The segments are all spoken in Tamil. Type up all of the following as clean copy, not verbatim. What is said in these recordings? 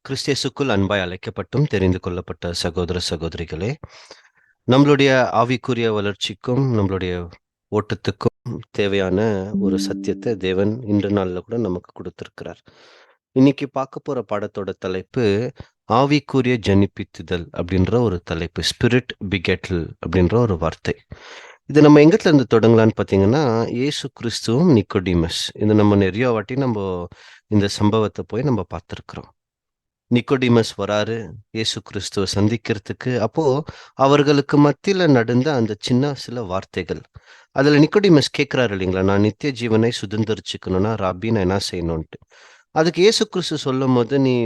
கிறிஸ்தியேசுக்குள் அன்பாய் அழைக்கப்பட்டும் தெரிந்து கொள்ளப்பட்ட சகோதர சகோதரிகளே, நம்மளுடைய ஆவிக்குரிய வளர்ச்சிக்கும் நம்மளுடைய ஓட்டத்துக்கும் தேவையான ஒரு சத்தியத்தை தேவன் இன்று நாள்ல கூட நமக்கு கொடுத்திருக்கிறார். இன்னைக்கு பார்க்க போற பாடத்தோட தலைப்பு ஆவிக்குரிய ஜனிப்பித்துதல் அப்படின்ற ஒரு தலைப்பு. ஸ்பிரிட் பிகெட்டல் அப்படின்ற ஒரு வார்த்தை. இது நம்ம எங்கத்துல இருந்து தொடங்கலான்னு பார்த்தீங்கன்னா, இயேசு கிறிஸ்துவும் நிக்கோடிமஸ். இது நம்ம நிறைய வாட்டி இந்த சம்பவத்தை போய் நம்ம பார்த்துருக்குறோம். நிக்கோடிமஸ் வராரு இயேசு கிறிஸ்துவ சந்திக்கிறதுக்கு. அப்போ அவர்களுக்கு மத்தியில நடந்த அந்த சின்ன சில வார்த்தைகள். அதுல நிக்கோடிமஸ் கேட்கிறாரு இல்லைங்களா, நான் நித்திய ஜீவனை சுதந்திரிச்சுக்கணும்னா ராபி நான் என்ன செய்யணும்ன்ட்டு. அதுக்கு இயேசு கிறிஸ்து சொல்லும்போது, நீ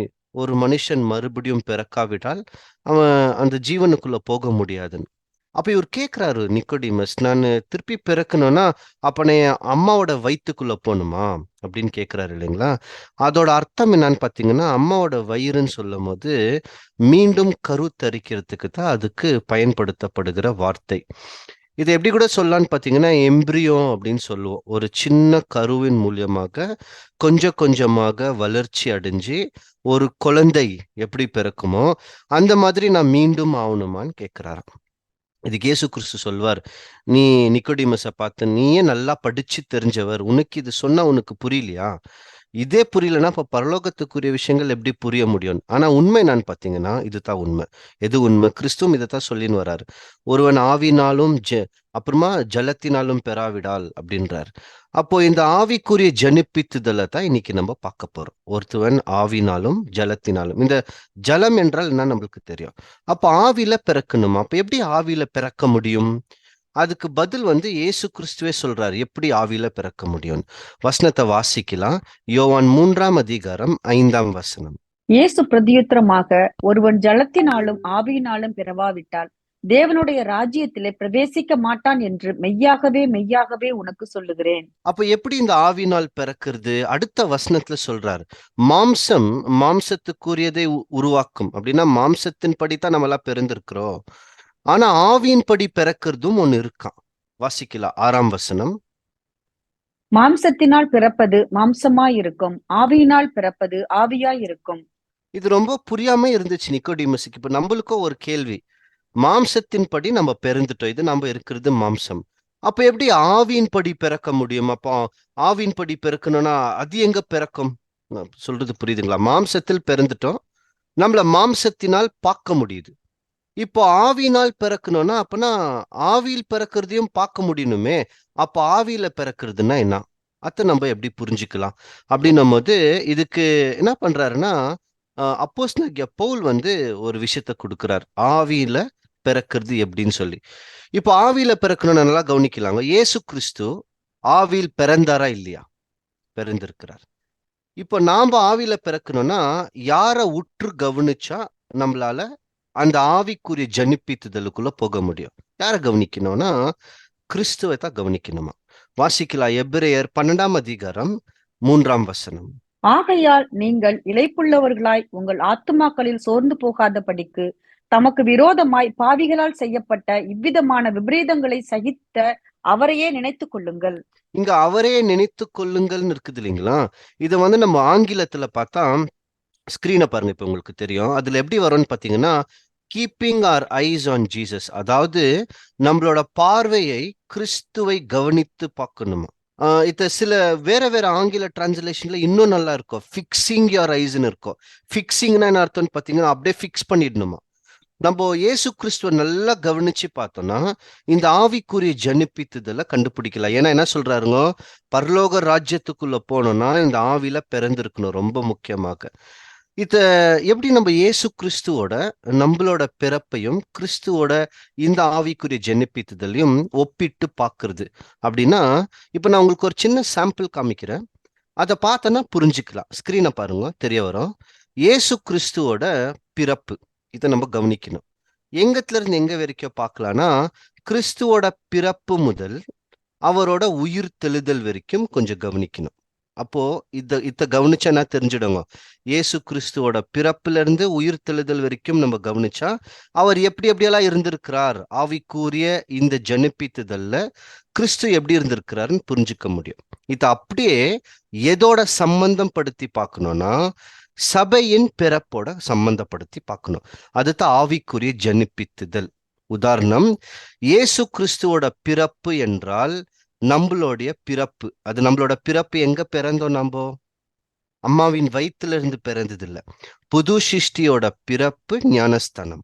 ஒரு மனுஷன் மறுபடியும் பிறக்காவிட்டால் அவன் அந்த ஜீவனுக்குள்ள போக முடியாதுன்னு. அப்ப இவர் கேட்கிறாரு நிக்கோடிமஸ், நானு திருப்பி பிறக்கணும்னா அப்ப நான் என் அம்மாவோட வயித்துக்குள்ள போகணுமா அப்படின்னு கேட்கிறாரு இல்லைங்களா. அதோட அர்த்தம் என்னன்னு பாத்தீங்கன்னா, அம்மாவோட வயிறுன்னு சொல்லும் போது மீண்டும் கருத்தரிக்கிறதுக்கு தான் அதுக்கு பயன்படுத்தப்படுகிற வார்த்தை. இதை எப்படி கூட சொல்லலான்னு பாத்தீங்கன்னா, எம்பிரியோ அப்படின்னு சொல்லுவோம். ஒரு சின்ன கருவின் மூலியமாக கொஞ்சம் கொஞ்சமாக வளர்ச்சி அடைஞ்சு ஒரு குழந்தை எப்படி பிறக்குமோ அந்த மாதிரி நான் மீண்டும் ஆகணுமான்னு கேட்கிறாராம். இதுக்கு இயேசு கிறிஸ்து சொல்வார், நீ நிக்கோடிமஸ பார்த்து, நீயே நல்லா படிச்சு தெரிஞ்சவர், உனக்கு இது சொன்னா உனக்கு புரியலையா? இதே புரியலன்னா அப்ப பரலோகத்துக்குரிய விஷயங்கள் எப்படி புரிய முடியும்? ஆனா உண்மை என்னன்னு பார்த்தீங்கன்னா, இதுதான் உண்மை. எது உண்மை? கிறிஸ்துவும் இதத்தான் சொல்லின்னு வராரு. ஒருவன் ஆவினாலும் அப்புறமா ஜலத்தினாலும் பெறாவிடால் அப்படின்றார். அப்போ இந்த ஆவிக்குரிய ஜனிப்பித்துதலை தான் இன்னைக்கு நம்ம பார்க்க போறோம். ஒருத்தவன் ஆவினாலும் ஜலத்தினாலும். இந்த ஜலம் என்றால் என்ன நம்மளுக்கு தெரியும். அப்ப ஆவியில பிறக்கணுமா? அப்ப எப்படி ஆவியில பிறக்க முடியும்? அதுக்கு பதில் இயேசு கிறிஸ்துவே சொல்றாரு எப்படி ஆவியில பிறக்க முடியும். வசனத்தை வாசிக்கலாம். யோவான் 3ஆம் அதிகாரம் 5ஆம் வசனம். இயேசு பிரதியுத்தரமாக, ஒருவன் ஜலத்தினாலும் ஆவியினாலும் பிறவாவிட்டால் தேவனுடைய ராஜ்யத்திலே பிரவேசிக்க மாட்டான் என்று மெய்யாகவே மெய்யாகவே உனக்கு சொல்லுகிறேன். அப்ப எப்படி இந்த ஆவினால் பிறக்கிறது? அடுத்த வசனத்துல சொல்றாரு, மாம்சத்துக்குரியதை உருவாக்கும். அப்படின்னா மாம்சத்தின் படித்தான் நம்ம எல்லாம் பிறந்திருக்கிறோம். ஆனா ஆவியின்படி பிறக்கிறதும் ஒண்ணு இருக்கான். வாசிக்கலாம் 6ஆம் வசனம். மாம்சத்தினால் பிறப்பது மாம்சமாயிருக்கும், ஆவியினால் பிறப்பது ஆவியாயிருக்கும். இது ரொம்ப புரியாம இருந்துச்சு நிக்கோடிமஸுக்கு. இப்ப நம்மளுக்கும் ஒரு கேள்வி. மாம்சத்தின் படி நம்ம பிறந்துட்டோம். இது நம்ம இருக்கிறது மாம்சம். அப்ப எப்படி ஆவியின் படி பிறக்க முடியும்? அப்போ ஆவியின் படி பிறக்கணும்னா அது எங்க பிறக்கும்? நான் சொல்றது புரியுதுங்களா? மாம்சத்தில் பிறந்துட்டோம். நம்மள மாம்சத்தினால் பார்க்க முடியுது. இப்போ ஆவியினால் பிறக்கணும்னா அப்பனா ஆவியில் பிறக்கிறதையும் பார்க்க முடியணுமே. அப்ப ஆவியில பிறக்கிறதுனா என்ன? அத நம்ம எப்படி புரிஞ்சுக்கலாம்? அப்படின்னும் போது இதுக்கு என்ன பண்றாருன்னா, அப்போஸ்தலனாகிய பவுல் ஒரு விஷயத்த கொடுக்கிறார். ஆவியில பிறக்கிறது எப்படின்னு சொல்லி. இப்போ ஆவியில பிறக்கணும்னு நல்லா கவனிக்கலாங்க. இயேசு கிறிஸ்து ஆவியில் பிறந்தாரா இல்லையா? பிறந்திருக்கிறார். இப்போ நாம ஆவியில பிறக்கணும்னா யார உற்று கவனிச்சா நம்மளால அந்த ஆவிக்குரிய ஜனிப்பித்துதலுக்குள்ள போக முடியும்? யார கவனிக்கணும்னா கிறிஸ்துவை தான் கவனிக்கணுமா. வாசிக்கலாம். எபிரேயர் 12ஆம் அதிகாரம் 3ஆம் வசனம். ஆகையால் நீங்கள் இளைப்புள்ளவர்களாய் உங்கள் ஆத்துமாக்களில் சோர்ந்து போகாதபடிக்கு தமக்கு விரோதமாய் பாவிகளால் செய்யப்பட்ட இவ்விதமான விபரீதங்களை சகித்த அவரையே நினைத்துக் கொள்ளுங்கள். இங்க அவரே நினைத்து கொள்ளுங்கள்னு இருக்குது இல்லைங்களா. இதை நம்ம ஆங்கிலத்துல பார்த்தா, ஸ்கிரீனை பாருங்க, இப்ப உங்களுக்கு தெரியும். அதுல எப்படி வரும்னு பாத்தீங்கன்னா, keeping our eyes on Jesus. அதாவது நம்மளோட பார்வையை கிறிஸ்துவை கவனித்து பார்க்கணுமா. இது சில வேற வேற ஆங்கில டிரான்ஸ்லேஷன்ல இன்னும் நல்லா இருக்கும். ஃபிக்ஸிங் யுவர் ஐஸ்ன்னு இருக்கும். ஃபிக்ஸிங்னா என்ன அர்த்தம்னு பாத்தீங்கன்னா, அப்படியே ஃபிக்ஸ் பண்ணிடணுமா. நம்ம இயேசு கிறிஸ்துவ நல்லா கவனிச்சு பார்த்தோம்னா இந்த ஆவிக்குரிய ஜனிப்பித்துதல கண்டுபிடிக்கலாம். ஏன்னா என்ன சொல்றாருங்க, பரலோக ராஜ்யத்துக்குள்ள போனோம்னா இந்த ஆவியில பிறந்திருக்கணும் ரொம்ப முக்கியமாக. இத எப்படி நம்ம இயேசு கிறிஸ்துவோட நம்மளோட பிறப்பையும் கிறிஸ்துவோட இந்த ஆவிக்குரிய ஜனிப்பித்துதலையும் ஒப்பிட்டு பார்க்கிறது அப்படின்னா, இப்ப நான் உங்களுக்கு ஒரு சின்ன சாம்பிள் காமிக்கிறேன். அதை பார்த்தோன்னா புரிஞ்சுக்கலாம். ஸ்கிரீனை பாருங்க, தெரிய வரும். இயேசு கிறிஸ்துவோட பிறப்பு இதை நம்ம கவனிக்கணும். எங்கத்துல இருந்து எங்க வரைக்கும் பார்க்கலாம்னா, கிறிஸ்துவோட பிறப்பு முதல் அவரோட உயிர் தெழுதல் வரைக்கும் கொஞ்சம் கவனிக்கணும். அப்போ இத கவனிச்சா என்ன தெரிஞ்சிடுங்க, இயேசு கிறிஸ்துவோட பிறப்புல இருந்து உயிர் தெழுதல் வரைக்கும் நம்ம கவனிச்சா அவர் எப்படி எப்படியெல்லாம் இருந்திருக்கிறார், ஆவிக்குரிய இந்த ஜனிப்பித்துதல்ல கிறிஸ்து எப்படி இருந்திருக்கிறாருன்னு புரிஞ்சுக்க முடியும். இத அப்படியே எதோட சம்பந்தம் படுத்தி பார்க்கணும்னா, சபையின் பிறப்போட சம்பந்தப்படுத்தி பார்க்கணும். அதுதான் ஆவிக்குரிய ஜனிப்பித்துதல். உதாரணம், இயேசு கிறிஸ்துவோட பிறப்பு என்றால் நம்மளுடைய பிறப்பு. அது நம்மளோட பிறப்பு எங்க பிறந்தோம்? நம்போ அம்மாவின் வயிற்றுல இருந்து பிறந்தது இல்ல. புது சிருஷ்டியோட பிறப்பு ஞானஸ்தானம்.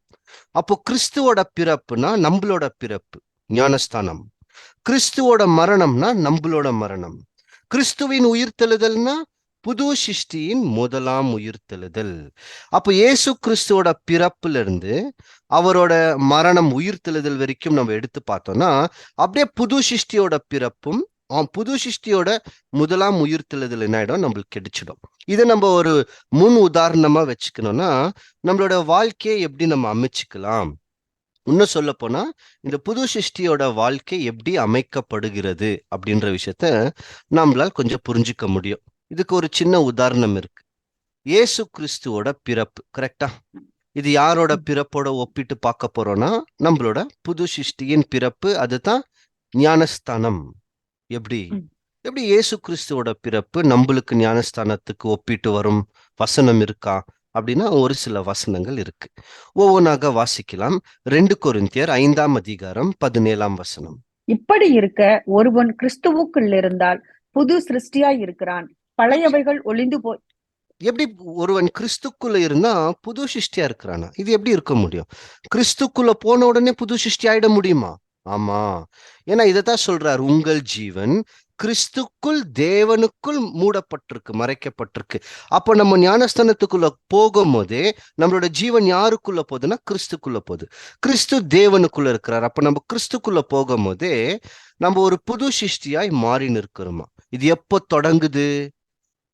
அப்போ கிறிஸ்துவோட பிறப்புனா நம்மளோட பிறப்பு ஞானஸ்தானம். கிறிஸ்துவோட மரணம்னா நம்மளோட மரணம். கிறிஸ்துவின் உயிர்த்தெழுதல்னா புது சிருஷ்டியின் முதலாம் உயிர்த்தெழுதல். அப்போ இயேசு கிறிஸ்துவோட பிறப்புல இருந்து அவரோட மரணம் உயிர்த்தெழுதல் வரைக்கும் நம்ம எடுத்து பார்த்தோம்னா அப்படியே புது சிருஷ்டியோட பிறப்பும் புது சிருஷ்டியோட முதலாம் உயிர்த்தெழுதல் என்ன ஆயிடும்? நம்மளுக்கு கிடைச்சிடும். இதை நம்ம ஒரு முன் உதாரணமா வச்சுக்கணும்னா நம்மளோட வாழ்க்கையை எப்படி நம்ம அமைச்சுக்கலாம், இன்னும் சொல்ல போனா இந்த புது சிருஷ்டியோட வாழ்க்கை எப்படி அமைக்கப்படுகிறது அப்படின்ற விஷயத்த நம்மளால் கொஞ்சம் புரிஞ்சுக்க முடியும். இதுக்கு ஒரு சின்ன உதாரணம் இருக்கு. இயேசு கிறிஸ்துவோட பிறப்பு, கரெக்டா? இது யாரோட பிறப்போட ஒப்பிட்டு பார்க்க போறோம்னா நம்மளோட புது சிருஷ்டியின் பிறப்பு. அதுதான் ஞானஸ்தானம். எப்படி எப்படி இயேசு கிறிஸ்துவோட பிறப்பு நம்மளுக்கு ஞானஸ்தானத்துக்கு ஒப்பிட்டு வரும் வசனம் இருக்கா அப்படின்னா ஒரு சில வசனங்கள் இருக்கு. ஒவ்வொன்றாக வாசிக்கலாம். 2 கொரிந்தியர் 5ஆம் அதிகாரம் 17ஆம் வசனம். இப்படி இருக்க ஒருவன் கிறிஸ்துவுக்குள் இருந்தால் புது சிருஷ்டியாய் இருக்கிறான், பழையவைகள் ஒளிந்து போய். எப்படி ஒருவன் கிறிஸ்துக்குள்ள இருந்தா புது சிருஷ்டியா இருக்கிறானா? இது எப்படி இருக்க முடியும்? கிறிஸ்துக்குள்ள போன உடனே புது சிருஷ்டி ஆயிட முடியுமா? ஆமா. ஏன்னா இதைத்தான் சொல்றார், உங்கள் ஜீவன் கிறிஸ்துக்குள் தேவனுக்குள் மூடப்பட்டிருக்கு, மறைக்கப்பட்டிருக்கு. அப்போ நம்ம ஞானஸ்தானத்துக்குள்ள போகும்போதே நம்மளோட ஜீவன் யாருக்குள்ள போகுதுன்னா கிறிஸ்துக்குள்ள போகுது. கிறிஸ்து தேவனுக்குள்ள இருக்கிறார். அப்ப நம்ம கிறிஸ்துக்குள்ள போகும்போதே நம்ம ஒரு புது சிருஷ்டியாய் மாறி நிற்கிறோமா? இது எப்போ தொடங்குது?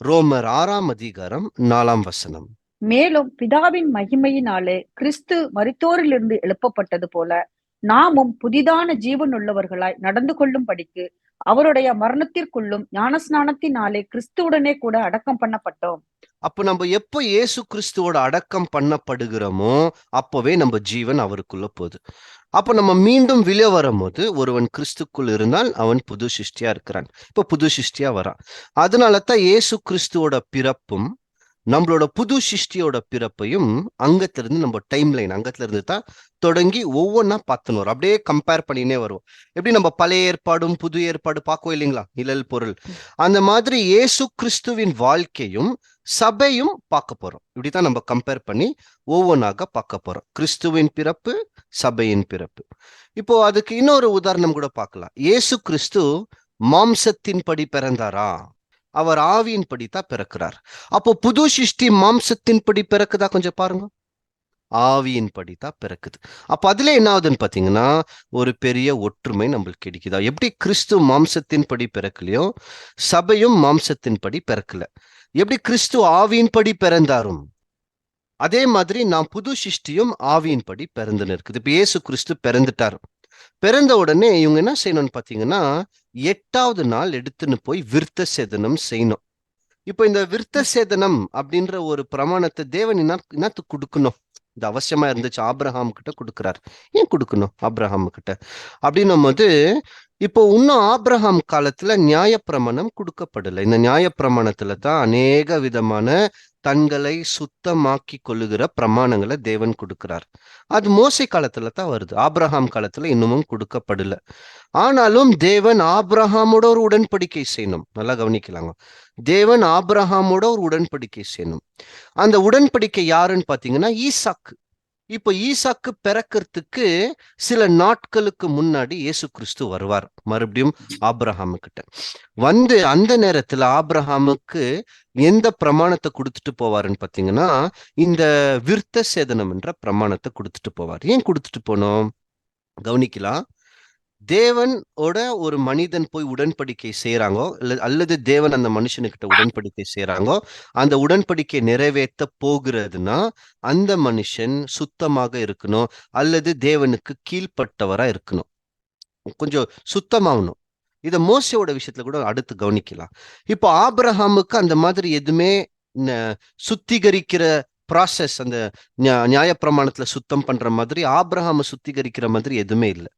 ரோமர் 6ஆம் அதிகாரம் 4ஆம் வசனம். மேலும் பிதாவின் மகிமையினாலே கிறிஸ்து மரித்தோரிலிருந்து எழுப்பப்பட்டது போல நாமும் புதிதான ஜீவன் உள்ளவர்களாய் நடந்து கொள்ளும்படிக்கு அவருடைய மரணத்திற்குள்ளும் ஞானஸ்நானத்தினாலே கிறிஸ்துவுடனே கூட அடக்கம் பண்ணப்பட்டோம். அப்போ நம்ம எப்போ இயேசு கிறிஸ்துவோட அடக்கம் பண்ணப்படுகிறோமோ அப்பவே நம்ம ஜீவன் அவருக்குள்ள போகுது. அப்போ நம்ம மீண்டும் வெளியே வரும்போது ஒருவன் கிறிஸ்துக்குள் இருந்தால் அவன் புது சிருஷ்டியா இருக்கிறான். இப்போ புது சிருஷ்டியா வரான். அதனால தான் இயேசு கிறிஸ்துவோட பிறப்பும் நம்மளோட புது சிருஷ்டியோட பிறப்பையும் அங்கத்திலிருந்து நம்ம டைம் லைன் அங்கத்துல இருந்து தான் தொடங்கி ஒவ்வொன்றா பார்த்துன்னு வரும். அப்படியே கம்பேர் பண்ணினே வரும். எப்படி நம்ம பழைய ஏற்பாடும் புது ஏற்பாடு பார்க்கவே இல்லைங்களா, நிழல் பொருள். அந்த மாதிரி இயேசு கிறிஸ்துவின் வாழ்க்கையும் சபையும் பார்க்க போறோம். இப்படிதான் நம்ம கம்பேர் பண்ணி ஒவ்வொன்றாக பார்க்க போறோம். கிறிஸ்துவின் பிறப்பு, சபையின் பிறப்பு. இப்போ அதுக்கு இன்னொரு உதாரணம் கூட பார்க்கலாம். இயேசு கிறிஸ்து மாம்சத்தின் படி பிறந்தாரா? அவர் ஆவியின் படி தான் பிறக்கிறார். அப்போ புது சிருஷ்டி மாம்சத்தின் படி பிறக்குதா? கொஞ்சம் பாருங்க. ஆவியின் படி தான் பிறக்குது. அப்ப அதுல என்ன ஆகுதுன்னு பாத்தீங்கன்னா ஒரு பெரிய ஒற்றுமை நம்மளுக்கு கிடைக்குதா? எப்படி கிறிஸ்து மாம்சத்தின் படி பிறக்கலையோ சபையும் மாம்சத்தின் படி பிறக்கல. எப்படி கிறிஸ்து ஆவியின் படி பிறந்தாரும் அதே மாதிரி நாம் புது சிருஷ்டியும் ஆவியின் படி பிறந்துன்னு இருக்குது. இப்ப இயேசு கிறிஸ்து பிறந்துட்டார். பிறந்த உடனே இவங்க என்ன செய்யணும்னு பாத்தீங்கன்னா 8ஆவது நாள் எடுத்துன்னு போய் விருத்த சேதனம் செய்யணும். இப்போ இந்த விருத்த சேதனம் அப்படின்ற ஒரு பிரமாணத்தை தேவன் என்னத்துக்கு கொடுக்கணும்? இது அவசியமா இருந்துச்சு. ஆபிரகாம் கிட்ட கொடுக்கிறார். ஏன் கொடுக்கணும் ஆபிரகாம் கிட்ட அப்படின்னும் போது இப்போ இன்னும் ஆபிரகாம் காலத்துல நியாயப்பிரமாணம் கொடுக்கப்படலை. இந்த நியாயப்பிரமாணத்துல தான் அநேக விதமான தங்களை சுத்தமாக்கி கொள்ளுகிற பிரமாணங்களை தேவன் கொடுக்கிறார். அது மோசே காலத்துல தான் வருது. ஆபிரகாம் காலத்துல இன்னமும் கொடுக்கப்படல. ஆனாலும் தேவன் ஆபிரகாமோட ஒரு உடன்படிக்கை செய்யணும். நல்லா கவனிக்கலாங்க. தேவன் ஆபிரகாமோட ஒரு உடன்படிக்கை செய்யணும். அந்த உடன்படிக்கை யாருன்னு பாத்தீங்கன்னா ஈசாக்கு. இப்போ ஈசாக்கு பிறக்கிறதுக்கு சில நாட்களுக்கு முன்னாடி இயேசு கிறிஸ்து வருவார் மறுபடியும் ஆபிரகாமு கிட்ட வந்து. அந்த நேரத்துல ஆபிரகாமுக்கு எந்த பிரமாணத்தை கொடுத்துட்டு போவாருன்னு பாத்தீங்கன்னா இந்த விருத்த சேதனம் என்ற பிரமாணத்தை கொடுத்துட்டு போவார். ஏன் கொடுத்துட்டு போனோம் கவனிக்கலாம். தேவனோட ஒரு மனிதன் போய் உடன்படிக்கை செய்யறாங்கோ அல்லது தேவன் அந்த மனுஷனுக்கிட்ட உடன்படிக்கை செய்யறாங்கோ, அந்த உடன்படிக்கை நிறைவேற்ற போகிறதுனா அந்த மனுஷன் சுத்தமாக இருக்கணும் அல்லது தேவனுக்கு கீழ்ப்பட்டவரா இருக்கணும், கொஞ்சம் சுத்தமாகணும். இதை மோசையோட விஷயத்துல கூட அடுத்து கவனிக்கலாம். இப்போ ஆபிரகாமுக்கு அந்த மாதிரி எதுவுமே சுத்திகரிக்கிற ப்ராசஸ், அந்த நியாயப்பிரமாணத்துல சுத்தம் பண்ற மாதிரி ஆபிரகாம சுத்திகரிக்கிற மாதிரி எதுவுமே இல்லை.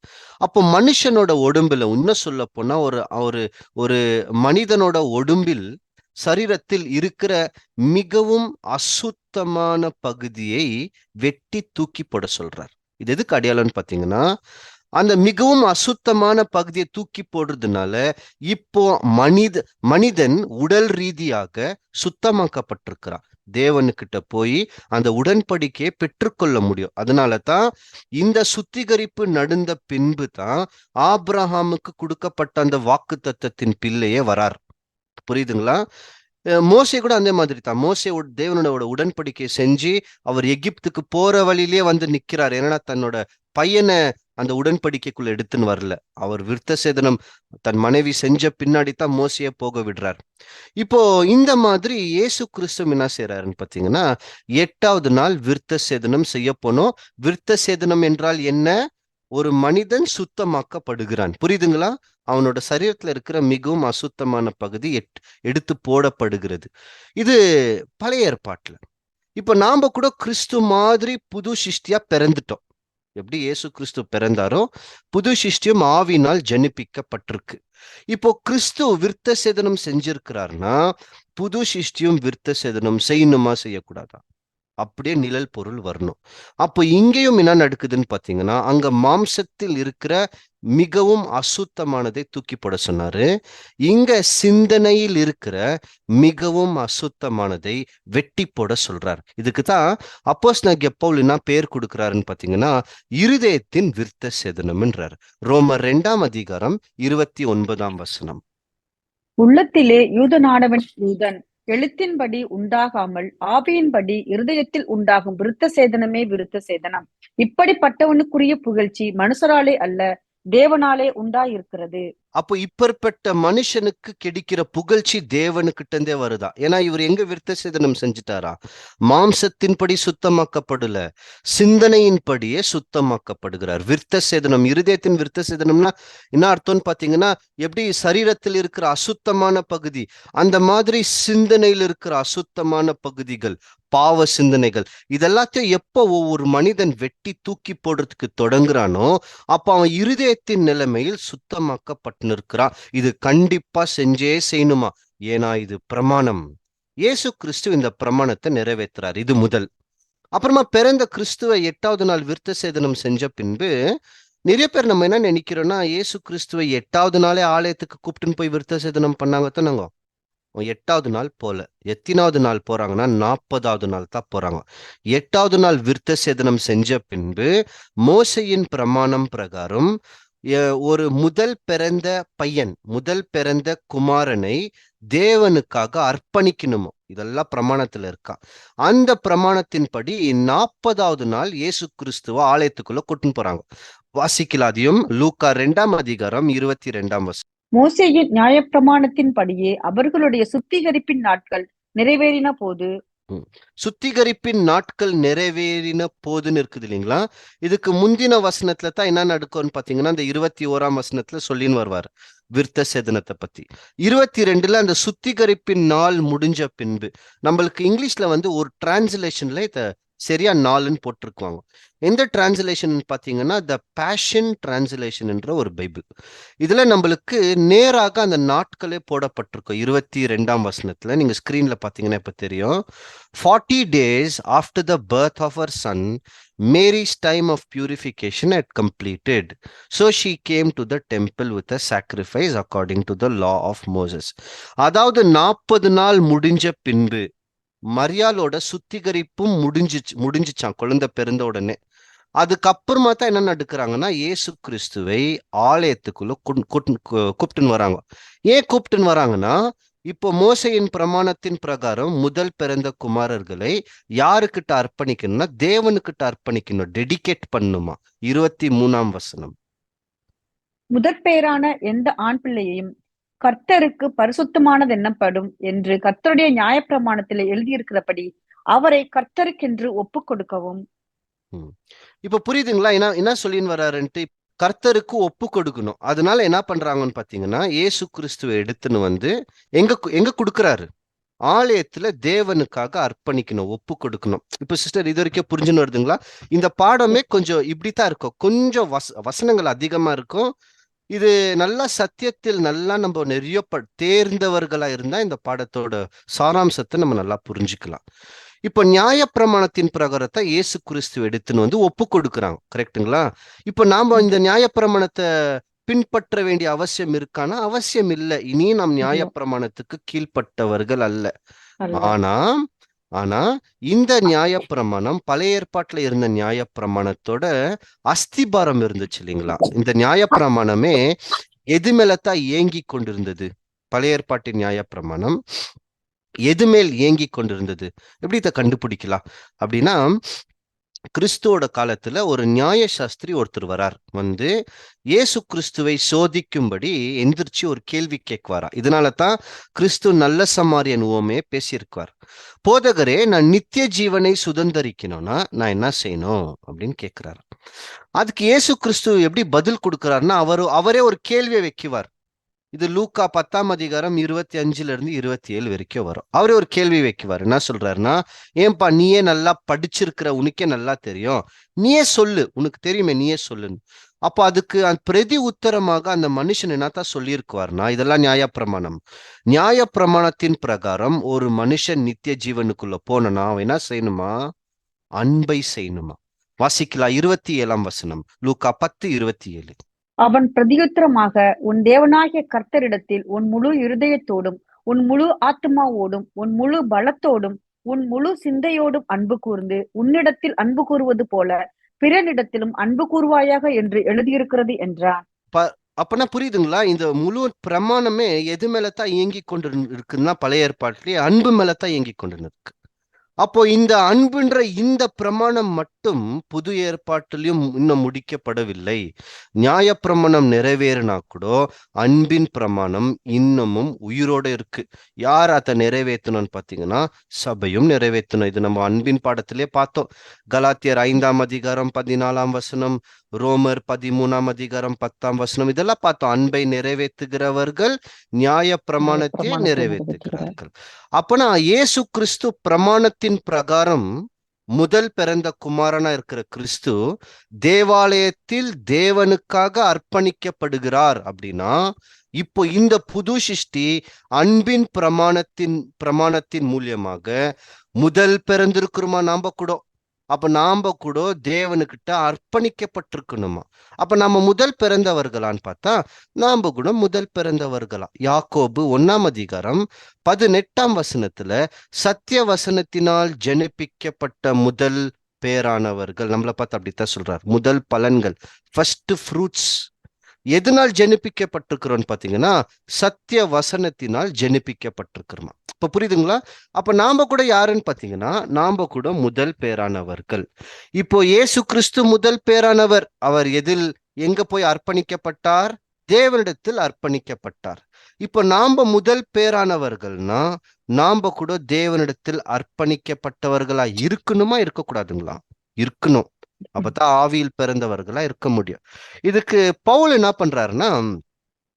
அப்போ மனுஷனோட உடம்புல இன்னும் சொல்ல போனா ஒரு ஒரு மனிதனோட உடம்பில் சரீரத்தில் இருக்கிற மிகவும் அசுத்தமான பகுதியை வெட்டி தூக்கி போட சொல்றார். இது எதுக்கு அடையாளம்னு பாத்தீங்கன்னா, அந்த மிகவும் அசுத்தமான பகுதியை தூக்கி போடுறதுனால இப்போ மனிதன் உடல் ரீதியாக சுத்தமாக்கப்பட்டிருக்கிறான். தேவனுக்கிட்ட போய் அந்த உடன்படிக்கையை பெற்றுக்கொள்ள முடியும். அதனால தான் இந்த சுத்திகரிப்பு நடந்த பின்பு தான் ஆபிரகாமுக்கு கொடுக்கப்பட்ட அந்த வாக்கு தத்தத்தின் பிள்ளையே வரார். புரியுதுங்களா? மோசே கூட அந்த மாதிரி தான். மோசே தேவனோட உடன்படிக்கை செஞ்சு அவர் எகிப்துக்கு போற வழியிலேயே வந்து நிக்கிறார். ஏன்னா தன்னோட பையனை அந்த உடன்படிக்கைக்குள்ள எடுத்துன்னு வரல. அவர் விருத்த சேதனம் தன் மனைவி செஞ்ச பின்னாடி தான் மோசையை போக விடுறார். இப்போ இந்த மாதிரி இயேசு கிறிஸ்து என்ன செய்யறாருன்னு பாத்தீங்கன்னா, 8வது நாள் விருத்த சேதனம் செய்ய போனோம். விருத்த சேதனம் என்றால் என்ன? ஒரு மனிதன் சுத்தமாக்கப்படுகிறான். புரியுதுங்களா? அவனோட சரீரத்துல இருக்கிற மிகவும் அசுத்தமான பகுதி எடுத்து போடப்படுகிறது. இது பழைய ஏற்பாட்டுல. இப்ப நாம கூட கிறிஸ்து மாதிரி புது சிருஷ்டியா பிறந்துட்டோம். எப்படி இயேசு கிறிஸ்து பிறந்தாரோ புது சிருஷ்டியும் ஆவியினால் ஜனிப்பிக்கப்பட்டிருக்கு. இப்போ கிறிஸ்து விருத்த சேதனம் செஞ்சிருக்கிறார்னா புது சிருஷ்டியும் விருத்த சேதனம் செய்யணுமா செய்யக்கூடாதா? அப்படியே நிழல் பொருள் வரணும். அப்போ இங்கேயும் என்ன நடக்குதுன்னு பாத்தீங்கன்னா, அங்க மாம்சத்தில் இருக்கிற மிகவும் அசுத்தமானதை தூக்கி போட சொன்னாரு. இங்க சிந்தனையில் இருக்கிற மிகவும் அசுத்தமானதை வெட்டி போட சொல்றார். இதுக்குதான் அப்போஸ்தலனாகிய பவுல் என்ன பேர் கொடுக்கிறாருன்னு பாத்தீங்கன்னா, இருதயத்தின் விருத்த சேதனம்ன்றார். ரோமர் 2ஆம் அதிகாரம் 29ஆம் வசனம். உள்ளத்திலே யூதனானவன் யூதன், எழுத்தின்படி உண்டாகாமல் ஆவியின்படி இருதயத்தில் உண்டாகும் விருத்த சேதனமே விருத்த சேதனம். இப்படிப்பட்டவனுக்குரிய புகழ்ச்சி மனுஷராலே அல்ல, தேவனாலே உண்டாயிருக்கிறது. அப்போ இப்பேற்பட்ட மனுஷனுக்கு கிடைக்கிற புகழ்ச்சி தேவனுக்கிட்ட இருந்தே வருதா? ஏன்னா இவர் எங்க விருத்த சேதனம் செஞ்சுட்டாரா? மாம்சத்தின்படி சுத்தமாக்கப்படல, சிந்தனையின்படியே சுத்தமாக்கப்படுகிறார். விருத்த சேதனம், இருதயத்தின் விருத்த சேதனம்னா என்ன அர்த்தம்னு பாத்தீங்கன்னா, எப்படி சரீரத்தில் இருக்கிற அசுத்தமான பகுதி, அந்த மாதிரி சிந்தனையில் இருக்கிற அசுத்தமான பகுதிகள், பாவ சிந்தனைகள், இதெல்லாத்தையும் எப்போ ஒவ்வொரு மனிதன் வெட்டி தூக்கி போடுறதுக்கு தொடங்குறானோ அப்ப அவன் இருதயத்தின் நிலைமையில் சுத்தமாக்கப்பட்டு இருக்கிறான். இது கண்டிப்பா செஞ்சே செய்யணுமா? ஏன்னா இது பிரமாணம். இயேசு கிறிஸ்து இந்த பிரமாணத்தை நிறைவேற்றுறார். இது முதல். அப்புறமா பிறந்த கிறிஸ்துவை 8வது நாள் விருத்த சேதனம் செஞ்ச பின்பு நிறைய பேர் நம்ம என்ன நினைக்கிறோம்னா, இயேசு கிறிஸ்துவை 8வது நாளே ஆலயத்துக்கு கூப்பிட்டுன்னு போய் விருத்த சேதனம் பண்ணாங்க தானங்க. 8வது நாள் போல. எத்தனாவது நாள் போறாங்கன்னா 40வது நாள் தான் போறாங்க. 8வது நாள் விருத்த சேதனம் செஞ்ச பின்பு மோசையின் பிரமாணம் பிரகாரம் ஒரு முதல் பிறந்த பையன், முதல் பிறந்த குமாரனை தேவனுக்காக அர்ப்பணிக்கணுமோ, இதெல்லாம் பிரமாணத்துல இருக்கா. அந்த பிரமாணத்தின்படி 40வது நாள் இயேசு கிறிஸ்துவ ஆலயத்துக்குள்ள கூட்டின்னு போறாங்க. வாசிக்கலாதியும் லூக்கா 2ஆம் அதிகாரம் 22ஆம் வசனம். மோசேயின் நியாயப்பிரமாணத்தின் படியே அவர்களுடைய சுத்திகரிப்பின் நாட்கள் நிறைவேறின போது. சுத்திகரிப்பின் நாட்கள் நிறைவேறின போதுன்னு இருக்குது இல்லைங்களா? இதுக்கு முந்தின வசனத்துல தான் என்ன நடக்கும்னு பாத்தீங்கன்னா, அந்த 21ஆம் வசனத்துல சொல்லின்னு வருவார் விருத்த சேதனத்தை பத்தி. 22ல அந்த சுத்திகரிப்பின் நாள் முடிஞ்ச பின்பு, நம்மளுக்கு இங்கிலீஷ்ல ஒரு டிரான்ஸ்லேஷன்ல இத சரியா நாளுன்னு போட்டிருக்குவாங்க. எந்த டிரான்ஸ்லேஷன் பாத்தீங்கன்னா, த பேஷன் டிரான்ஸ்லேஷன் என்ற ஒரு பைபிள். இதுல நம்மளுக்கு நேராக அந்த நாட்களே போடப்பட்டிருக்கும். 22ஆம் வசனத்துல நீங்க ஸ்கிரீன்ல பாத்தீங்கன்னா இப்ப தெரியும். 40 days after the birth of her son, Mary's time of purification had completed. So she came to the temple with a sacrifice according to the law of Moses. அதாவது 40 நாள் முடிஞ்ச பின்பு மரியாளோட சுத்திகரிப்பும் முடிஞ்சிச்சான் குழந்தை பிறந்த உடனே. அதுக்கப்புறமா தான் என்ன நடக்கிறாங்கன்னா, இயேசு கிறிஸ்துவை ஆலயத்துக்குள்ள கூப்பிட்டுன்னு வராங்க. ஏன் கூப்பிட்டுன்னு வராங்கன்னா, இப்போ மோசையின் பிரமாணத்தின் பிரகாரம் முதல் பிறந்த குமாரர்களை யாருக்கிட்ட அர்ப்பணிக்கணும்னா தேவனுக்கிட்ட அர்ப்பணிக்கணும், டெடிகேட் பண்ணுமா. 23ஆம் வசனம். முதற்பேரான எந்த ஆண் பிள்ளையையும் கர்த்தருக்கு பரிசுத்தமானது என்னப்படும் என்று கர்த்தருடைய நியாயப்பிரமாணத்திலே எழுதியிருக்கிறபடி அவரை கர்த்தருக்கென்று ஒப்பு கொடுக்கவும். இப்ப புரியுதுங்களா என்ன சொல்லின்னு வர்றாருன்ட்டு? கர்த்தருக்கு ஒப்பு கொடுக்கணும். அதனால என்ன பண்றாங்கன்னு பாத்தீங்கன்னா, இயேசு கிறிஸ்துவை எடுத்துன்னு எங்க கொடுக்குறாரு? ஆலயத்துல தேவனுக்காக அர்ப்பணிக்கணும், ஒப்பு கொடுக்கணும். இப்ப சிஸ்டர் இது வரைக்கும் புரிஞ்சுன்னு வருதுங்களா? இந்த பாடமே கொஞ்சம் இப்படித்தான் இருக்கும். கொஞ்சம் வசனங்கள் அதிகமா இருக்கும். இது நல்லா சத்தியத்தில் நல்லா நம்ம நிறைய தேர்ந்தவர்களா இருந்தா இந்த பாடத்தோட சாராம்சத்தை நம்ம நல்லா புரிஞ்சுக்கலாம். இப்ப நியாயப்பிரமாணத்தின் பிரகாரத்தை இயேசு கிறிஸ்து எடுத்துன்னு வந்து ஒப்பு கொடுக்குறாங்க, கரெக்டுங்களா? இப்ப நாம இந்த நியாயப்பிரமாணத்தை பின்பற்ற வேண்டிய அவசியம் இருக்கானா? அவசியம் இல்லை. இனி நாம் நியாயப்பிரமாணத்துக்கு கீழ்ப்பட்டவர்கள் அல்ல. ஆனா ஆனா இந்த நியாயப்பிரமாணம் பழைய ஏற்பாட்டுல இருந்த நியாயப்பிரமாணத்தோட அஸ்திபாரம் இருந்துச்சு இல்லைங்களா? இந்த நியாயப்பிரமாணமே எது மேலத்தான் ஏங்கி கொண்டிருந்தது? பழைய ஏற்பாட்டின் நியாயப்பிரமாணம் எது மேல் ஏங்கி கொண்டிருந்தது? எப்படி இதை கண்டுபிடிக்கலாம் அப்படின்னா, கிறிஸ்துவோட காலத்துல ஒரு நியாய சாஸ்திரி ஒருத்தர் வரார். வந்து இயேசு கிறிஸ்துவை சோதிக்கும்படி எந்திரிச்சு ஒரு கேள்வி கேட்குவாரா. இதனால தான் கிறிஸ்து நல்ல சமாரியன் உவமையை பேசியிருக்கார். போதகரே, நான் நித்திய ஜீவனை சுதந்தரிக்கணும்னா நான் என்ன செய்யணும் அப்படின்னு கேட்கிறாரு. அதுக்கு இயேசு கிறிஸ்து எப்படி பதில் கொடுக்கிறாருன்னா, அவரே ஒரு கேள்வியை வைக்குவார். இது லூக்கா 10 25 27 வரைக்கும் வரும். அவரே ஒரு கேள்வி வைக்குவார். என்ன சொல்றாருன்னா, ஏன்பா நீயே நல்லா படிச்சிருக்கிற, உனக்கே நல்லா தெரியும், நீயே சொல்லு, உனக்கு தெரியுமே, நீயே சொல்லுன்னு. அப்போ அதுக்கு அந்த பிரதி உத்தரமாக அந்த மனுஷன் என்னத்தான் சொல்லியிருக்குவார்னா, இதெல்லாம் நியாயப்பிரமாணம். நியாயப்பிரமாணத்தின் பிரகாரம் ஒரு மனுஷன் நித்திய ஜீவனுக்குள்ள போனா அவன் என்ன செய்யணுமா? அன்பை செய்யணுமா. வாசிக்கலாம் 27 லூக்கா 10:27. அவன் பிரதியுத்தரமாக, உன் தேவனாகிய கர்த்தரிடத்தில் உன் முழு இருதயத்தோடும் உன் முழு ஆத்மாவோடும் உன் முழு பலத்தோடும் உன் முழு சிந்தையோடும் அன்பு கூர்ந்து உன்னிடத்தில் அன்பு கூறுவது போல பிறனிடத்திலும் அன்பு கூறுவாயாக என்று எழுதியிருக்கிறது என்றான். அப்பனா புரியுதுங்களா? இந்த முழு பிரமாணமே எது மேலத்தான் இயங்கி கொண்டு இருக்குன்னா, பழைய ஏற்பாட்டிலேயே அன்பு மேலத்தான் இயங்கி கொண்டு இருக்கு. அப்போ இந்த அன்புன்ற இந்த பிரமாணம் மட்டும் புது ஏற்பாட்டிலையும் இன்னும் முடிக்கப்படவில்லை. நியாயப்பிரமாணம் நிறைவேறினா கூட அன்பின் பிரமாணம் இன்னமும் உயிரோட இருக்கு. யார் அதை நிறைவேற்றணும்னு பார்த்தீங்கன்னா, சபையும் நிறைவேற்றணும். இது நம்ம அன்பின் பாடத்திலே பார்த்தோம். கலாத்தியர் 5 14 ரோமர் 13 10 இதெல்லாம் பார்த்தோம். அன்பை நிறைவேற்றுகிறவர்கள் நியாய பிரமாணத்தை நிறைவேற்றுகிறார்கள். அப்பனா இயேசு கிறிஸ்து பிரமாணத்தின் பிரகாரம் முதல் பிறந்த குமாரனா இருக்கிற கிறிஸ்து தேவாலயத்தில் தேவனுக்காக அர்ப்பணிக்கப்படுகிறார். அப்படின்னா இப்போ இந்த புது சிருஷ்டி அன்பின் பிரமாணத்தின் மூலியமாக முதல் பிறந்திருக்கிறோமா நாம கூட. அப்ப நாம கூட தேவனுக்கிட்ட அர்ப்பணிக்கப்பட்டிருக்கணுமா. அப்ப நம்ம முதல் பிறந்தவர்களான்னு பார்த்தா நாம கூட முதல் பிறந்தவர்களா. யாக்கோபு 1 சத்திய வசனத்தினால் ஜனிப்பிக்கப்பட்ட முதல் பேரானவர்கள். நம்மளை பார்த்து அப்படித்தான் சொல்றார். முதல் பலன்கள், ஃபர்ஸ்ட் ஃப்ரூட்ஸ். எதனால் ஜனிப்பிக்கப்பட்டிருக்கிறோம் பாத்தீங்கன்னா, சத்திய வசனத்தினால் ஜனிப்பிக்கப்பட்டிருக்கிறோமா. இப்ப புரியுதுங்களா? அப்ப நாம கூட யாருன்னு பாத்தீங்கன்னா, நாம கூட முதல் பேரானவர்கள். இப்போ இயேசு கிறிஸ்து முதல் பேரானவர். அவர் எங்க போய் அர்ப்பணிக்கப்பட்டார்? தேவனிடத்தில் அர்ப்பணிக்கப்பட்டார். இப்போ நாம முதல் பேரானவர்கள்னா நாம கூட தேவனிடத்தில் அர்ப்பணிக்கப்பட்டவர்களா இருக்கணுமா, இருக்கக்கூடாதுங்களா? இருக்கணும். அப்பதான் ஆவியில் பிறந்தவர்களா இருக்க முடியும். இதுக்கு பவுல் என்ன பண்றாருன்னா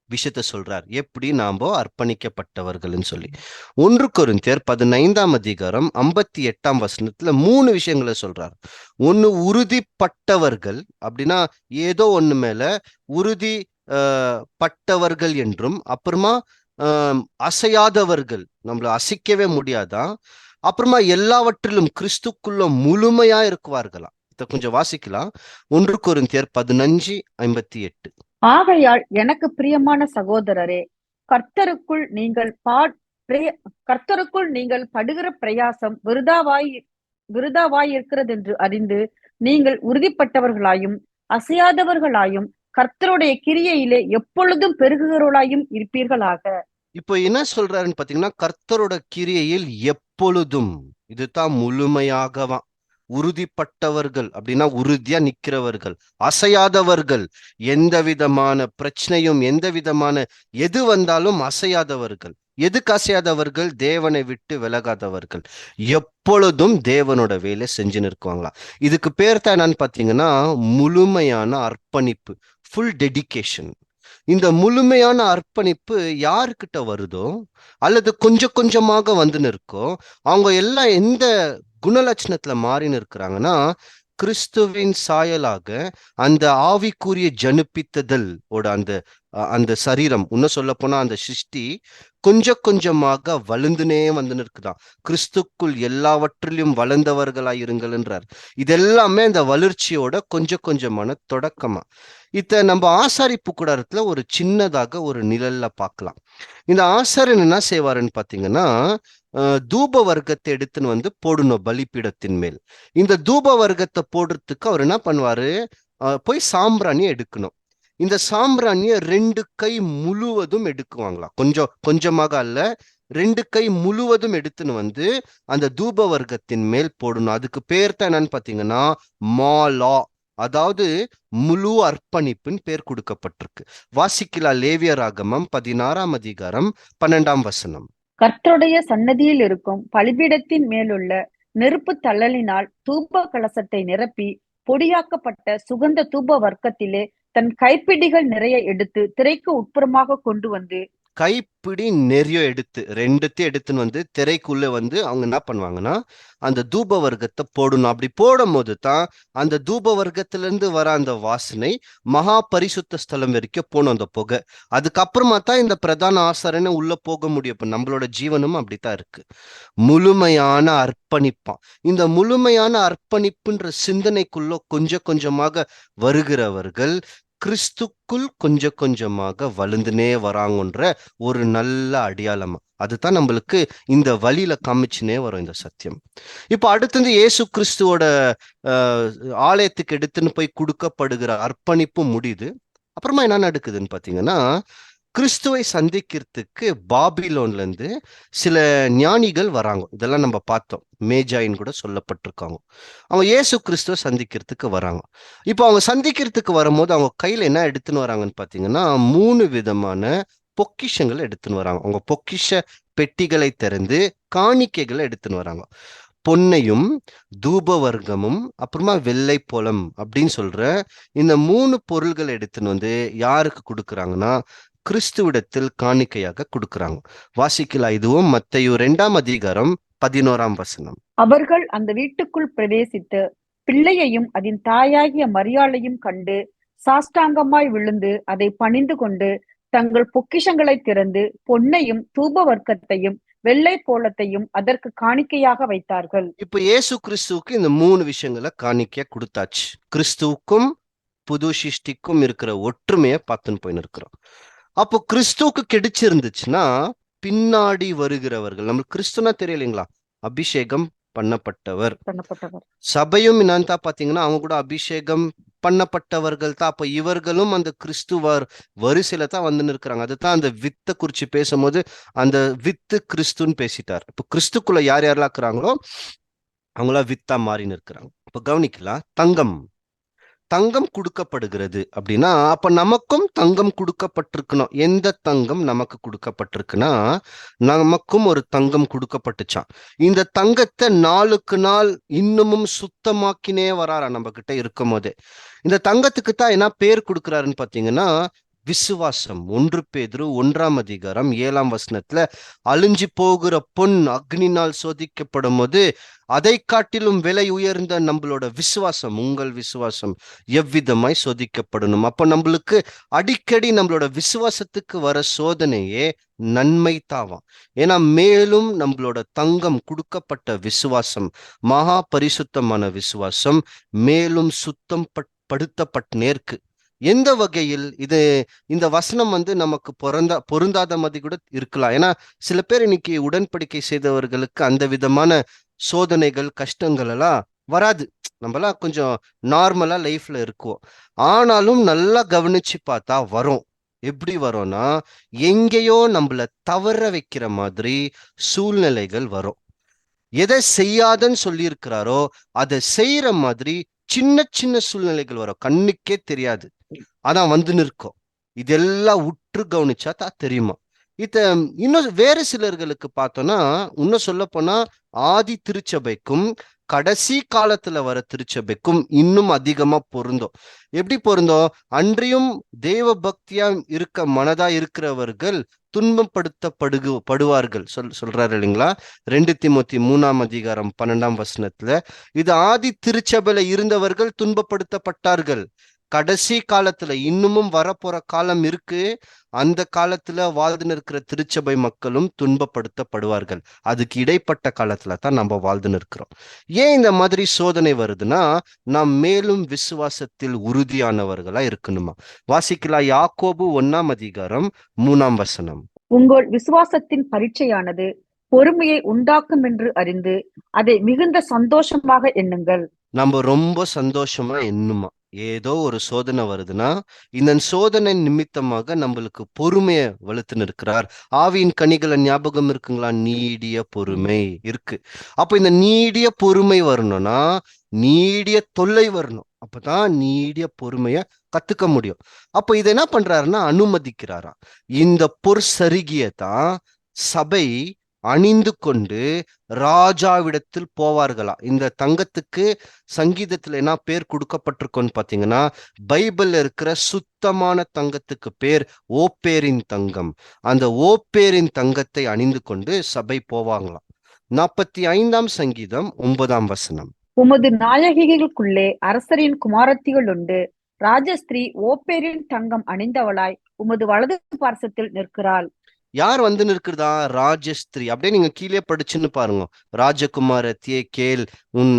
விஷயத்த சொல்றார், எப்படி நாம அர்ப்பணிக்கப்பட்டவர்கள்னு சொல்லி. 1 கொரிந்தியர் 15 3 விஷயங்களை சொல்றார். ஒண்ணு, உறுதிப்பட்டவர்கள். அப்படின்னா ஏதோ ஒண்ணு மேல உறுதி பட்டவர்கள் என்றும், அப்புறமா அசையாதவர்கள், நம்மள அசைக்கவே முடியாதான். அப்புறமா எல்லாவற்றிலும் கிறிஸ்துக்குள்ள முழுமையா இருக்குவார்களா. இதை கொஞ்சம் வாசிக்கலாம். 1 கொரிந்தியர் 15:58. ஆகையால் எனக்கு பிரியமான சகோதரரே, கர்த்தருக்குள் நீங்கள் படுகிற பிரயாசம் விருதாவாயிருக்கிறது என்று அறிந்து நீங்கள் உறுதிப்பட்டவர்களாயும் அசையாதவர்களாயும் கர்த்தருடைய கிரியையிலே எப்பொழுதும் பெருகுகிறவர்களாயும் இருப்பீர்களாக. இப்போ என்ன சொல்றாருன்னு பாத்தீங்கன்னா, கர்த்தரோட கிரியையில் எப்பொழுதும், இதுதான் முழுமையாகவா. உறுதிப்பட்டவர்கள் அப்படின்னா உறுதியா நிக்கிறவர்கள், அசையாதவர்கள், எந்த விதமான பிரச்சனையும் எந்த விதமான எது வந்தாலும் அசையாதவர்கள். எதுக்கு அசையாதவர்கள்? தேவனை விட்டு விலகாதவர்கள், எப்பொழுதும் தேவனோட வேலை செஞ்சு நிற்குவாங்களா. இதுக்கு பேர் தான் என்னன்னு பாத்தீங்கன்னா முழுமையான அர்ப்பணிப்பு, ஃபுல் டெடிகேஷன். இந்த முழுமையான அர்ப்பணிப்பு யாருக்கிட்ட வருதோ அல்லது கொஞ்சம் கொஞ்சமாக வந்து நிற்கோ, அவங்க எல்லாம் எந்த குணலட்சணத்துல மாறின்னு இருக்கிறாங்கன்னா, கிறிஸ்துவின் சாயலாக அந்த ஆவிக்குரிய ஜனிப்பித்ததல் ஓட அந்த அந்த சரீரம், இன்னும் சொல்ல போனா அந்த சிருஷ்டி கொஞ்சம் கொஞ்சமாக வளர்ந்துனே வந்து இருக்குதான். கிறிஸ்துக்குள் எல்லாவற்றிலும் வளர்ந்தவர்களாய் இருங்கள்ன்றார். இதெல்லாமே அந்த வளர்ச்சியோட கொஞ்சம் கொஞ்சமான தொடக்கமா. நம்ம ஆசாரிப்பு கூடாரத்துல ஒரு சின்னதாக ஒரு நிழல்ல பார்க்கலாம். இந்த ஆசாரியன் என்ன செய்வாருன்னு பாத்தீங்கன்னா, தூப வர்க்கத்தை எடுத்துன்னு வந்து போடணும் பலிபீடத்தின் மேல். இந்த தூப வர்க்கத்தை போடுறதுக்கு அவர் என்ன பண்ணுவாரு, போய் சாம்பிராணி எடுக்கணும். இந்த சாம்பிராணிய 2 கை முழுவதும் எடுக்குவாங்களாம். கொஞ்சம் கொஞ்சமாக அல்ல, 2 கை முழுவதும் எடுத்துன்னு வந்து அந்த தூப வர்க்கத்தின் மேல் போடணும். அதுக்கு பேர் தான் என்னன்னு பாத்தீங்கன்னா மாலா, அதாவது முழு அர்ப்பணிப்புன்னு பேர் கொடுக்கப்பட்டிருக்கு. வாசிக்கலாம் லேவியராகமம் 16ஆம் அதிகாரம் 12ஆம் வசனம். கர்த்தருடைய சன்னதியில் இருக்கும் பலிபீடத்தின் மேலுள்ள நெருப்பு தள்ளலினால் தூப கலசத்தை நிரப்பி பொடியாக்கப்பட்ட சுகந்த தூப வர்க்கத்திலே தன் கைப்பிடிகள் நிறைய எடுத்து திரைக்கு உட்புறமாக கொண்டு வந்து கைப்பிடி நெறிய எடுத்து 2த்தையும் எடுத்துன்னு வந்து திரைக்குள்ள வந்து அவங்க என்ன பண்ணுவாங்கன்னா அந்த தூப வர்க்கத்தை போடணும். அப்படி போடும் போது தான் அந்த தூப வர்க்கத்துல இருந்து வர அந்த வாசனை மகா பரிசுத்த ஸ்தலம் வரைக்கும் போகணும், அந்த புகை. அதுக்கப்புறமா தான் இந்த பிரதான ஆசாரனை உள்ள போக முடியும். இப்ப நம்மளோட ஜீவனும் அப்படித்தான் இருக்கு. முழுமையான அர்ப்பணிப்பான். இந்த முழுமையான அர்ப்பணிப்புன்ற சிந்தனைக்குள்ள கொஞ்சம் கொஞ்சமாக வருகிறவர்கள் கிறிஸ்துக்குள் கொஞ்சம் கொஞ்சமாக வளர்ந்துனே வராங்கன்ற ஒரு நல்ல அடையாளமா. அதுதான் நம்மளுக்கு இந்த வழியில காமிச்சுனே வரும் இந்த சத்தியம். இப்ப அடுத்தது இயேசு கிறிஸ்துவோட ஆலயத்துக்கு எடுத்துன்னு போய் கொடுக்கப்படுகிற அர்ப்பணிப்பு முடியுது. அப்புறமா என்ன நடக்குதுன்னு பாத்தீங்கன்னா, கிறிஸ்துவை சந்திக்கிறதுக்கு பாபிலோன்ல இருந்து சில ஞானிகள் வராங்க. இதெல்லாம் நம்ம பார்த்தோம், மேஜாயின்னு கூட சொல்லப்பட்டிருக்காங்க. அவங்க இயேசு கிறிஸ்துவை சந்திக்கிறதுக்கு வராங்க. இப்போ அவங்க சந்திக்கிறதுக்கு வரும்போது அவங்க கையில என்ன எடுத்துன்னு வராங்கன்னு பாத்தீங்கன்னா 3 விதமான பொக்கிஷங்களை எடுத்துன்னு வராங்க. அவங்க பொக்கிஷ பெட்டிகளை திறந்து காணிக்கைகளை எடுத்துன்னு வராங்க. பொன்னையும் தூப வர்க்கமும் அப்புறமா வெள்ளை பொலம் அப்படின்னு சொல்ற இந்த 3 பொருள்களை எடுத்துன்னு வந்து யாருக்கு கொடுக்குறாங்கன்னா கிறிஸ்துவிடத்தில் காணிக்கையாக கொடுக்குறாங்க. வாசிக்கலாம், இதுவும் மத்தேயு 2ஆம் அதிகாரம் 11ஆம் வசனம். அவர்கள் அந்த வீட்டுக்குள் பிரவேசித்து பிள்ளையையும் அதன் தாயாகிய மரியாளையும் கண்டு சாஷ்டாங்கமாய் விழுந்து அதை பணிந்து கொண்டு தங்கள் பொக்கிஷங்களை திறந்து பொன்னையும் தூப வர்க்கத்தையும் வெள்ளை போலத்தையும் அதற்கு காணிக்கையாக வைத்தார்கள். இப்ப இயேசு கிறிஸ்துவுக்கு இந்த 3 விஷயங்களை காணிக்கையா கொடுத்தாச்சு. கிறிஸ்துவுக்கும் புது சிருஷ்டிக்கும் இருக்கிற ஒற்றுமையை பார்த்துன்னு போயின்னு இருக்கிறோம். அப்போ கிறிஸ்துவுக்கு கிடைச்சிருந்துச்சுன்னா பின்னாடி வருகிறவர்கள், நம்மளுக்கு கிறிஸ்துனா தெரியலைங்களா, அபிஷேகம் பண்ணப்பட்டவர். சபையும் என்னன்னு தான் பாத்தீங்கன்னா அவங்க கூட அபிஷேகம் பண்ணப்பட்டவர்கள் தான். அப்ப இவர்களும் அந்த கிறிஸ்துவர் வரிசையில தான் வந்து இருக்கிறாங்க. அதுதான் அந்த வித்தை குறிச்சு பேசும்போது அந்த வித்து கிறிஸ்துன்னு பேசிட்டார். இப்ப கிறிஸ்துக்குள்ள யார் யாரெல்லாம் இருக்கிறாங்களோ அவங்களா வித்தா மாறின்னு இருக்கிறாங்க. இப்ப கவனிக்கலாம், தங்கம் தங்கம் கொடுக்கப்படுகிறது அப்படின்னா அப்ப நமக்கும் தங்கம் கொடுக்கப்பட்டிருக்கணும். எந்த தங்கம் நமக்கு கொடுக்கப்பட்டிருக்குன்னா நமக்கும் ஒரு தங்கம் கொடுக்கப்பட்டுச்சான். இந்த தங்கத்தை நாளுக்கு நாள் இன்னமும் சுத்தமாக்கினே வராரா நம்ம கிட்ட இருக்கும் போதே. இந்த தங்கத்துக்கு தான் என்ன பேர் கொடுக்குறாருன்னு பாத்தீங்கன்னா விசுவாசம். 1 பேதுரு 1ஆம் அதிகாரம் 7ஆம் வசனத்துல அழிஞ்சு போகிற பொன் அக்னினால் சோதிக்கப்படும் போது அதை காட்டிலும் விலை உயர்ந்த நம்மளோட விசுவாசம், உங்கள் விசுவாசம் எவ்விதமாய் சோதிக்கப்படணும். அப்ப நம்மளுக்கு அடிக்கடி நம்மளோட விசுவாசத்துக்கு வர சோதனையே நன்மை தாவாம். ஏன்னா மேலும் நம்மளோட தங்கம் கொடுக்கப்பட்ட விசுவாசம், மகா பரிசுத்தமான விசுவாசம் மேலும் சுத்தம் படுத்தப்பட்ட நேர்க்கு. எந்த வகையில் இது இந்த வசனம் நமக்கு பொருந்தாத மாதிரி கூட இருக்கலாம். ஏன்னா சில பேர் இன்னைக்கு உடன்படிக்கை செய்தவர்களுக்கு அந்த விதமான சோதனைகள் கஷ்டங்கள் எல்லாம் வராது. நம்மளாம் கொஞ்சம் நார்மலா லைஃப்ல இருக்குவோம். ஆனாலும் நல்லா கவனிச்சு பார்த்தா வரும். எப்படி வரும்னா எங்கேயோ நம்மள தவற வைக்கிற மாதிரி சூழ்நிலைகள் வரும். எதை செய்யாதன்னு சொல்லியிருக்கிறாரோ அதை செய்யற மாதிரி சின்ன சின்ன சூழ்நிலைகள் வரும், கண்ணுக்கே தெரியாது, அதான் வந்து நிற்கும். இதெல்லாம் உற்று கவனிச்சா தான் தெரியுமா. இன்னும் வேறு சிலர்களுக்கு பார்த்தோம்னா இன்னும் சொல்ல போனா ஆதி திருச்சபைக்கும் கடைசி காலத்துல வர திருச்சபைக்கும் இன்னும் அதிகமா பொருந்தும். எப்படி பொருந்தும்? அன்றியும் தேவ பக்தியா இருக்க மனதா இருக்கிறவர்கள் துன்பப்படுத்தப்படுவார்கள் சொல்றாரு இல்லைங்களா? 2 தீமோத்தி 3:12 இது ஆதி திருச்சபையில இருந்தவர்கள் துன்பப்படுத்தப்பட்டார்கள். கடைசி காலத்துல இன்னமும் வரப்போற காலம் இருக்கு. அந்த காலத்துல வாழ்ந்துன்னு இருக்கிற திருச்சபை மக்களும் துன்பப்படுத்தப்படுவார்கள். அதுக்கு இடைப்பட்ட காலத்துல தான் நம்ம வாழ்ந்துன்னு இருக்கிறோம். ஏன் இந்த மாதிரி சோதனை வருதுன்னா, நாம் மேலும் விசுவாசத்தில் உறுதியானவர்களா இருக்கணுமா. வாசிக்கலாம், யாக்கோபு 1:3. உங்கள் விசுவாசத்தின் பரீட்சையானது பொறுமையை உண்டாக்கும் என்று அறிந்து அதை மிகுந்த சந்தோஷமாக எண்ணுங்கள். நம்ம ரொம்ப சந்தோஷமா எண்ணுமா. ஏதோ ஒரு சோதனை வருதுன்னா, இந்த சோதனை நிமித்தமாக நம்மளுக்கு பொறுமையை வளர்த்துன்னு இருக்கிறார். ஆவியின் கனிகளை ஞாபகம் இருக்குங்களா? நீடிய பொறுமை இருக்கு. அப்ப இந்த நீடிய பொறுமை வரணும்னா நீடிய தொல்லை வரணும். அப்பதான் நீடிய பொறுமைய கத்துக்க முடியும். அப்ப இதை என்ன பண்றாருன்னா அனுமதிக்கிறாராம். இந்த பொற்சருகியை தான் சபை அணிந்து கொண்டு ராஜாவிடத்தில் போவார்களா. இந்த தங்கத்துக்கு சங்கீதத்துல என்ன பேர் கொடுக்கப்பட்டிருக்கோன்னு பாத்தீங்கன்னா, பைபிள்ல இருக்கிற சுத்தமான தங்கத்துக்கு பேர் ஓப்பேரின் தங்கம். அந்த ஓப்பேரின் தங்கத்தை அணிந்து கொண்டு சபை போவாங்களாம். 45 சங்கீதம் 9. உமது நாயகிகளுக்குள்ளே அரசரின் குமாரத்திகள் உண்டு. ராஜஸ்திரீ ஓப்பேரின் தங்கம் அணிந்தவளாய் உமது வலது பார்சத்தில் நிற்கிறாள். யார் வந்து நிற்கிறதா? ராஜஸ்திரீ. அப்படியே நீங்க கீழே படிச்சுன்னு பாருங்க. ராஜகுமாரத்தியே கேள், உன்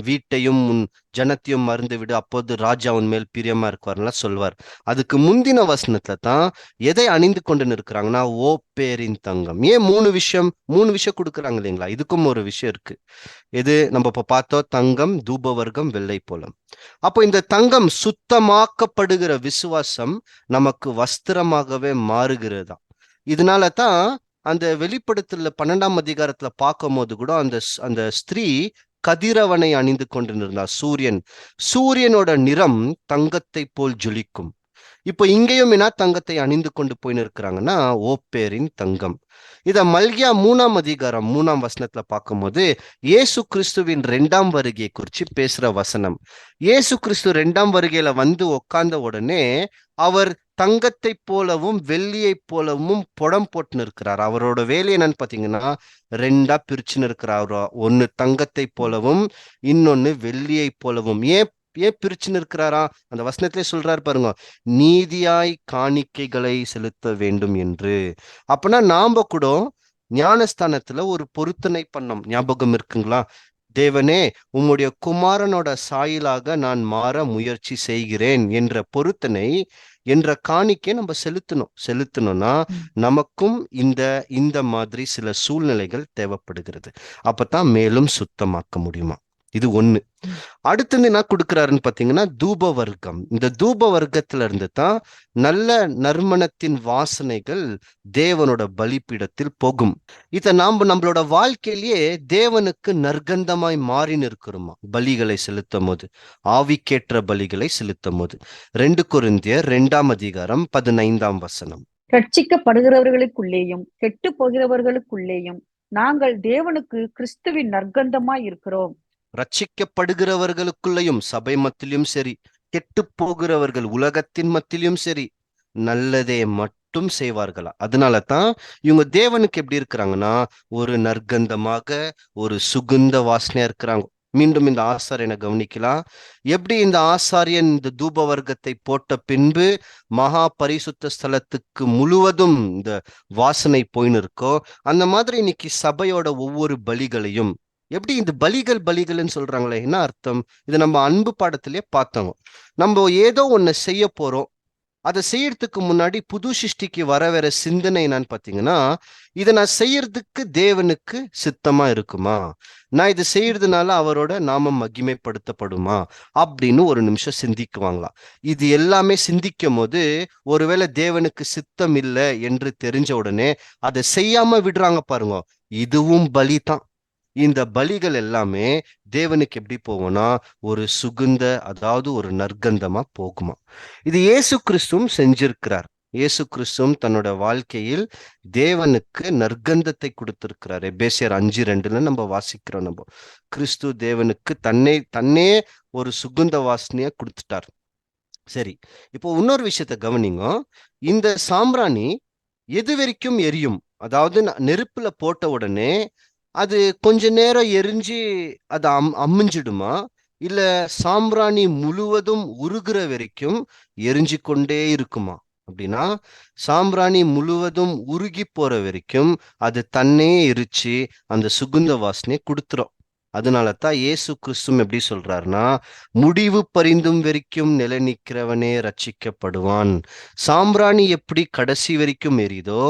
வீட்டையும் உன் ஜனத்தையும் மறந்து விடு, அப்போது ராஜா உன் மேல் பிரியமா இருக்குவார்லாம் சொல்வார். அதுக்கு முந்தின வசனத்துல தான் எதை அணிந்து கொண்டு நிற்கிறாங்கன்னா ஓப்பேரின் தங்கம். ஏன் மூணு விஷயம் கொடுக்குறாங்க இல்லைங்களா? இதுக்கும் ஒரு விஷயம் இருக்கு. எது நம்ம இப்ப பார்த்தோம்? தங்கம், தூபவர்க்கம், வெள்ளை போலம். அப்போ இந்த தங்கம் சுத்தமாக்கப்படுகிற விசுவாசம் நமக்கு வஸ்திரமாகவே மாறுகிறதா. இதனால தான் அந்த வெளிப்படுத்தல 12 பார்க்கும் போது கூட அந்த ஸ்திரீ கதிரவனை அணிந்து கொண்டிருந்தார். சூரியனோட நிறம் தங்கத்தை போல் ஜொலிக்கும். இப்போ இங்கேயும் என்ன தங்கத்தை அணிந்து கொண்டு போயின்னு இருக்கிறாங்கன்னா ஓப்பேரின் தங்கம். இத மல்கியா 3:3 பார்க்கும்போது இயேசு கிறிஸ்துவின் 2ஆம் வருகையை குறித்து பேசுற வசனம். இயேசு கிறிஸ்து 2ஆம் வருகையில வந்து உட்கார்ந்த உடனே அவர் தங்கத்தை போலவும் வெள்ளியை போலவும் புடம் போட்டுன்னு இருக்கிறார். அவரோட வேலை என்னன்னு பாத்தீங்கன்னா 2ஆ பிரிச்சுன்னு இருக்கிறார். ஒன்னு தங்கத்தை போலவும் இன்னொன்னு வெள்ளியை போலவும். ஏன் பிரிச்சுன்னு இருக்கிறாரா? அந்த வசனத்திலே சொல்றாரு பாருங்க, நீதியாய் காணிக்கைகளை செலுத்த வேண்டும் என்று. அப்பனா நாம கூட ஞானஸ்தானத்துல ஒரு பொருத்தனை பண்ணோம். ஞாபகம் இருக்குங்களா? தேவனே, உம்முடைய குமாரனோட சாயலாக நான் மாற முயற்சி செய்கிறேன் என்ற பொருத்தனை என்ற காணிக்கை நம்ம செலுத்தணும்னா நமக்கும் இந்த மாதிரி சில சூழ்நிலைகள் தேவைப்படுகிறது. அப்பதான் மேலும் சுத்தமாக்க முடியுமா. இது ஒண்ணு. அடுத்தது என்ன கொடுக்கிறாருன்னு பாத்தீங்கன்னா தூப வர்க்கம். இந்த தூப வர்க்கத்துல இருந்து தான் நல்ல நறுமணத்தின் வாசனைகள் தேவனோட பலிபீடத்தில் போகும். இத நம்மளோட வாழ்க்கையிலேயே தேவனுக்கு நற்கந்தமாய் மாறி நிற்கிறோமா பலிகளை செலுத்தும் போது, ஆவிக்கேற்ற பலிகளை செலுத்தும் போது. 2 கொரிந்தியர் 2:15. ரட்சிக்கப்படுகிறவர்களுக்குள்ளேயும் கெட்டு போகிறவர்களுக்குள்ளேயும் நாங்கள் தேவனுக்கு கிறிஸ்துவின் நற்கந்தமாய் இருக்கிறோம். ரட்சிக்கப்படுகிறவர்களுக்குள்ளேயும் சபை மத்தியிலும் சரி, கெட்டு போகிறவர்கள் உலகத்தின் மத்தியிலும் சரி, நல்லதே மட்டும் செய்வார்களா. அதனால தான் இவங்க தேவனுக்கு எப்படி இருக்கிறாங்கன்னா ஒரு நற்கந்தமாக, ஒரு சுகுந்த வாசனையா இருக்கிறாங்க. மீண்டும் இந்த ஆசாரியனை கவனிக்கலாம். எப்படி இந்த ஆசாரியன் இந்த தூப வர்க்கத்தை போட்ட பின்பு மகா பரிசுத்த ஸ்தலத்துக்கு முழுவதும் இந்த வாசனை போயின்னு இருக்கோ, அந்த மாதிரி இன்னைக்கு சபையோட ஒவ்வொரு பலிகளையும் எப்படி இந்த பலிகள்னு சொல்றாங்களே, என்ன அர்த்தம்? இது நம்ம அன்பு பாடத்திலே பார்த்தோம். நம்ம ஏதோ ஒண்ணு செய்ய போறோம். அதை செய்யறதுக்கு முன்னாடி புது சிருஷ்டிக்கு வேற சிந்தனை என்னன்னு பாத்தீங்கன்னா, இதை நான் செய்யறதுக்கு தேவனுக்கு சித்தமா இருக்குமா, நான் இதை செய்யறதுனால அவரோட நாமம் மகிமைப்படுத்தப்படுமா அப்படின்னு ஒரு நிமிஷம் சிந்திக்குவாங்களாம். இது எல்லாமே சிந்திக்கும் போது ஒருவேளை தேவனுக்கு சித்தம் இல்லை என்று தெரிஞ்ச உடனே அதை செய்யாம விடுறாங்க பாருங்க. இதுவும் பலி தான். இந்த பலிகள் எல்லாமே தேவனுக்கு எப்படி போகும்னா ஒரு சுகுந்த, அதாவது ஒரு நற்கந்தமா போகுமா. இது இயேசு கிறிஸ்துவும் செஞ்சிருக்கிறார். இயேசு கிறிஸ்துவும் தன்னோட வாழ்க்கையில் தேவனுக்கு நற்கந்தத்தை கொடுத்திருக்கிறார். எபேசியர் 5:2 நம்ம வாசிக்கிறோம். நம்ம கிறிஸ்து தேவனுக்கு தன்னே ஒரு சுகந்த வாசனைய கொடுத்துட்டார். சரி, இப்போ இன்னொரு விஷயத்த கவனிங்க. இந்த சாம்பிராணி எது வரைக்கும் எரியும்? அதாவது நெருப்புல போட்ட உடனே அது கொஞ்ச நேரம் எரிஞ்சு அது அம்மிஞ்சிடுமா, இல்ல சாம்பிராணி முழுவதும் உருகுற வரைக்கும் எரிஞ்சு கொண்டே இருக்குமா? அப்படின்னா சாம்பிராணி முழுவதும் உருகி போற வரைக்கும் அது தன்னே எரிச்சு அந்த சுகுந்த வாசனையை கொடுத்துரும். அதனால தான் இயேசு கிறிஸ்துவும் எப்படி சொல்றாருன்னா, முடிவு பரிந்தும் வரைக்கும் நிலை நிற்கிறவனே ரட்சிக்கப்படுவான். சாம்பிராணி எப்படி கடைசி வரைக்கும் எரியுதோ,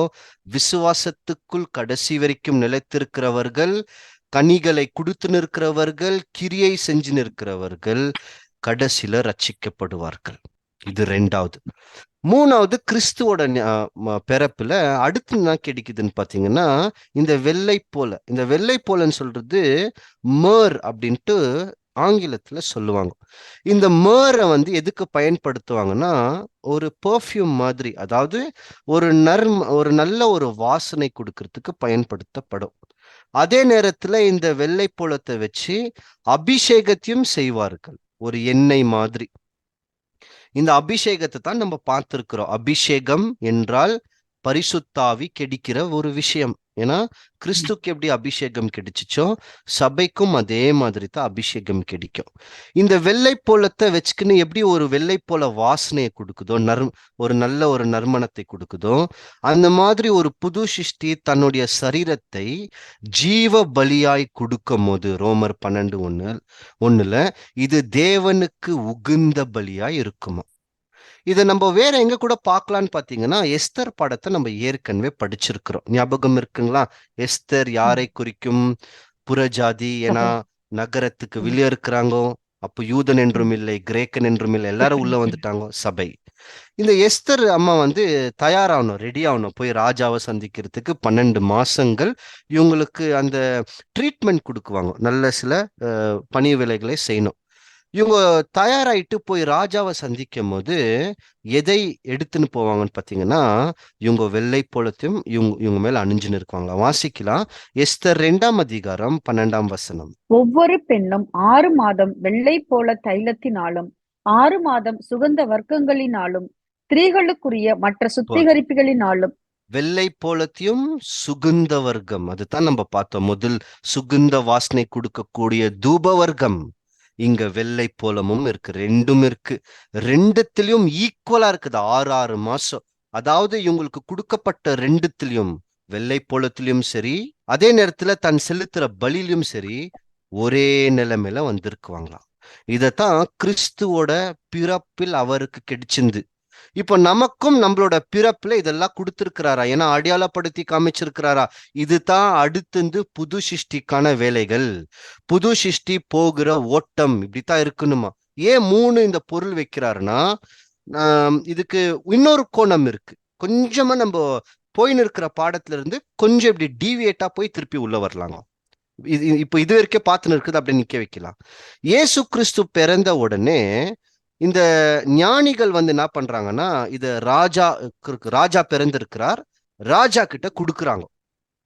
விசுவாசத்துக்குள் கடைசி வரைக்கும் நிலைத்திருக்கிறவர்கள், கனிகளை கொடுத்து நிற்கிறவர்கள், கிரியை செஞ்சு நிற்கிறவர்கள் கடைசியில ரட்சிக்கப்படுவார்கள். இது 2வது. 3வது, கிறிஸ்துவோட பிறப்புல அடுத்து என்ன கிடைக்குதுன்னு பாத்தீங்கன்னா, இந்த வெள்ளை போலன்னு சொல்றது மேர் அப்படின்ட்டு ஆங்கிலத்துல சொல்லுவாங்க. இந்த மேரை எதுக்கு பயன்படுத்துவாங்கன்னா, ஒரு பெர்ஃப்யூம் மாதிரி, அதாவது ஒரு நல்ல ஒரு வாசனை கொடுக்கறதுக்கு பயன்படுத்தப்படும். அதே நேரத்துல இந்த வெள்ளை போலத்தை வச்சு அபிஷேகத்தையும் செய்வார்கள், ஒரு எண்ணெய் மாதிரி. இந்த அபிஷேகத்தை தான் நம்ம பார்த்திருக்கிறோம். அபிஷேகம் என்றால் பரிசுத்தாவி கிடைக்கிற ஒரு விஷயம். ஏன்னா கிறிஸ்துக்கு எப்படி அபிஷேகம் கிடைச்சிச்சோ, சபைக்கும் அதே மாதிரி தான் அபிஷேகம் கிடைக்கும். இந்த வெள்ளை போலத்தை வச்சுக்கின்னு எப்படி ஒரு வெள்ளை போல வாசனையை கொடுக்குதோ, ஒரு நல்ல ஒரு நறுமணத்தை கொடுக்குதோ, அந்த மாதிரி ஒரு புது சிருஷ்டி தன்னுடைய சரீரத்தை ஜீவ பலியாய் கொடுக்கும் போது, ரோமர் 12:1 இது தேவனுக்கு உகுந்த பலியாய் இருக்குமா. இதை நம்ம வேற எங்க கூட பார்க்கலான்னு பாத்தீங்கன்னா, எஸ்தர் படத்தை நம்ம ஏற்கனவே படிச்சிருக்கிறோம். ஞாபகம் இருக்குங்களா? எஸ்தர் யாரை குறிக்கும்? புறஜாதி. ஏன்னா நகரத்துக்கு வெளியே இருக்கிறாங்க. அப்போ யூதன் என்றும் இல்லை, கிரேக்கன் என்றும் இல்லை, எல்லாரும் உள்ள வந்துட்டாங்க. சபை. இந்த எஸ்தர் அம்மா தயாராகணும், ரெடி ஆகணும், போய் ராஜாவை சந்திக்கிறதுக்கு 12 மாசங்கள் இவங்களுக்கு அந்த ட்ரீட்மெண்ட் கொடுக்குவாங்க. நல்ல சில பணி வேலைகளை செய்யணும். இவங்க தயாராயிட்டு போய் ராஜாவை சந்திக்கும் போது எதை எடுத்துன்னு போவாங்கன்னு பாத்தீங்கன்னா, இவங்க வெள்ளை போலத்தையும் இவங்க மேல அணிஞ்சுன்னு இருக்காங்களா. வாசிக்கலாம். எஸ்தர் 2ஆம் அதிகாரம் 12ஆம் வசனம். ஒவ்வொரு பெண்ணும் 6 மாதம் வெள்ளை போல தைலத்தினாலும் 6 மாதம் சுகந்த வர்க்கங்களினாலும் ஸ்திரீகளுக்குரிய மற்ற சுத்திகரிப்புகளினாலும். வெள்ளை போலத்தையும் சுகுந்த வர்க்கம், அதுதான் நம்ம பார்த்தோம். முதல் சுகுந்த வாசனை கொடுக்கக்கூடிய தூப வர்க்கம். இங்க வெள்ளை போலமும் இருக்கு, ரெண்டும் இருக்கு. ரெண்டுத்திலையும் ஈக்குவலா இருக்குது. 6 மாசம். அதாவது இவங்களுக்கு கொடுக்கப்பட்ட ரெண்டுத்திலையும், வெள்ளை போலத்திலையும் சரி, அதே நேரத்துல தன் செலுத்துற பலியிலும் சரி, ஒரே நிலைமையில வந்திருக்குவாங்களாம். இதத்தான் கிறிஸ்துவோட பிறப்பில் அவருக்கு கிடைச்சிருந்து. இப்ப நமக்கும் நம்மளோட பிறப்புல இதெல்லாம் கொடுத்திருக்கிறாரா? ஏன்னா அடையாளப்படுத்தி காமிச்சிருக்கிறாரா? இதுதான் அடுத்து புது சிருஷ்டிக்கான வேலைகள், புது சிருஷ்டி போகிற ஓட்டம் இப்படித்தான் இருக்கணுமா. ஏன் 3 இந்த பொருள் வைக்கிறாருன்னா, இதுக்கு இன்னொரு கோணம் இருக்கு. கொஞ்சமா நம்ம போயின்னு இருக்கிற பாடத்துல இருந்து கொஞ்சம் இப்படி டீவியேட்டா போய் திருப்பி உள்ள வரலாங்க. இப்போ இது வரைக்கும் பார்த்துன்னு இருக்குது, அப்படி நிக்க வைக்கலாம். இயேசு கிறிஸ்து பிறந்த உடனே இந்த ஞானிகள் என்ன பண்றாங்கன்னா, இது ராஜா பிறந்திருக்கிறார், ராஜா கிட்ட கொடுக்குறாங்க.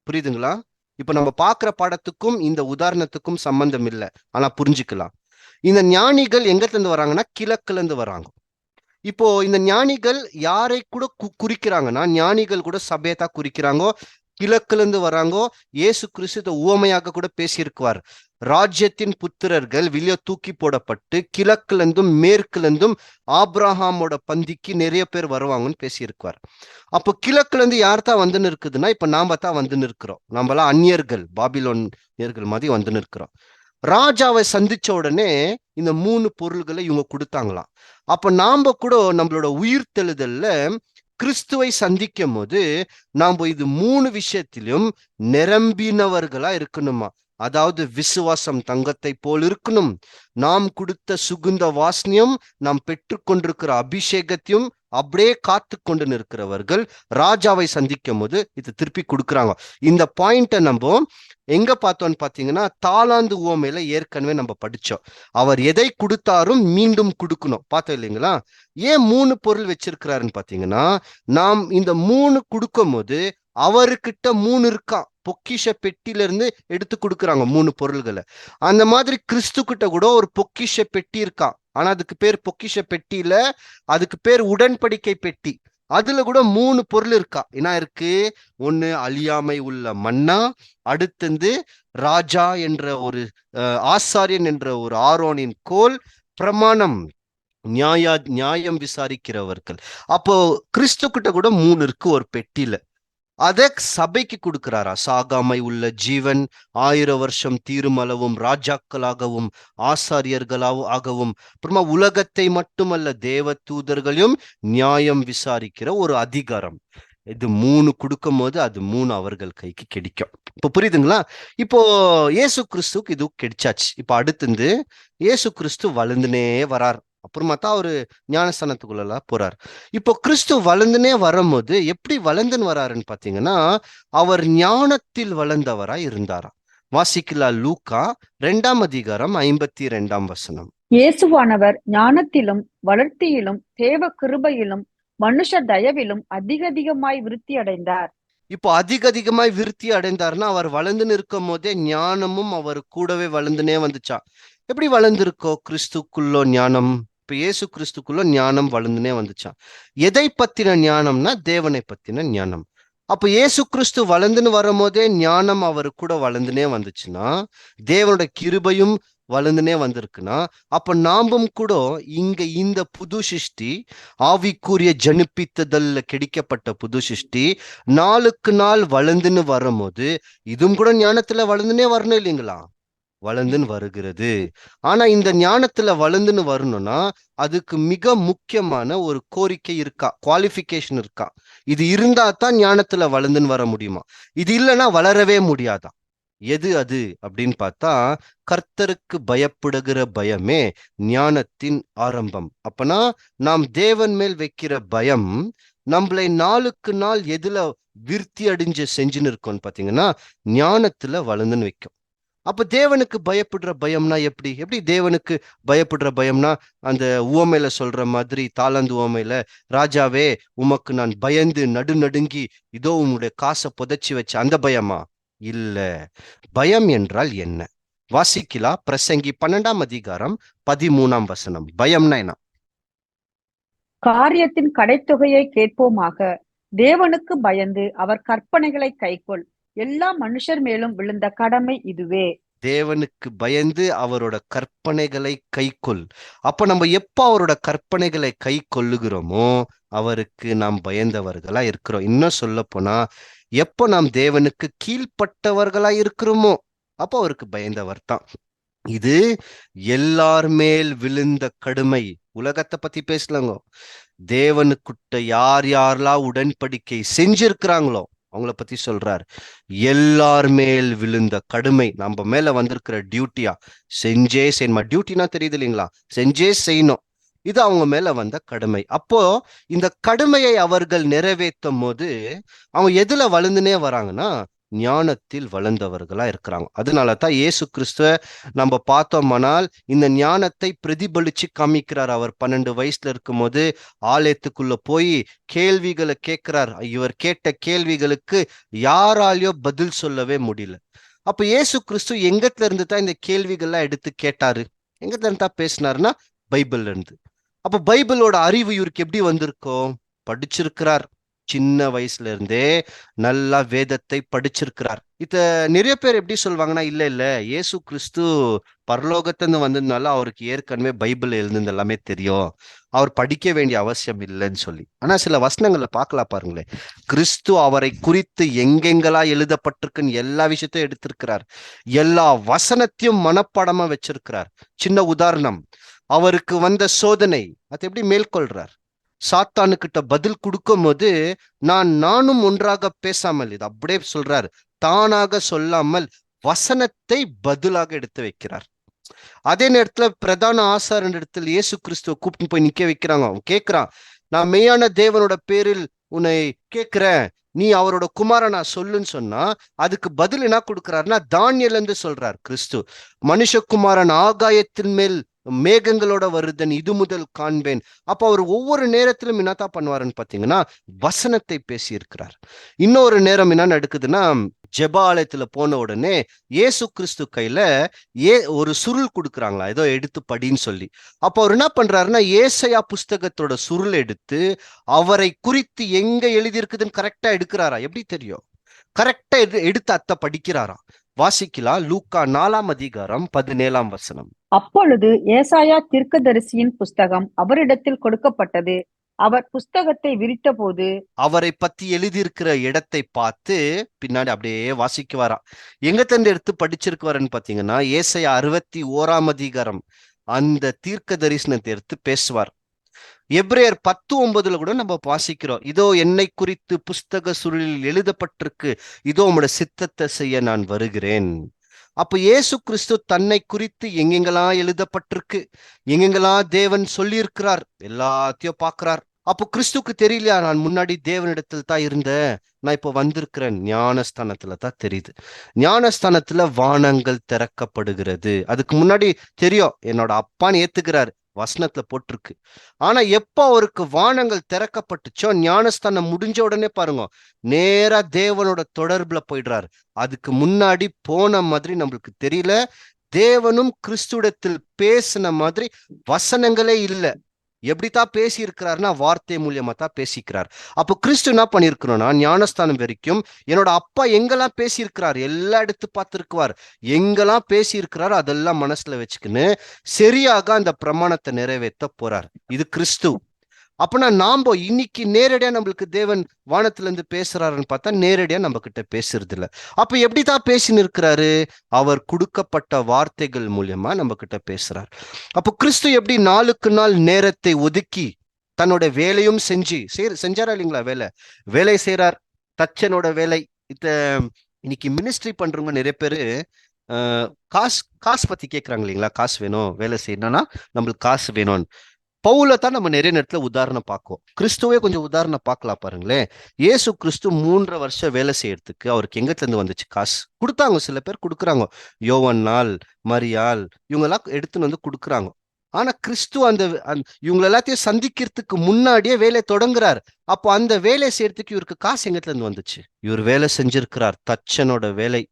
புரியுதுங்களா? இப்ப நம்ம பார்க்கிற படத்துக்கும் இந்த உதாரணத்துக்கும் சம்பந்தம் இல்லை, ஆனா புரிஞ்சுக்கலாம். இந்த ஞானிகள் எங்கத்துல இருந்து வராங்கன்னா, கிழக்குல இருந்து வராங்க. இப்போ இந்த ஞானிகள் யாரை கூட குறிக்கிறாங்கன்னா, ஞானிகள் கூட சபையத்தா குறிக்கிறாங்க. கிழக்குல இருந்து வராங்கோ. இயேசு கிறிஸ்து உவமையாக கூட பேசியிருக்குவார். ராஜ்யத்தின் புத்திரர்கள் வெளியே தூக்கி போடப்பட்டு கிழக்குல இருந்தும் மேற்குல இருந்தும் ஆப்ரஹாமோட பந்திக்கு நிறைய பேர் வருவாங்கன்னு பேசியிருக்குவார். அப்போ கிழக்குல இருந்து யார் தான் வந்துன்னு இருக்குதுன்னா, இப்ப நாம தான் வந்துன்னு இருக்கிறோம். நம்மளாம் அந்நியர்கள், பாபிலோனியர்கள் மாதிரி வந்துன்னு இருக்கிறோம். ராஜாவை சந்திச்ச உடனே இந்த 3 பொருள்களை இவங்க கொடுத்தாங்களாம். அப்ப நாம கூட நம்மளோட உயிர்த்தெழுதல்ல கிறிஸ்துவை சந்திக்கும் போது நாம இது 3 விஷயத்திலும் நிரம்பினவர்களா இருக்கணுமா. அதாவது விசுவாசம் தங்கத்தை போல் இருக்கணும், நாம் கொடுத்த சுகுந்த வாசனையும், நாம் பெற்றுக்கொண்டிருக்கிற அபிஷேகத்தையும் அப்படியே காத்து கொண்டு நிற்கிறவர்கள் ராஜாவை சந்திக்கும் போது இது திருப்பி கொடுக்குறாங்க. இந்த பாயிண்ட நம்ம எங்க பார்த்தோம்னு பாத்தீங்கன்னா தாளாந்து உவமையில ஏற்கனவே நம்ம படிச்சோம். அவர் எதை கொடுத்தாரும் மீண்டும் கொடுக்கணும் பார்த்தோம் இல்லைங்களா? ஏன் 3 பொருள் வச்சிருக்கிறாருன்னு பாத்தீங்கன்னா, நாம் இந்த 3 கொடுக்கும் போது அவர்கிட்ட 3 இருக்கா, பொக்கிஷ பெட்டியில இருந்து எடுத்து கொடுக்குறாங்க 3 பொருள்களை. அந்த மாதிரி கிறிஸ்து கிட்ட கூட ஒரு பொக்கிஷ பெட்டி இருக்கா. ஆனா அதுக்கு பேர் பொக்கிஷ பெட்டி இல்ல, அதுக்கு பேர் உடன்படிக்கை பெட்டி. அதுல கூட 3 பொருள் இருக்கா. என்ன இருக்கு? ஒண்ணு அழியாமை உள்ள மன்னா, அடுத்தது ராஜா என்ற ஒரு ஆசாரியன் என்ற ஒரு ஆரோனின் கோல், பிரமாணம் நியாயம் விசாரிக்கிறவர்கள். அப்போ கிறிஸ்து கிட்ட கூட 3 இருக்கு ஒரு பெட்டியில. அத சபைக்கு கொடுக்கிறாரா? சாகாமை உள்ள ஜீவன், 1000 வருஷம் தீருமளவும் ராஜாக்களாகவும் ஆசாரியர்களாகவும், அப்புறமா உலகத்தை மட்டுமல்ல தேவ தூதர்களையும் நியாயம் விசாரிக்கிற ஒரு அதிகாரம். இது 3 கொடுக்கும் போது அது 3 அவர்கள் கைக்கு கிடைக்கும். இப்ப புரியுதுங்களா? இப்போ இயேசு கிறிஸ்துக்கு இது கிடைச்சாச்சு. இப்ப அடுத்தது இயேசு கிறிஸ்து வளர்ந்துனே வரார். அப்புறமா தான் அவரு ஞானஸ்தானத்துக்குள்ள போறார். இப்போ கிறிஸ்து வளர்ந்துனே வரும்போது எப்படி வளர்ந்துன்னு வராருன்னு பாத்தீங்கன்னா, அவர் ஞானத்தில் வளர்ந்தவரா இருந்தாரா. வாசிக்கலாம் லூக்கா 2ஆம் அதிகாரம் 52ஆம் வசனம். இயேசுவானவர் ஞானத்திலும் வளர்த்தியிலும் தேவ கிருபையிலும் மனுஷ தயவிலும் அதிகமாய் விருத்தி அடைந்தார். இப்போ அதிகமாய் விருத்தி அடைந்தார்னா அவர் வளர்ந்துன்னு இருக்கும் போதே ஞானமும் அவர் கூடவே வளர்ந்துனே வந்துச்சா. எப்படி வளர்ந்துருக்கோ கிறிஸ்துக்குள்ளோ ஞானம்? இப்ப இயேசு கிறிஸ்துக்குள்ள ஞானம் வளர்ந்துனே வந்துச்சான். எதை பத்தின ஞானம்னா தேவனை பத்தின ஞானம். அப்ப இயேசு கிறிஸ்து வளர்ந்துன்னு வரும் போதே ஞானம் அவரு கூட வளர்ந்துனே வந்துச்சுன்னா, தேவனோட கிருபையும் வளர்ந்துனே வந்திருக்குன்னா, அப்ப நாமும் கூட இங்க இந்த புது சிருஷ்டி, ஆவிக்குரிய ஜனிப்பித்ததல்ல கிடைக்கப்பட்ட புது சிருஷ்டி நாளுக்கு நாள் வளர்ந்துன்னு வரும்போது இதுவும் கூட ஞானத்துல வளர்ந்துனே வரணும் இல்லைங்களா? வளர்ந்துன்னு வருகிறது. ஆனா இந்த ஞானத்துல வளர்ந்துன்னு வரணும்னா அதுக்கு மிக முக்கியமான ஒரு கோரிக்கை இருக்கா, குவாலிஃபிகேஷன் இருக்கா. இது இருந்தா தான் ஞானத்துல வளர்ந்துன்னு வர முடியுமா? இது இல்லைன்னா வளரவே முடியாதா? எது அது அப்படின்னு பார்த்தா, கர்த்தருக்கு பயப்படுகிற பயமே ஞானத்தின் ஆரம்பம். அப்பனா நாம் தேவன் மேல் வைக்கிற பயம் நம்மளை நாளுக்கு நாள் எதுல விருத்தி அடைஞ்சு செஞ்சுன்னு இருக்கோம்னு பாத்தீங்கன்னா ஞானத்துல வளர்ந்துன்னு வைக்கும். அப்ப தேவனுக்கு பயப்படுற பயம்னா எப்படி? எப்படி தேவனுக்கு பயப்படுற பயம்னா, அந்த உவமையில சொல்ற மாதிரி தாளந்து உவமையில, ராஜாவே உமக்கு நான் பயந்து நடுநடுங்கி இதோ உன்னுடைய காசை புதைச்சி வச்ச அந்த பயமா? இல்ல. பயம் என்றால் என்ன? வாசிக்கலாம் பிரசங்கி 12ஆம் அதிகாரம் 13ஆம் வசனம். பயம்னா என்ன? காரியத்தின் கடைத்தொகையை கேட்போமாக. தேவனுக்கு பயந்து அவர் கற்பனைகளை கைக்கொள். எல்லா மனுஷர் மேலும் விழுந்த கடமை இதுவே. தேவனுக்கு பயந்து அவரோட கற்பனைகளை கைக்கொள். அப்ப நம்ம எப்ப அவரோட கற்பனைகளை கை கொள்ளுகிறோமோ அவருக்கு நாம் பயந்தவர்களா இருக்கிறோம். இன்னும் சொல்ல போனா எப்ப நாம் தேவனுக்கு கீழ்ப்பட்டவர்களா இருக்கிறோமோ அப்போ அவருக்கு பயந்தவர் தான். இது எல்லார் மேல் விழுந்த கடுமை. உலகத்தை பத்தி பேசலாங்க. தேவனுக்குட்ட யார் யாரெல்லாம் உடன்படிக்கை செஞ்சிருக்கிறாங்களோ அவங்கள பத்தி சொல்றார். எல்லார் மேல் விழுந்த கடுமை. நம்ம மேல வந்திருக்கிற டியூட்டியா செஞ்சே செய்யணுமா? டியூட்டினா தெரியுது இல்லைங்களா? செஞ்சே செய்யணும். இது அவங்க மேல வந்த கடுமை. அப்போ இந்த கடுமையை அவர்கள் நிறைவேற்றும் போது அவங்க எதுல வளர்ந்துனே வராங்கன்னா ஞானத்தில் வளர்ந்தவர்களா இருக்கிறாங்க. அதனாலதான் இயேசு கிறிஸ்துவ நம்ம பார்த்தோம்னால் இந்த ஞானத்தை பிரதிபலிச்சு காமிக்கிறார். அவர் 12 வயசுல இருக்கும் போது ஆலயத்துக்குள்ள போய் கேள்விகளை கேட்கிறார். இவர் கேட்ட கேள்விகளுக்கு யாராலையோ பதில் சொல்லவே முடியல. அப்ப இயேசு கிறிஸ்து எங்கத்துல இருந்து தான் இந்த கேள்விகள்லாம் எடுத்து கேட்டாரு? எங்கத்துல இருந்து தான் பேசினாருன்னா பைபிள்ல இருந்து. அப்ப பைபிளோட அறிவு இவருக்கு எப்படி வந்திருக்கோம்? படிச்சிருக்கிறார். சின்ன வயசுல இருந்தே நல்லா வேதத்தை படிச்சிருக்கிறார். இத நிறைய பேர் எப்படி சொல்வாங்கன்னா, இல்ல இல்ல இயேசு கிறிஸ்து பரலோகத்திலிருந்து வந்ததுனால அவருக்கு ஏற்கனவே பைபிள் எழுதுனது எல்லாமே தெரியும், அவர் படிக்க வேண்டிய அவசியம் இல்லைன்னு சொல்லி. ஆனா சில வசனங்களை பார்க்கலாம் பாருங்களேன். கிறிஸ்து அவரை குறித்து எங்கெங்கெல்லாம் எழுதப்பட்டிருக்குன்னு எல்லா விஷயத்தையும் எடுத்திருக்கிறார். எல்லா வசனத்தையும் மனப்பாடமா வச்சிருக்கிறார். சின்ன உதாரணம், அவருக்கு வந்த சோதனை அதை எப்படி மேற்கொள்றார்? சாத்தானுக்கிட்ட பதில் கொடுக்கும் போது நானும் ஒன்றாக பேசாமல், இது அப்படியே சொல்றாரு, தானாக சொல்லாமல் வசனத்தை பதிலாக எடுத்து வைக்கிறார். அதே நேரத்துல பிரதான ஆசாரியன் இடத்துல இயேசு கிறிஸ்துவ கூப்பிட்டு போய் நிக்க வைக்கிறாங்க. அவன் கேட்கிறான், நான் மெய்யான தேவனோட பேரில் உன்னை கேட்கிறேன், நீ அவரோட குமாரனா சொல்லுன்னு சொன்னா அதுக்கு பதில் என்ன கொடுக்கிறாருன்னா தானியேல் என்று சொல்றார் கிறிஸ்து. மனுஷகுமாரன் ஆகாயத்தின் மேல் மேகங்களோட வருதன் இது முதல் காண்பேன். அப்ப அவர் ஒவ்வொரு நேரத்திலும் என்னத்தான் பண்ணுவாருன்னு பாத்தீங்கன்னா வசனத்தை பேசி இருக்கிறார். இன்னொரு நேரம் என்ன நடக்குதுன்னா, ஜெபாலயத்துல போன உடனே இயேசு கிறிஸ்து கையில ஒரு சுருள் கொடுக்குறாங்களா, ஏதோ எடுத்து படின்னு சொல்லி. அப்ப அவர் என்ன பண்றாருன்னா ஏசாயா புஸ்தகத்தோட சுருள் எடுத்து அவரை குறித்து எங்க எழுதியிருக்குதுன்னு கரெக்டா எடுக்கிறாரா. எப்படி தெரியும்? கரெக்டா எடுத்து அத்தை படிக்கிறாரா. வாசிக்கலாம், லூக்கா 4:17. அப்பொழுது ஏசாயா தீர்க்கதரிசியின் புஸ்தகம் அவரிடத்தில் கொடுக்கப்பட்டது. அவர் புஸ்தகத்தை விரித்தபோது அவரை பத்தி எழுதியிருக்கிற இடத்தை பார்த்து பின்னாடி அப்படியே வாசிக்குவாரா. எங்க தந்து எடுத்து படிச்சிருக்குவாருன்னு பாத்தீங்கன்னா ஏசாயா 61 அந்த தீர்க்க தரிசனத்தை எடுத்து பேசுவார். எபிரேயர் 10:9 கூட நம்ம வாசிக்கிறோம், இதோ என்னை குறித்து புஸ்தக சுருளில் எழுதப்பட்டிருக்கு, இதோ உம்முடைய சித்தத்தை செய்ய நான் வருகிறேன். அப்ப இயேசு கிறிஸ்து தன்னை குறித்து எங்கெங்கெல்லாம் எழுதப்பட்டிருக்கு, எங்கெங்கெல்லாம் தேவன் சொல்லியிருக்கிறார் எல்லாத்தையும் பார்க்கிறார். அப்போ கிறிஸ்துக்கு தெரியலையா, நான் முன்னாடி தேவனிடத்தில் தான் இருந்தேன், நான் இப்போ வந்திருக்கிறேன். ஞானஸ்தானத்துல தான் தெரியுது. ஞானஸ்தானத்துல வானங்கள் திறக்கப்படுகிறது. அதுக்கு முன்னாடி தெரியும், என்னோட அப்பான்னு ஏத்துக்கிறாரு, வசனத்துல போட்டிருக்கு. ஆனா எப்ப அவருக்கு வானங்கள் திறக்கப்பட்டுச்சோ, ஞானஸ்தானம் முடிஞ்ச உடனே பாருங்க நேரா தேவனோட தொடர்புல போயிடுறாரு. அதுக்கு முன்னாடி போன மாதிரி நம்மளுக்கு தெரியல. தேவனும் கிறிஸ்துடத்தில் பேசின மாதிரி வசனங்களே இல்லை. எப்படித்தான் பேசி இருக்கிறாருன்னா வார்த்தை மூலியமா தான் பேசிக்கிறார். அப்போ கிறிஸ்து என்ன பண்ணிருக்கிறோம்னா ஞானஸ்தானம் வரைக்கும் என்னோட அப்பா எங்கெல்லாம் பேசியிருக்கிறார் எல்லாம் எடுத்து பார்த்திருக்குவார். எங்கெல்லாம் பேசியிருக்கிறார் அதெல்லாம் மனசுல வச்சுக்கின்னு சரியாக அந்த பிரமாணத்தை நிறைவேற்ற போறார். இது கிறிஸ்து. அப்பனா நாம இன்னைக்கு நேரடியா நம்மளுக்கு தேவன் வானத்துல இருந்து பேசுறாருன்னு பார்த்தா நேரடியா நம்ம கிட்ட பேசுறது இல்ல. அப்ப எப்படிதான் பேசின்னு இருக்கிறாரு? அவர் கொடுக்கப்பட்ட வார்த்தைகள் மூலியமா நம்ம கிட்ட பேசுறார். அப்போ கிறிஸ்து எப்படி நாளுக்கு நாள் நேரத்தை ஒதுக்கி தன்னோட வேலையும் செஞ்சாரா இல்லைங்களா? வேலை செய்யறார். தச்சனோட வேலை. இன்னைக்கு மினிஸ்ட்ரி பண்றவங்க நிறைய பேரு காசு பத்தி கேட்கறாங்க இல்லைங்களா? காசு வேணும், வேலை செய்யணும்னா நம்மளுக்கு காசு வேணும்னு. பவுல தான் நம்ம நிறைய நேரத்துல உதாரணம் பார்க்கும். கிறிஸ்துவே கொஞ்சம் உதாரணம் பார்க்கலாம் பாருங்களேன். இயேசு கிறிஸ்து 3.5 வருஷம் வேலை செய்யறதுக்கு அவருக்கு எங்கத்துல இருந்து வந்துச்சு காசு? கொடுத்தாங்க, சில பேர் கொடுக்குறாங்க, யோவன்னாள், மரியாள், இவங்க எல்லாம் எடுத்துன்னு வந்து கொடுக்குறாங்க. ஆனா கிறிஸ்து இவங்க எல்லாத்தையும் சந்திக்கிறதுக்கு முன்னாடியே வேலை தொடங்குறாரு. அப்போ அந்த வேலை செய்யறதுக்கு இவருக்கு காசு எங்கத்துல இருந்து வந்துச்சு? இவர் வேலை செஞ்சிருக்கிறார், தச்சனோட வேலை.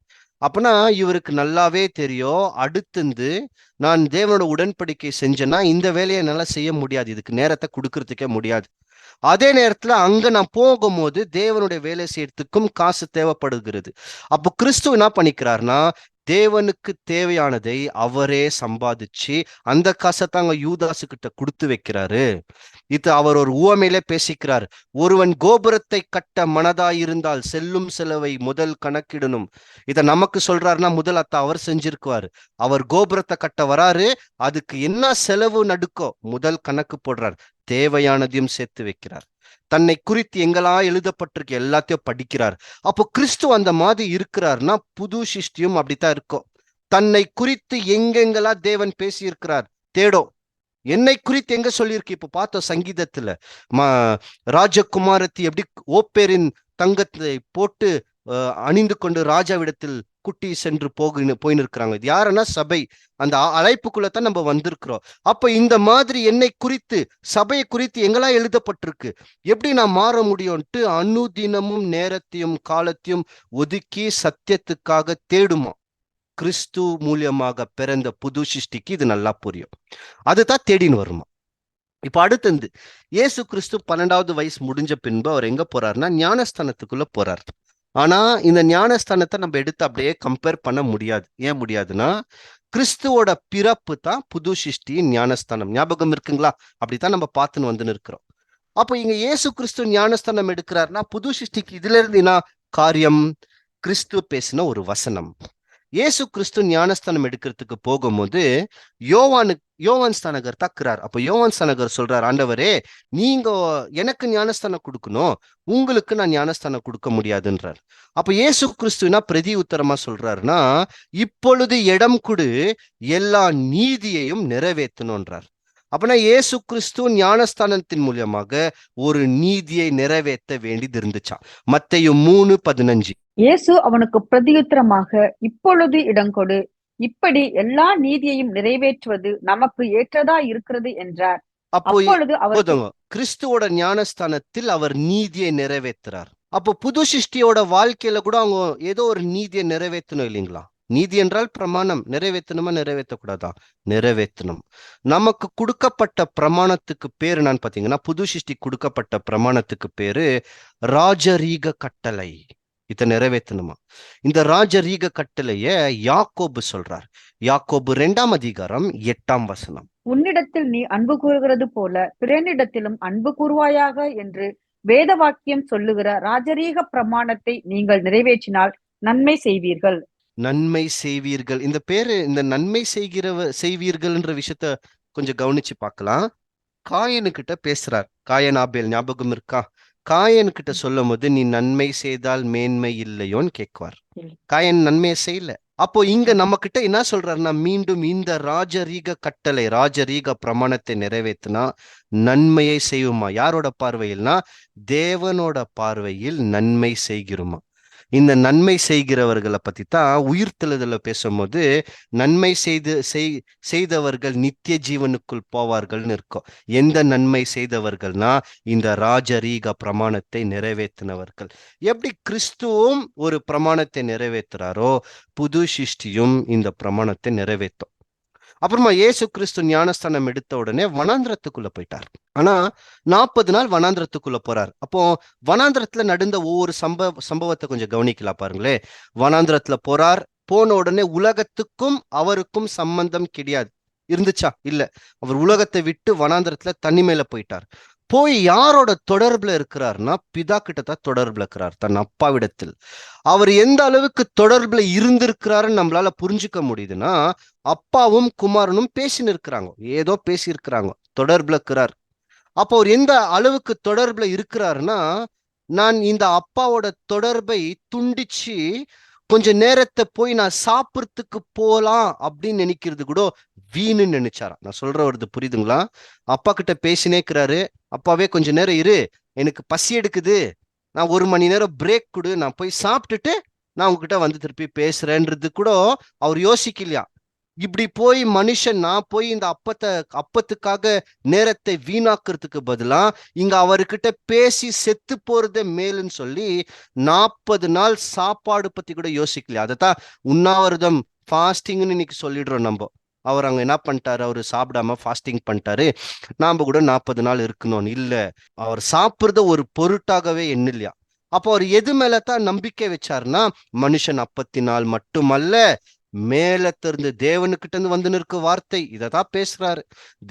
அப்பனா இவருக்கு நல்லாவே தெரியும், அடுத்து நான் தேவனோட உடன்படிக்கை செஞ்சேன்னா இந்த வேலையை என்னால செய்ய முடியாது, இதுக்கு நேரத்தை கொடுக்கறதுக்கே முடியாது. அதே நேரத்துல அங்க நான் போகும்போது தேவனுடைய வேலை செய்யறதுக்கும் காசு தேவைப்படுகிறது. அப்போ கிறிஸ்து என்ன பண்ணிக்கிறாருன்னா தேவனுக்கு தேவையானதை அவரே சம்பாதிச்சு அந்த காசை தாங்க யூதாசு கிட்ட கொடுத்து வைக்கிறாரு. இது அவர் ஒரு உவமையிலே பேசிக்கிறார். ஒருவன் கோபுரத்தை கட்ட மனதாயிருந்தால் செல்லும் செலவை முதல் கணக்கிடணும். இத நமக்கு சொல்றாருன்னா முதல் அவர் செஞ்சிருக்குவாரு. அவர் கோபுரத்தை கட்ட வராரு, அதுக்கு என்ன செலவு நடுக்கோ முதல் கணக்கு போடுறார், தேவையானதையும் சேர்த்து வைக்கிறார். தன்னை குறித்து எங்கெல்லாம் எழுதப்பட்டிருக்கு எல்லாத்தையும் படிக்கிறார். அப்போ கிறிஸ்து அந்த மாதிரி இருக்கிறார்னா புது சிருஷ்டியும் அப்படித்தான் இருக்கும். தன்னை குறித்து எங்கெங்கெல்லாம் தேவன் பேசி இருக்கிறார் தேடும். என்னை குறித்து எங்க சொல்லியிருக்கு? இப்ப பார்த்தோம் சங்கீதத்துல ராஜகுமாரத்தி எப்படி ஓப்பேரின் தங்கத்தை போட்டு அணிந்து கொண்டு ராஜாவிடத்தில் குட்டி சென்று போயின்னு இருக்கிறாங்க. இது யாருன்னா சபை. அந்த அழைப்புக்குள்ளதான் நம்ம வந்திருக்கிறோம். அப்ப இந்த மாதிரி என்னை குறித்து சபையை குறித்து எங்கெல்லாம் எழுதப்பட்டிருக்கு, எப்படி நான் மாற முடியும்ட்டு அனுதினமும் நேரத்தையும் காலத்தையும் ஒதுக்கி சத்தியத்துக்காக தேடுமா. கிறிஸ்து மூலியமாக பிறந்த புது சிருஷ்டிக்கு இது நல்லா புரியும். அதுதான் தேடின்னு வருமா. இப்ப அடுத்தது இயேசு கிறிஸ்து 12வது வயசு முடிஞ்ச பின்பு அவர் எங்க போறாருன்னா ஞானஸ்தானத்துக்குள்ள போறார். ஆனா இந்த ஞானஸ்தானத்தை நம்ம எடுத்து அப்படியே கம்பேர் பண்ண முடியாது. ஏன் முடியாதுன்னா கிறிஸ்துவோட பிறப்பு தான் புது சிருஷ்டியின் ஞானஸ்தானம். ஞாபகம் இருக்குங்களா? அப்படித்தான் நம்ம பார்த்துன்னு வந்துன்னு இருக்கிறோம். அப்போ இங்க இயேசு கிறிஸ்து ஞானஸ்தானம் எடுக்கிறாருன்னா புது சிருஷ்டிக்கு இதுல இருந்து என்ன காரியம்? கிறிஸ்து பேசின ஒரு வசனம். இயேசு கிறிஸ்து ஞானஸ்தானம் எடுக்கிறதுக்கு போகும்போது யோவான் ஸ்தானகர் தக்குறார். அப்ப யோவான் ஸ்தானகர் சொல்றார், ஆண்டவரே நீங்க எனக்கு ஞானஸ்தானம் கொடுக்கணும், உங்களுக்கு நான் ஞானஸ்தானம் கொடுக்க முடியாதுன்றார். அப்ப இயேசு கிறிஸ்துனா பிரதி உத்தரமா சொல்றாருன்னா இப்பொழுது இடம் கொடு, எல்லா நீதியையும் நிறைவேற்றணும்ன்றார். அப்பனா இயேசு கிறிஸ்து ஞானஸ்தானத்தின் மூலியமாக ஒரு நீதியை நிறைவேற்ற வேண்டியது இருந்துச்சாம். மத்தேயு 3:15. இயேசு அவனுக்கு பிரதியுத்தரமாக, இப்பொழுது இடங்கொடு, இப்படி எல்லா நீதியையும் நிறைவேற்றுவது நமக்கு ஏற்றதா இருக்கிறது என்றார். அப்போ அப்பொழுது அவருக்கு போதுங்க, கிறிஸ்துவோட ஞானஸ்தானத்தில் அவர் நீதியை நிறைவேற்றுறார். அப்போ புது சிருஷ்டியோட வாழ்க்கையில கூட அவங்க ஏதோ ஒரு நீதியை நிறைவேற்றணும் இல்லைங்களா? நீதி என்றால் பிரமாணம். நிறைவேற்றணுமா நிறைவேற்றக்கூடாதா? நிறைவேற்றணும். நமக்கு கொடுக்கப்பட்ட பிரமாணத்துக்கு பேரு நான் பாத்தீங்கன்னா, புது சிருஷ்டி கொடுக்கப்பட்ட பிரமாணத்துக்கு பேரு ராஜரீக கட்டளை. இதை நிறைவேற்றணுமா? இந்த ராஜரீக கட்டளைய யாக்கோபு சொல்றார். யாக்கோபு 2:8. உன்னிடத்தில் நீ அன்பு கூறுகிறது போல பிறனிடத்திலும் அன்பு கூறுவாயாக என்று வேத வாக்கியம் சொல்லுகிற ராஜரீக பிரமாணத்தை நீங்கள் நிறைவேற்றினால் நன்மை செய்வீர்கள். நன்மை செய்வீர்கள். இந்த பேரு, இந்த நன்மை செய்வீர்கள்ன்ற விஷயத்த கொஞ்சம் கவனிச்சு பார்க்கலாம். காயனு கிட்ட பேசுறார். காயன் ஆபேல் ஞாபகம் இருக்கா? காயன் கிட்ட சொல்லும் போது, நீ நன்மை செய்தால் மேன்மை இல்லையோன்னு கேட்குவார். காயன் நன்மையை செய்யல. அப்போ இங்க நம்ம கிட்ட என்ன சொல்றாருன்னா, மீண்டும் இந்த ராஜரீக கட்டளை, ராஜரீக பிரமாணத்தை நிறைவேற்றினா நன்மையை செய்வோமா? யாரோட பார்வையில்னா தேவனோட பார்வையில் நன்மை செய்கிறோமா? இந்த நன்மை செய்கிறவர்களை பத்தி தான் உயிர்த்தெழுதல பேசும்போது, நன்மை செய்தவர்கள் நித்திய ஜீவனுக்குள் போவார்கள்னு இருக்கும். எந்த நன்மை செய்தவர்கள்னா இந்த ராஜரீக பிரமாணத்தை நிறைவேற்றினவர்கள். எப்படி கிறிஸ்துவும் ஒரு பிரமாணத்தை நிறைவேற்றுறாரோ, புது சிருஷ்டியும் இந்த பிரமாணத்தை நிறைவேற்றும். அப்புறமா இயேசு கிறிஸ்து ஞானஸ்தானம் எடுத்த உடனே வனாந்திரத்துக்குள்ள போயிட்டார். ஆனா 40 நாள் வனாந்திரத்துக்குள்ள போறார். அப்போ வனாந்திரத்துல நடந்த ஒவ்வொரு சம்பவத்தை கொஞ்சம் கவனிக்கலாம் பாருங்களே. வனாந்திரத்துல போறார். போன உடனே உலகத்துக்கும் அவருக்கும் சம்பந்தம் கிடையாது. இருந்துச்சா? இல்ல. அவர் உலகத்தை விட்டு வனாந்திரத்துல தனிமையில போயிட்டார். போய் யாரோட தொடர்புல இருக்கிறார்னா பிதா கிட்ட தான் தொடர்புல இருக்கிறார், தன் அப்பாவிடத்தில். அவர் எந்த அளவுக்கு தொடர்புல இருந்திருக்கிறாருன்னு நம்மளால புரிஞ்சுக்க முடியுதுன்னா, அப்பாவும் குமாரனும் பேசின்னு இருக்கிறாங்க, ஏதோ பேசி இருக்கிறாங்க, தொடர்புல இருக்கிறார். அப்போ அவர் எந்த அளவுக்கு தொடர்புல இருக்கிறாருன்னா, நான் இந்த அப்பாவோட தொடர்பை துண்டிச்சு கொஞ்ச நேரத்தை போய் நான் சாப்பிட்றதுக்கு போலாம் அப்படின்னு நினைக்கிறது கூட வீணு நினைச்சாரா. நான் சொல்ற வருது புரியுதுங்களா? அப்பா கிட்ட பேசினேக்கிறாரு. அப்பாவே கொஞ்ச நேரம் இரு, எனக்கு பசி எடுக்குது, நான் 1 மணி நேரம் பிரேக் கொடு, நான் போய் சாப்பிட்டுட்டு நான் உங்ககிட்ட வந்து திருப்பி பேசுறேன்றது கூட அவர் யோசிக்கலையா. இப்படி போய் மனுஷன், நான் போய் இந்த அப்பத்துக்காக நேரத்தை வீணாக்குறதுக்கு பதிலா இங்க அவர்கிட்ட பேசி செத்து போறதே மேலுன்னு சொல்லி 40 நாள் சாப்பாடு பத்தி கூட யோசிக்கலையா. அதைத்தான் உண்ணாவிரதம், ஃபாஸ்டிங்னு இன்னைக்கு சொல்லிடுறோம் நம்ம. அவர் அங்க என்ன பண்ணிட்டாரு? அவரு சாப்பிடாம ஃபாஸ்டிங் பண்ணிட்டாரு. நாம கூட 40 நாள் இருக்கணும்னு இல்ல. அவர் சாப்பிடுறத ஒரு பொருட்டாகவே எண்ணில்லையா. அப்போ அவர் எது மேலதான் நம்பிக்கை வச்சாருன்னா, மனுஷன் அப்பத்தினால் மட்டுமல்ல, மேலத்திருந்து தேவனுக்கிட்ட இருந்து வந்து நிற்கு வார்த்தை. இததான் பேசுறாரு.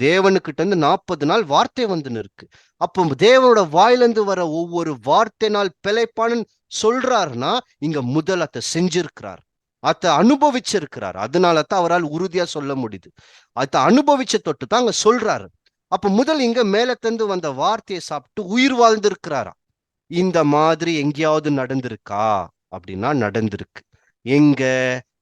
தேவனுக்கிட்ட இருந்து 40 நாள் வார்த்தை வந்து நிற்கு. அப்போ தேவனோட வாயிலிருந்து வர ஒவ்வொரு வார்த்தைனால் பிழைப்பான்னு சொல்றாருன்னா, இங்க முதல் அதை செஞ்சிருக்கிறார், அதை அனுபவிச்சிருக்கிறார். அதனாலதான் அவரால் உறுதியா சொல்ல முடியுது. அதை அனுபவிச்ச தொட்டு தான் அங்க சொல்றாரு. அப்ப முதல் இங்க மேலத்திருந்து வந்த வார்த்தையை சாப்பிட்டு உயிர் வாழ்ந்திருக்கிறாரா. இந்த மாதிரி எங்கேயாவது நடந்திருக்கா அப்படின்னா நடந்திருக்கு. எங்க?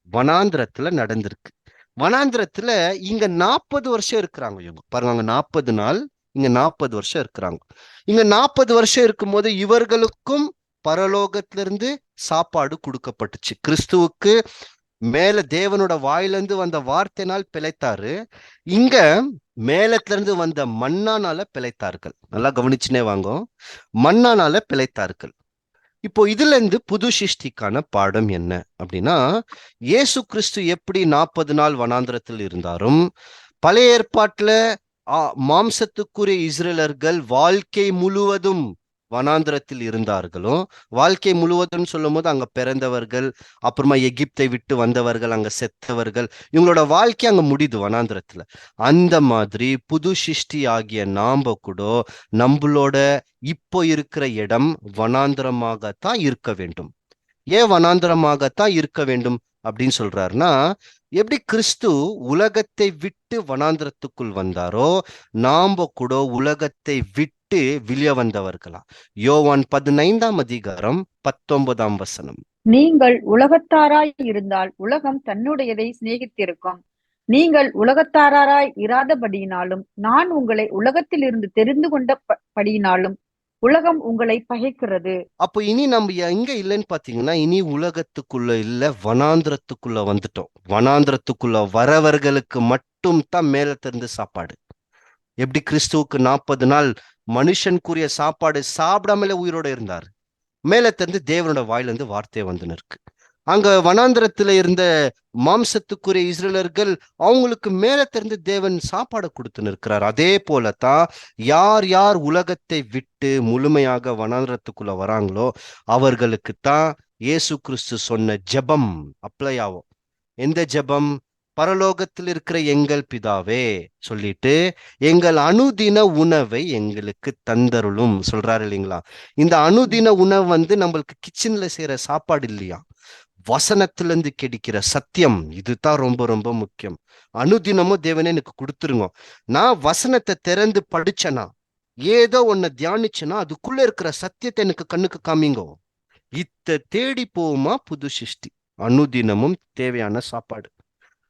வனாந்திரத்துல நடந்திருக்கு. வனாந்திரத்துல இங்க 40 வருஷம் இருக்கிறாங்க இவங்க. பாருங்க, அங்க 40 நாள், இங்க 40 வருஷம் இருக்கிறாங்க. இங்க 40 வருஷம் இருக்கும்போது இவர்களுக்கும் பரலோகத்திலிருந்து சாப்பாடு கொடுக்கப்பட்டுச்சு. கிறிஸ்துவுக்கு மேல தேவனோட வாயிலிருந்து வந்த வார்த்தைனால் பிழைத்தாரு. இங்க மேலத்துல இருந்து வந்த மண்ணானால பிழைத்தார்கள். நல்லா கவனிச்சுனே வாங்க, மண்ணானால பிழைத்தார்கள். இப்போ இதுல இருந்து புது சிருஷ்டிக்கான பாடம் என்ன அப்படின்னா, இயேசு கிறிஸ்து எப்படி 40 நாள் வனாந்திரத்தில் இருந்தாரும், பழைய ஏற்பாட்டுல மாம்சத்துக்குரிய இஸ்ரேலர்கள் வாழ்க்கை முழுவதும் வனாந்திரத்தில் இருந்தார்களும், வாழ்க்கை முழுவதும் சொல்லும் போது அங்க பிறந்தவர்கள், அப்புறமா எகிப்தை விட்டு வந்தவர்கள், அங்க செத்தவர்கள், இவங்களோட வாழ்க்கை அங்க முடியுது வனாந்திரத்துல. அந்த மாதிரி புது சிருஷ்டி ஆகிய நாம கூட நம்மளோட இப்போ இருக்கிற இடம் வனாந்திரமாகத்தான் இருக்க வேண்டும். ஏன் வனாந்திரமாகத்தான் இருக்க வேண்டும் அப்படின்னு சொல்றாருன்னா, எப்படி கிறிஸ்து உலகத்தை விட்டு வனாந்திரத்துக்குள் வந்தாரோ, நாம கூட உலகத்தை விட்டு வெளியே வந்தவர்களா. யோவான் 15:19. நீங்கள் உலகத்தாராய் இருந்தால் உலகம் தன்னுடையதை சிநேகித்திருக்கும். நீங்கள் உலகத்தாராய் இராதபடியினாலும் நான் உங்களை உலகத்திலிருந்து தெரிந்து கொண்ட படியினாலும் உலகம் உங்களை பகைக்கிறது. அப்போ இனி நம்ம எங்க இல்லைன்னு பாத்தீங்கன்னா, இனி உலகத்துக்குள்ள இல்ல, வனாந்திரத்துக்குள்ள வந்துட்டோம். வனாந்திரத்துக்குள்ள வரவர்களுக்கு மட்டும் தான் மேல திறந்து சாப்பாடு. எப்படி கிறிஸ்துவுக்கு 40 நாள் மனுஷனுக்குரிய சாப்பாடு சாப்பிடாமலே உயிரோட இருந்தார், மேல திறந்து தேவனோட வாயிலிருந்து வார்த்தை வந்துன்னு இருக்கு. அங்க வனாந்திரத்துல இருந்த மாம்சத்துக்குரிய இஸ்ரேலர்கள், அவங்களுக்கு மேல திறந்து தேவன் சாப்பாடு கொடுத்துன்னு இருக்கிறார். அதே போலத்தான் யார் யார் உலகத்தை விட்டு முழுமையாக வனாந்திரத்துக்குள்ள வராங்களோ அவர்களுக்குத்தான் இயேசு கிறிஸ்து சொன்ன ஜெபம் அப்ளை ஆகும். எந்த ஜெபம்? பரலோகத்தில் இருக்கிற எங்கள் பிதாவே சொல்லிட்டு, எங்கள் அனுதின உணவை எங்களுக்கு தந்தருளும் சொல்றாரு இல்லைங்களா? இந்த அனுதின உணவு நம்மளுக்கு கிச்சன்ல செய்யற சாப்பாடு இல்லையா, வசனத்திலிருந்து கிடைக்கிற சத்தியம். இதுதான் ரொம்ப ரொம்ப முக்கியம். அனுதினமும் தேவனே எனக்கு கொடுத்துருங்க. நான் வசனத்தை திறந்து படிச்சேனா, ஏதோ ஒன்ன தியானிச்சேனா, அதுக்குள்ள இருக்கிற சத்தியத்தை எனக்கு கண்ணுக்கு காமிங்கோ. தேடி போகுமா புது சிருஷ்டி, அனுதினமும் தேவையான சாப்பாடு.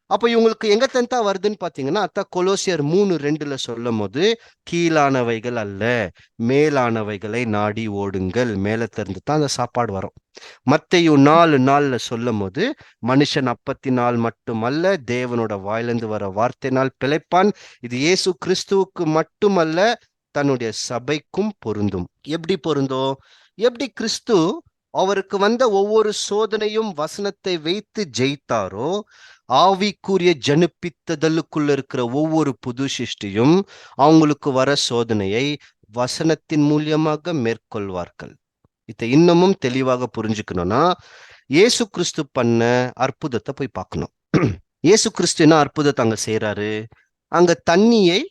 அப்ப இவங்களுக்கு எங்க தந்தா வருதுன்னு பாத்தீங்கன்னா, கொலோசியர் 3:2 சொல்லும் போது, கீழானவைகள் அல்ல மேலானவைகளை நாடி ஓடுங்கள், மேல திறந்து தான் அந்த சாப்பாடு வரும். மத்தேயு 4:4 சொல்லும் போது, மனுஷன் அப்பத்தினால் மட்டுமல்ல தேவனோட வாயிலிருந்து வர வார்த்தையினால் பிழைப்பான். இது இயேசு கிறிஸ்துவுக்கு மட்டுமல்ல, தன்னுடைய சபைக்கும் பொருந்தும். எப்படி பொருந்தும்? எப்படி கிறிஸ்து அவருக்கு வந்த ஒவ்வொரு சோதனையும் வசனத்தை வைத்து ஜெயித்தாரோ, ஆவிக்குரிய ஜனிப்பித்ததலுக்குள்ள இருக்கிற ஒவ்வொரு புது சிருஷ்டியும் அவங்களுக்கு வர சோதனையை வசனத்தின் மூலியமாக மேற்கொள்வார்கள். இதை இன்னமும் தெளிவாக புரிஞ்சுக்கணும்னா, இயேசு கிறிஸ்து பண்ண அற்புதத்தை போய் பார்க்கணும். இயேசு கிறிஸ்து என்ன அற்புதத்தை அங்க செய்யறாரு? அங்க தண்ணியை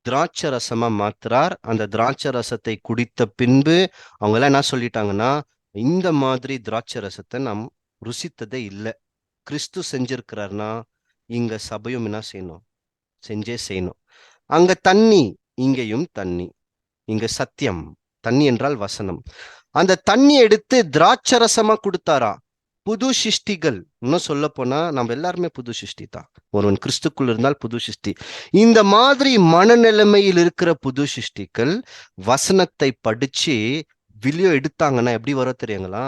திராட்சை ரசமா மாத்துறார். அந்த திராட்சை ரசத்தை குடித்த பின்பு அவங்க எல்லாம் என்ன சொல்லிட்டாங்கன்னா, இந்த மாதிரி திராட்சை ரசத்தை நாம் ருசித்ததே இல்லை. கிறிஸ்து செஞ்சிருக்கிறார்னா இங்க சபையும் என்ன செய்யணும்? செஞ்சே செய்யணும். அங்க தண்ணி, இங்கேயும் தண்ணி. இங்க சத்தியம், தண்ணி என்றால் வசனம். அந்த தண்ணி எடுத்து திராட்சரசமா கொடுத்தாரா. புது சிருஷ்டிகள், இன்னும் சொல்ல போனா நம்ம எல்லாருமே புது சிருஷ்டி தான். ஒருவன் கிறிஸ்துக்குள் இருந்தால் புது சிருஷ்டி. இந்த மாதிரி மனநிலைமையில் இருக்கிற புது சிருஷ்டிகள் வசனத்தை படிச்சு வெளியோ எடுத்தாங்கன்னா எப்படி வர தெரியுங்களா?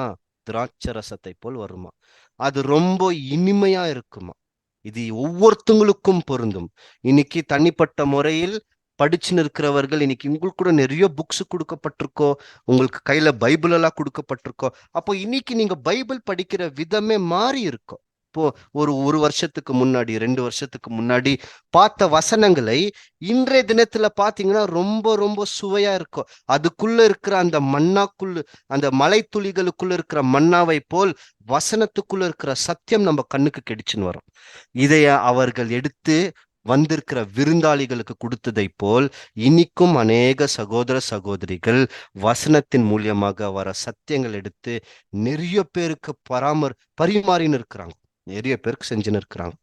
திராட்சரசத்தை போல் வருமா. அது ரொம்ப இனிமையா இருக்குமா. இது ஒவ்வொருத்தங்களுக்கும் பொருந்தும். இன்னைக்கு தனிப்பட்ட முறையில் படிச்சுன்னு இருக்கிறவர்கள், இன்னைக்கு உங்களுக்கு கூட நிறைய புக்ஸ் கொடுக்கப்பட்டிருக்கோ, உங்களுக்கு கையில பைபிள் எல்லாம் கொடுக்கப்பட்டிருக்கோ. அப்போ இன்னைக்கு நீங்க பைபிள் படிக்கிற விதமே மாறி இருக்கும். இப்போ ஒரு வருஷத்துக்கு முன்னாடி 2 வருஷத்துக்கு முன்னாடி பார்த்த வசனங்களை இன்றைய தினத்துல பாத்தீங்கன்னா ரொம்ப ரொம்ப சுவையா இருக்கும். அதுக்குள்ள இருக்கிற அந்த மன்னாக்குள்ள, அந்த மலை துளிகளுக்குள்ள இருக்கிற மன்னாவை போல் வசனத்துக்குள்ள இருக்கிற சத்தியம் நம்ம கண்ணுக்கு கிடைச்சுன்னு வரும். இதைய அவர்கள் எடுத்து வந்திருக்கிற விருந்தாளிகளுக்கு கொடுத்ததை போல் இன்னைக்கும் அநேக சகோதர சகோதரிகள் வசனத்தின் மூலியமாக வர சத்தியங்கள் எடுத்து நிறைய பேருக்கு பரிமாறின்னு இருக்கிறாங்க, நிறைய பேருக்கு செஞ்சுன்னு இருக்கிறாங்க.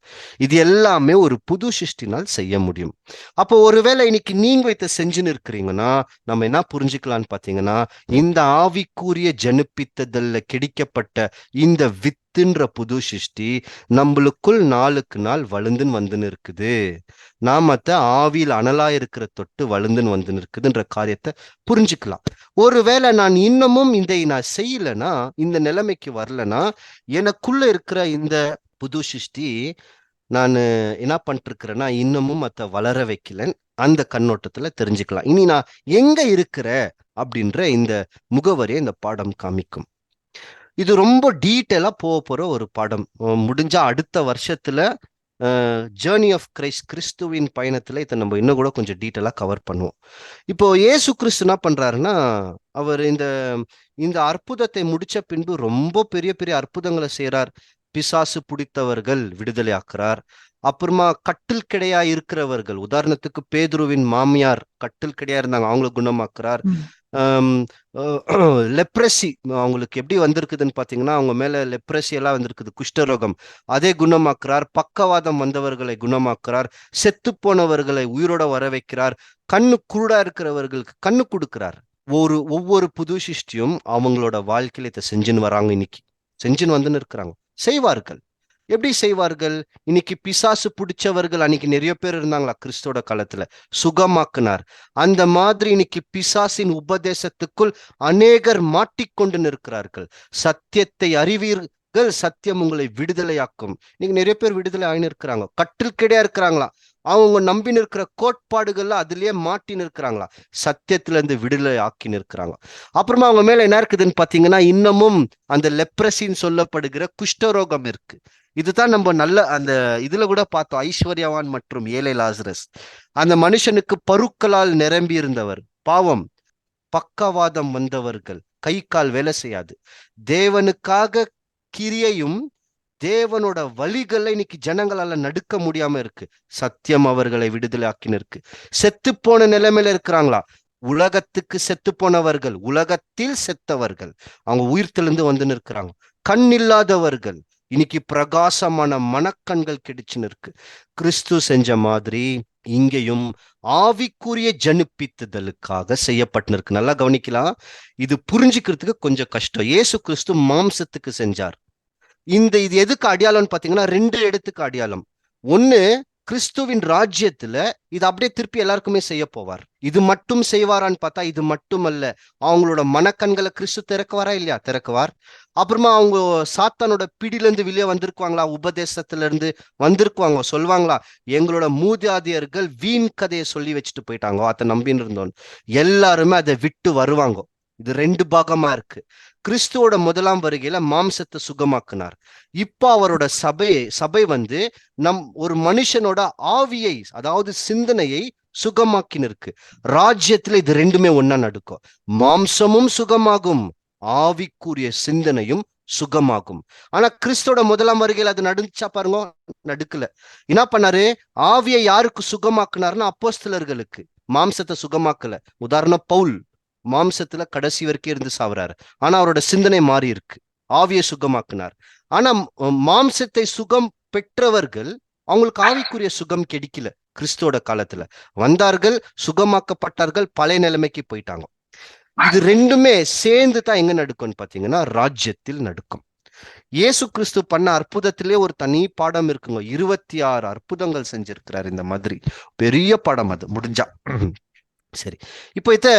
இது எல்லாமே ஒரு புது சிருஷ்டினால் செய்ய முடியும். அப்போ ஒருவேளை இன்னைக்கு நீங்க இதை செஞ்சுன்னு இருக்கிறீங்கன்னா, நம்ம என்ன புரிஞ்சுக்கலான்னு பாத்தீங்கன்னா, இந்த ஆவிக்குரிய ஜனிப்பித்ததல்ல கிடைக்கப்பட்ட இந்த வித்துன்ற புது சிருஷ்டி நம்மளுக்குள் நாளுக்கு நாள் வளர்ந்துன்னு வந்துன்னு இருக்குது. நாம ஆவியில் அனலா இருக்கிற தொட்டு வளர்ந்துன்னு வந்துன்னு இருக்குதுன்ற காரியத்தை புரிஞ்சுக்கலாம். ஒருவேளை நான் இன்னமும் நான் செய்யலைன்னா, இந்த நிலைமைக்கு வரலன்னா, எனக்குள்ள இருக்கிற இந்த புது சிருஷ்டி நான் என்ன பண்ணிட்டு இருக்கிறேன்னா இன்னமும் அதை வளர வைக்கலன்னு அந்த கண்ணோட்டத்துல தெரிஞ்சுக்கலாம். இனி நான் எங்க இருக்கிற அப்படின்ற இந்த முகவரியை இந்த பாடம் காமிக்கும். இது ரொம்ப டீட்டெயிலா போற ஒரு பாடம். முடிஞ்சா அடுத்த வருஷத்துல ஜேர்னி ஆஃப் கிரைஸ்ட், கிறிஸ்துவின் பயணத்துல இதை நம்ம இன்னும் கூட கொஞ்சம் டீட்டெயிலா கவர் பண்ணுவோம். இப்போ இயேசு கிறிஸ்து என்ன பண்றாருன்னா, அவர் இந்த இந்த அற்புதத்தை முடிச்ச பின்பு ரொம்ப பெரிய பெரிய அற்புதங்களை செய்யறார். பிசாசு பிடித்தவர்கள் விடுதலை ஆக்குறார். அப்புறமா கட்டில் கிடையா இருக்கிறவர்கள், உதாரணத்துக்கு பேதுருவின் மாமியார் கட்டில் கிடையா இருந்தாங்க, அவங்களை குணமாக்குறார். லெப்ரசி அவங்களுக்கு எப்படி வந்திருக்குதுன்னு பாத்தீங்கன்னா, அவங்க மேல லெப்ரசி எல்லாம் வந்திருக்குது, குஷ்டரோகம், அதை குணமாக்குறார். பக்கவாதம் வந்தவர்களை குணமாக்குறார். செத்து போனவர்களை உயிரோட வர வைக்கிறார். கண்ணு குருடா இருக்கிறவர்களுக்கு கண்ணு கொடுக்கிறார். ஒவ்வொரு புது சிருஷ்டியும் அவங்களோட வாழ்க்கையில இதை செஞ்சுன்னு வராங்க, இன்னைக்கு செஞ்சுன்னு வந்துன்னு இருக்கிறாங்க, செய்வார்கள். எப்படி செய்வார்கள்? இன்னைக்கு பிசாசு பிடிச்சவர்கள் அன்னைக்கு நிறைய பேர் இருந்தாங்களா கிறிஸ்தோட காலத்துல, சுகமாக்குனார். அந்த மாதிரி இன்னைக்கு பிசாசின் உபதேசத்துக்குள் அநேகர் மாட்டிக்கொண்டு நிற்கிறார்கள். சத்தியத்தை அறிவீர்கள், சத்தியம் உங்களை விடுதலையாக்கும். இன்னைக்கு நிறைய பேர் விடுதலை ஆயின்னு இருக்கிறாங்க, கட்டில் கிடையா இருக்கிறாங்களா, அவங்க நம்பி நிற்கிற கோட்பாடுகள்ல அதுலயே மாட்டி நிற்கிறாங்களா, சத்தியத்துல இருந்து விடுதலை ஆக்கி நிற்கிறாங்க. அப்புறமா அவங்க மேல என்ன இருக்குதுன்னு பாத்தீங்கன்னா, இன்னமும் அந்த லெப்ரசின்னு சொல்லப்படுகிற குஷ்டரோகம் இருக்கு. இதுதான் நம்ம நல்ல அந்த இதுல கூட பார்த்தோம், ஐஸ்வர்யவான் மற்றும் ஏழை லாசரஸ். அந்த மனுஷனுக்கு பருக்களால் நிரம்பி இருந்தவர், பாவம், பக்கவாதம் வந்தவர்கள், கை கால் வேலை செய்யாது, தேவனுக்காக கிரியையும் தேவனோட வழிகளை இன்னைக்கு ஜனங்களால நடுக்க முடியாம இருக்கு. சத்தியம் அவர்களை விடுதலை ஆக்கின்னு இருக்கு. செத்து போன நிலைமையில இருக்கிறாங்களா, உலகத்துக்கு செத்து போனவர்கள், உலகத்தில் செத்தவர்கள், அவங்க உயிர்த்தெழுந்து வந்து நிற்கிறாங்க. கண் இல்லாதவர்கள் இன்னைக்கு பிரகாசமான மனக்கண்கள் கிடைச்சுன்னு இருக்கு. கிறிஸ்து செஞ்ச மாதிரி இங்கேயும் ஆவிக்குரிய ஜனிப்பித்துதலுக்காக செய்யப்பட்டிருக்கு. நல்லா கவனிக்கலாம், இது புரிஞ்சுக்கிறதுக்கு கொஞ்சம் கஷ்டம். இயேசு கிறிஸ்து மாம்சத்துக்கு செஞ்சார். இது எதுக்கு அடையாளம்னு பாத்தீங்கன்னா, 2 இடத்துக்கு அடையாளம். ஒண்ணு, கிறிஸ்துவின் ராஜ்யத்துல இது அப்படியே திருப்பி எல்லாருக்குமே செய்ய போவார். இது மட்டும் செய்வாரான்னு பார்த்தா இது மட்டும் அல்ல, அவங்களோட மனக்கண்களை கிறிஸ்து திறக்குவாரா இல்லையா? திறக்குவார். அப்புறமா அவங்க சாத்தானோட பிடியில இருந்து வெளியே வந்திருக்குவாங்களா, உபதேசத்துல இருந்து வந்திருக்குவாங்க, சொல்லுவாங்களா, எங்களோட மூதாதையர்கள் வீண் கதையை சொல்லி வச்சுட்டு போயிட்டாங்க, அதை நம்பின்னு இருந்தோம், எல்லாருமே அதை விட்டு வருவாங்க. இது 2 பாகமா இருக்கு. கிறிஸ்துவோட முதலாம் வருகையில மாம்சத்தை சுகமாக்குனார். இப்போ அவரோட சபை வந்து ஒரு மனுஷனோட ஆவியை, அதாவது சிந்தனையை சுகமாக்கின்னு இருக்கு. ராஜ்யத்துல இது 2மே ஒன்னா நடக்கும். மாம்சமும் சுகமாகும், ஆவிக்குரிய சிந்தனையும் சுகமாகும். ஆனா கிறிஸ்துவோட முதலாம் வருகையில் அது நடந்துச்சா பாருங்க? நடக்கல. என்ன பண்ணாரு? ஆவியை யாருக்கு சுகமாக்குனாருன்னா அப்போஸ்தலர்களுக்கு. மாம்சத்தை சுகமாக்கல. உதாரணம் பவுல், மாம்சத்துல கடைசி வரைக்கும் இருந்து சாவறாரு, ஆனா அவரோட சிந்தனை மாறி இருக்கு, ஆவியை சுகமாக்குனார். ஆனா மாம்சத்தை சுகம் பெற்றவர்கள், அவங்களுக்கு ஆவிக்குரிய சுகம் கிடைக்கல. கிறிஸ்துவோட காலத்துல வந்தார்கள், சுகமாக்கப்பட்டார்கள், பழைய நிலைமைக்கு போயிட்டாங்க. இது 2மே சேர்ந்து தான் எங்க நடக்கும்னு பாத்தீங்கன்னா ராஜ்யத்தில் நடக்கும். இயேசு கிறிஸ்து பண்ண அற்புதத்திலே ஒரு தனி பாடம் இருக்குங்க. 26 அற்புதங்கள் செஞ்சிருக்கிறார். இந்த மாதிரி பெரிய பாடம் அது முடிஞ்சா. சரி, இப்போ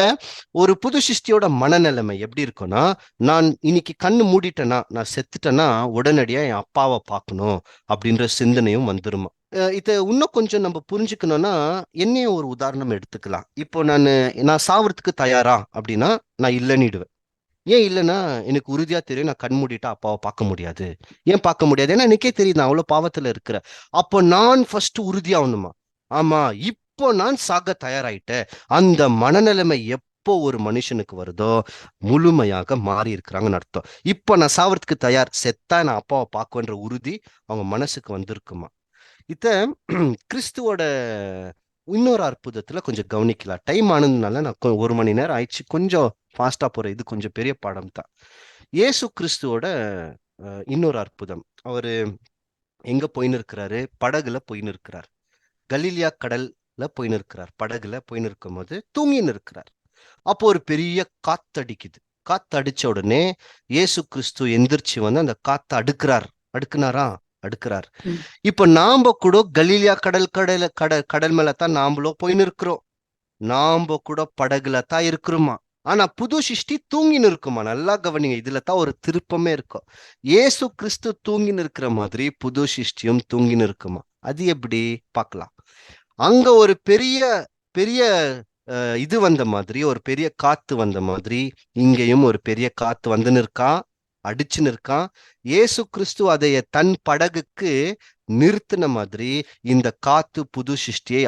ஒரு புது சிருஷ்டியோட மனநிலைமை எப்படி இருக்கும்னா, நான் இன்னைக்கு கண்ணு மூடிட்டேன்னா, நான் செத்துட்டேன்னா உடனடியா என் அப்பாவை பார்க்கணும் அப்படின்ற சிந்தனையும் வந்துருமா. இன்னும் கொஞ்சம் நம்ம புரிஞ்சுக்கணும்னா, என்னைய ஒரு உதாரணம் எடுத்துக்கலாம். இப்போ நான் சாவறதுக்கு தயாரா அப்படின்னா நான் இல்லைன்னிடுவேன். ஏன் இல்லைன்னா, எனக்கு உறுதியா தெரியும் நான் கண் மூடிட்டா அப்பாவை பார்க்க முடியாது. ஏன் பார்க்க முடியாது? ஏன்னா எனக்கே தெரியுது நான் அவ்வளவு பாவத்துல இருக்கிறேன். அப்போ நான் ஃபர்ஸ்ட் உறுதியாகணுமா, ஆமா இப்போ நான் சாக தயாராயிட்டேன். அந்த மனநிலைமை எப்போ ஒரு மனுஷனுக்கு வருதோ முழுமையாக மாறி இருக்கிறாங்கன்னு அர்த்தம். இப்போ நான் சாவறதுக்கு தயார், செத்தா நான் அப்பாவை பார்க்குவேன்ற உறுதி அவங்க மனசுக்கு வந்திருக்குமா. கிறிஸ்துவோட இன்னொரு அற்புதத்துல கொஞ்சம் கவனிக்கலாம். டைம் ஆனதுனால நான் 1 மணி நேரம் ஆயிடுச்சு, கொஞ்சம் ஃபாஸ்டா போறேன். இது கொஞ்சம் பெரிய பாடம் தான். இயேசு கிறிஸ்துவோட இன்னொரு அற்புதம், அவரு எங்க போயின்னு இருக்கிறாரு? படகுல போயின்னு இருக்கிறார். கலீலியா கடல்ல போயின்னு இருக்கிறார். படகுல போயின்னு இருக்கும் போது தூங்கின்னு இருக்கிறார். அப்போ ஒரு பெரிய காத்தடிக்குது. காத்தடிச்ச உடனே இயேசு கிறிஸ்து எந்திரிச்சு வந்து அந்த காத்த அடுக்குனார். இப்ப நாம கூட கலீலியா கடல் மேல தான் நாமளும் போயின்னு இருக்கிறோம். நாம கூட படகுல தான் இருக்கிறோமா. ஆனா புது சிருஷ்டி தூங்கின்னு இருக்குமா. நல்லா கவனிங்க, இதுல தான் ஒரு திருப்பமே இருக்கும். இயேசு கிறிஸ்து தூங்கின்னு இருக்கிற மாதிரி புது சிருஷ்டியும் தூங்கின்னு இருக்குமா. அது எப்படி பார்க்கலாம்? அங்க ஒரு பெரிய பெரிய இது வந்த மாதிரி, ஒரு பெரிய காத்து வந்த மாதிரி, இங்கேயும் ஒரு பெரிய காத்து வந்து நிற்கான், அடிச்சு நிற்கான். இயேசு கிறிஸ்து அதைய தன் படகுக்கு நிறுத்தின மாதிரி இந்த காத்து புது சிருஷ்டியை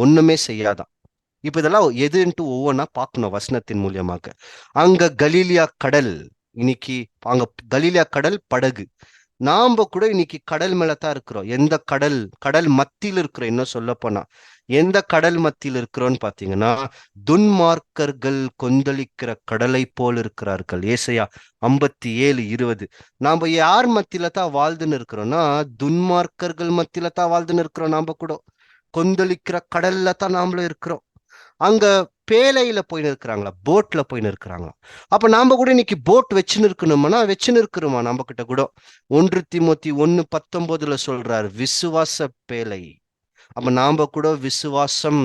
ஒண்ணுமே செய்யாதான். இப்ப இதெல்லாம் எதுன்ட்டு ஒவ்வொன்னா பார்க்கணும் வசனத்தின் மூலியமாக. அங்க கலீலியா கடல், இன்னைக்கு அங்க கலீலியா கடல் படகு. நாம கூட இன்னைக்கு கடல் மேலதான் இருக்கிறோம். எந்த கடல் மத்தியில் இருக்கிறோம். இன்னும் சொல்ல போனா எந்த கடல் மத்தியில் இருக்கிறோம்னு பாத்தீங்கன்னா, துன்மார்க்கர்கள் கொந்தளிக்கிற கடலை போல் இருக்கிறார்கள். ஏசாயா 57:20. நாம யார் மத்தியில தான் வாழ்ந்துன்னு இருக்கிறோம்னா, துன்மார்க்கர்கள் மத்தியில தான் வாழ்ந்துன்னு இருக்கிறோம். நாம கூட கொந்தளிக்கிற கடல்ல தான் நாமளும் இருக்கிறோம். அங்க பேலையில போயின்னு இருக்கிறாங்களா, போட்ல போயின்னு இருக்கிறாங்களா. அப்ப நாம கூட இன்னைக்கு போட் வச்சுன்னு இருக்கணுமானா வச்சுன்னு இருக்கிறோமா நம்ம கிட்ட கூட. 1 தீமோத்தி 1:19 சொல்றாரு, விசுவாச பேலை. அப்ப நாம கூட விசுவாசம்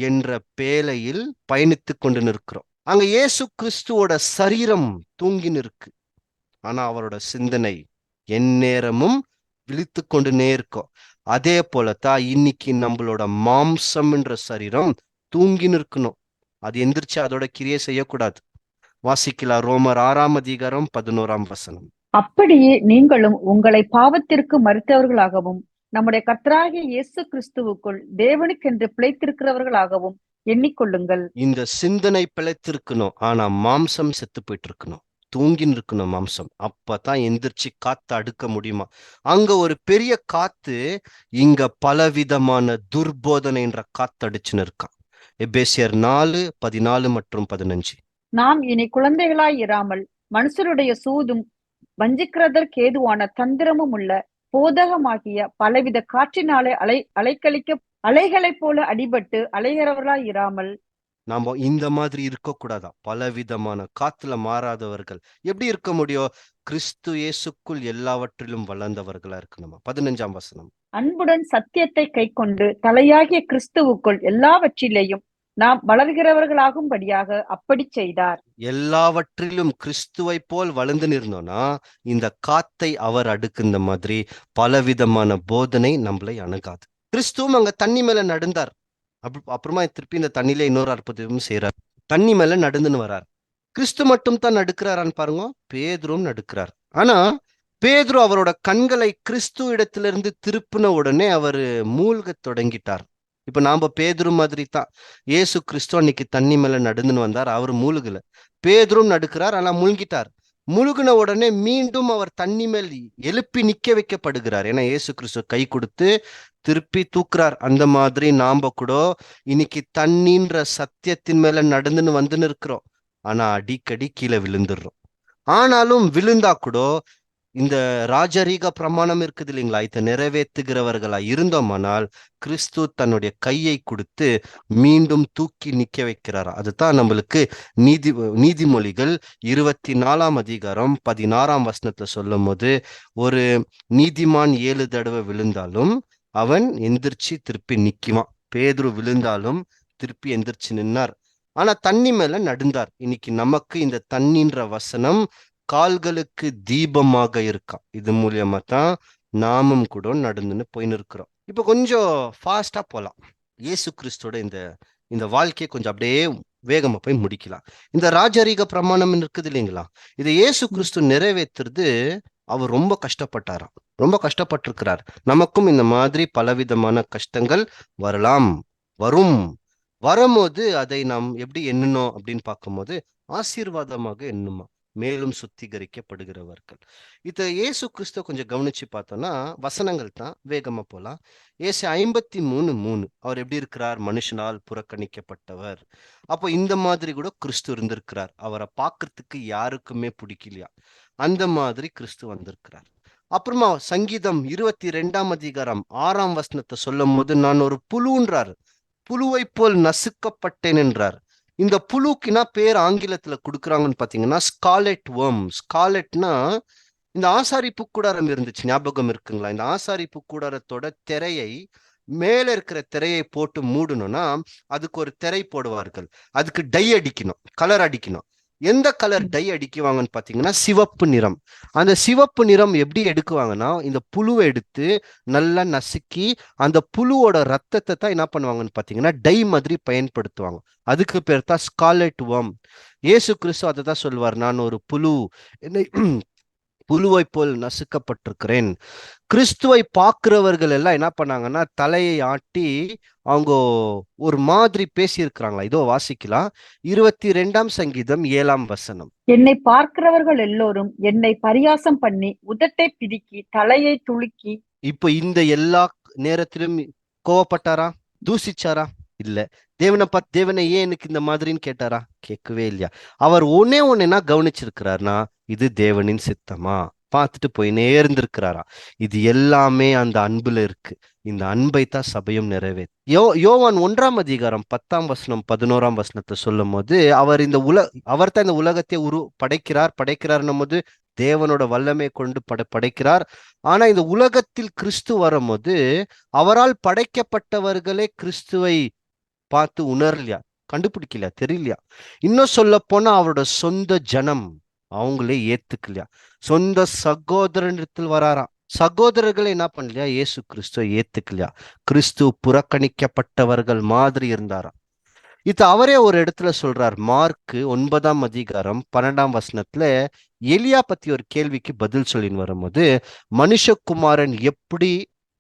என்ற பேலையில் பயணித்து கொண்டு நிற்கிறோம். அங்க இயேசு கிறிஸ்துவோட சரீரம் தூங்கின்னு இருக்கு. ஆனா அவரோட சிந்தனை எந்நேரமும் விழித்து கொண்டுனே இருக்கும். அதே போலத்தான் இன்னைக்கு நம்மளோட மாம்சம்ன்ற சரீரம் தூங்கி நிற்கணும். அது எந்திரிச்சு அதோட கிரியை செய்யக்கூடாது. வாசிக்கலாம், ரோமர் 6:11. அப்படியே நீங்களும் உங்களை பாவத்திற்கு மரித்தவர்களாகவும் நம்முடைய கர்த்தராகிய இயேசு கிறிஸ்துவுக்குள் தேவனுக்கென்று பிழைத்திருக்கிறவர்களாகவும் எண்ணிக்கொள்ளுங்கள். இந்த சிந்தனை பிழைத்திருக்கணும், ஆனா மாம்சம் செத்து போயிட்டு இருக்கணும், தூங்கின்னு இருக்கணும் மாம்சம். அப்பதான் எந்திரிச்சு காத்து அடுக்க முடியுமா. அங்க ஒரு பெரிய காத்து, இங்க பலவிதமான துர்போதனைன்ற காத்து அடிச்சுன்னு இருக்கான். எபேசியர் 4:14 மற்றும் 15. நாம் இனி குழந்தைகளாய் இராமல் மனுஷருடைய சூதும் வஞ்சிக்கிறதற்கேதுவான தந்திரமும் உள்ள போதகமாகிய பலவித காற்றினாலே அலைகளைப் போல அடிபட்டு அலைகிறவர்களாய் இராமல். நாம இந்த மாதிரி இருக்கக்கூடாதா? பலவிதமான காத்துல மாறாதவர்கள் எப்படி இருக்க முடியும்? கிறிஸ்து இயேசுக்குள் எல்லாவற்றிலும் வளர்ந்தவர்களா இருக்கணுமா. 15 அன்புடன் சத்தியத்தை கைக்கொண்டு தலையாகிய கிறிஸ்துவுக்குள் எல்லாவற்றிலேயும் நாம் வளர்கிறவர்களாகும்படியாக அப்படி செய்தார். எல்லாவற்றிலும் கிறிஸ்துவை போல் வளர்ந்து நிறந்தோம்னா இந்த காத்தை அவர் அடுக்குந்த மாதிரி பலவிதமான போதனை நம்மளை அணுகாது. கிறிஸ்துவும் அங்க தண்ணி மேல நடந்தார். அப்புறமா திருப்பி இந்த தண்ணியில இன்னொரு அற்புதமும் செய்யறார். தண்ணி மேல நடந்துன்னு வர்றார். கிறிஸ்து மட்டும் தான் நடுக்கிறாரான்னு பாருங்க, பேதுரும் நடுக்கிறார். ஆனா பேதுரு அவரோட கண்களை கிறிஸ்து இடத்திலிருந்து திருப்பின உடனே அவரு மூழ்க தொடங்கிட்டார். இப்ப நாம பேதுரு மாதிரி தான். இயேசு கிறிஸ்து அன்னைக்கு தண்ணி மேல நடந்துன்னு வந்தார், அவர் மூழ்கல. பேதுரும் நடுக்கிறார், ஆனா மூழ்கிட்டார். முழுகின உடனே மீண்டும் அவர் தண்ணி மேல் எழுப்பி நிக்க வைக்கப்படுகிறார். ஏன்னா இயேசு கிறிஸ்து கை கொடுத்து திருப்பி தூக்குறார். அந்த மாதிரி நாம கூட இன்னைக்கு தண்ணின்ற சத்தியத்தின் மேல நடந்துன்னு வந்துன்னு இருக்கிறோம். ஆனா அடிக்கடி கீழே விழுந்துடுறோம். ஆனாலும் விழுந்தா கூட இந்த ராஜரீக பிரமாணம் இருக்குது இல்லைங்களா, இதை நிறைவேற்றுகிறவர்களா இருந்தோமானால் கிறிஸ்து தன்னுடைய கையை கொடுத்து மீண்டும் தூக்கி நிக்க வைக்கிறாரா. அதுதான் நம்மளுக்கு நீதிமொழிகள் 24:16 சொல்லும் போது, ஒரு நீதிமான் 7 தடவை விழுந்தாலும் அவன் எந்திரிச்சு திருப்பி நிக்குவான். பேதுரு விழுந்தாலும் திருப்பி எந்திரிச்சு நின்னார். ஆனா தண்ணி மேல நடந்தார். இன்னைக்கு நமக்கு இந்த தண்ணின்ற வசனம் கால்களுக்கு தீபமாக இருக்கா. இது மூலியமா தான் நாமும் கூட நடந்துன்னு போயின்னு இருக்கிறோம். இப்ப கொஞ்சம் ஃபாஸ்டா போலாம். இயேசு கிறிஸ்தோட இந்த வாழ்க்கையை கொஞ்சம் அப்படியே வேகமா போய் முடிக்கலாம். இந்த ராஜரீக பிரமாணம் இருக்குது இல்லைங்களா, இதை இயேசு கிறிஸ்து நிறைவேற்றுறது அவர் ரொம்ப கஷ்டப்பட்டாராம், ரொம்ப கஷ்டப்பட்டிருக்கிறார். நமக்கும் இந்த மாதிரி பலவிதமான கஷ்டங்கள் வரும். வரும்போது அதை நாம் எப்படி எண்ணணும் அப்படின்னு பார்க்கும்போது ஆசீர்வாதமாக எண்ணுமா, மேலும் சுத்திகரிக்கப்படுகிறவர்கள். இத இயேசு கிறிஸ்துவ கொஞ்சம் கவனிச்சு பார்த்தோம்னா வசனங்கள் தான், வேகமா போலாம். ஏசு 53:3 அவர் எப்படி இருக்கிறார்? மனுஷனால் புறக்கணிக்கப்பட்டவர். அப்போ இந்த மாதிரி கூட கிறிஸ்து இருந்திருக்கிறார். அவரை பார்க்கறதுக்கு யாருக்குமே பிடிக்கலையா, அந்த மாதிரி கிறிஸ்து வந்திருக்கிறார். அப்புறமா சங்கீதம் 22:6 சொல்லும் போது, நான் ஒரு புழுன்றார், புழுவை போல் நசுக்கப்பட்டேன் என்றார். இந்த புழுக்குனா பேர் ஆங்கிலத்துல கொடுக்குறாங்கன்னு பாத்தீங்கன்னா ஸ்கார்லெட் வர்ம். ஸ்கார்லெட்னா இந்த ஆசாரி பூக்கூடாரம் இருந்துச்சு, ஞாபகம் இருக்குங்களா? இந்த ஆசாரி பூக்கூடாரத்தோட திரையை, மேல இருக்கிற திரையை போட்டு மூடணும்னா அதுக்கு ஒரு திரை போடுவார்கள். அதுக்கு டை அடிக்கணும், கலர் அடிக்கணும். எந்த கலர் டை அடிக்குவாங்கன்னு பாத்தீங்கன்னா சிவப்பு நிறம். அந்த சிவப்பு நிறம் எப்படி எடுக்குவாங்கன்னா, இந்த புழுவை எடுத்து நல்லா நசுக்கி அந்த புழுவோட ரத்தத்தை தான் என்ன பண்ணுவாங்கன்னு பாத்தீங்கன்னா டை மாதிரி பயன்படுத்துவாங்க. அதுக்கு பேர் தான் ஸ்கார்லெட் வர்ம். இயேசு கிறிஸ்து அதை தான் சொல்வார், நான் ஒரு புழு, என்னை புழுவை போல் நசுக்கப்பட்டிருக்கிறேன். கிறிஸ்துவை பார்க்கிறவர்கள் எல்லாம் என்ன பண்ணாங்கன்னா தலையை ஆட்டி அவங்க ஒரு மாதிரி பேசியிருக்கிறாங்களா. இதோ வாசிக்கலாம், 22 சங்கீதம் 7 என்னை பார்க்கிறவர்கள் எல்லோரும் என்னை பரியாசம் பண்ணி உதட்டை பிதுக்கி தலையை துளுக்கி. இப்போ இந்த எல்லா நேரத்திலும் கோவப்பட்டாரா, தூசிச்சாரா? இல்ல. தேவனை ஏன் எனக்கு இந்த மாதிரின்னு கேட்டாரா? கேட்கவே இல்லையா. அவர் ஒன்னே ஒன்னு என்ன கவனிச்சிருக்கிறார்னா, இது தேவனின் சித்தமா, பார்த்துட்டு போயினே இருந்திருக்கிறாராம். இது எல்லாமே அந்த அன்புல இருக்கு. இந்த அன்பை தான் சபையும் யோவான் 1 அதிகாரம் 10 11 சொல்லும் போது அவர் அவர் தான் இந்த உலகத்தை படைக்கிறார்னும் போது தேவனோட வல்லமை கொண்டு படைக்கிறார். ஆனா இந்த உலகத்தில் கிறிஸ்து வரும்போது அவரால் படைக்கப்பட்டவர்களே கிறிஸ்துவை பார்த்து உணரலையா, கண்டுபிடிக்கலையா, தெரியலையா. இன்னும் சொல்ல போனா அவரோட சொந்த ஜனம் அவங்களே ஏத்துக்கலையா. சொந்த சகோதரத்தில் வராராம். சகோதரர்களை என்ன பண்ணலையா, இயேசு கிறிஸ்துவ ஏத்துக்கலையா. கிறிஸ்து புறக்கணிக்கப்பட்டவர்கள் மாதிரி இருந்தாராம். இது அவரே ஒரு இடத்துல சொல்றார். மார்க் 9 அதிகாரம் 12 எலியா பத்தி ஒரு கேள்விக்கு பதில் சொல்லின்னு வரும்போது மனுஷகுமாரன் எப்படி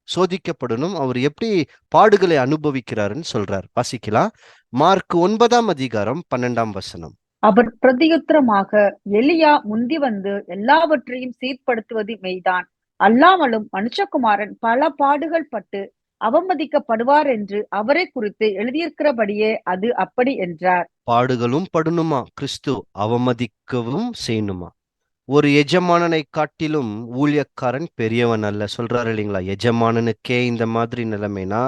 சோதிக்கப்படணும், அவர் எப்படி பாடுகளை அனுபவிக்கிறாருன்னு சொல்றார். வாசிக்கலாம். மார்க் 9 அதிகாரம் 12 அவர் பிரதியுத்தரமாக, எலியா முந்தி வந்து எல்லாவற்றையும் சீர்படுத்துவது மெய்தான். அல்லாமலும் மனுஷகுமாரன் பல பாடுகள் பட்டு அவமதிக்கப்படுவார் என்று அவரை குறித்து எழுதியிருக்கிறபடியே அது அப்படி என்றார். பாடுகளும் படணுமா, கிறிஸ்து அவமதிக்கவும் செய்யணுமா. ஒரு எஜமானனை காட்டிலும் ஊழியக்காரன் பெரியவன் அல்ல சொல்றாரு இல்லைங்களா. எஜமானனுக்கே இந்த மாதிரி நிலைமைனா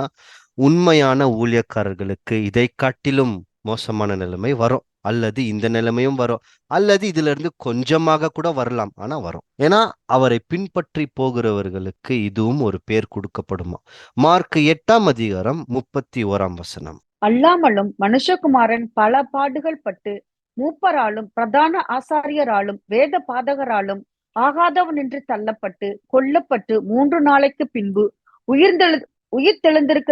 உண்மையான ஊழியக்காரர்களுக்கு இதை காட்டிலும் மோசமான நிலைமை வரும், அல்லது இந்த நிலைமையும் வரும், அல்லது இதுல இருந்து கொஞ்சமாக கூட வரலாம். ஆனா வரும். ஏன்னா அவரை பின்பற்றி போகிறவர்களுக்கு இதுவும் ஒரு பேர் கொடுக்கப்படுமா. மார்க் 8 அதிகாரம் 31 அல்லாமலும் மனுஷகுமாரன் பல பாடுகள் பட்டு மூப்பராலும் பிரதான ஆசாரியராலும் வேத பாதகராலும் ஆகாதவன் என்று தள்ளப்பட்டு கொல்லப்பட்டு 3 நாளைக்கு பின்பு உயிர்த்தெழுந்திருக்க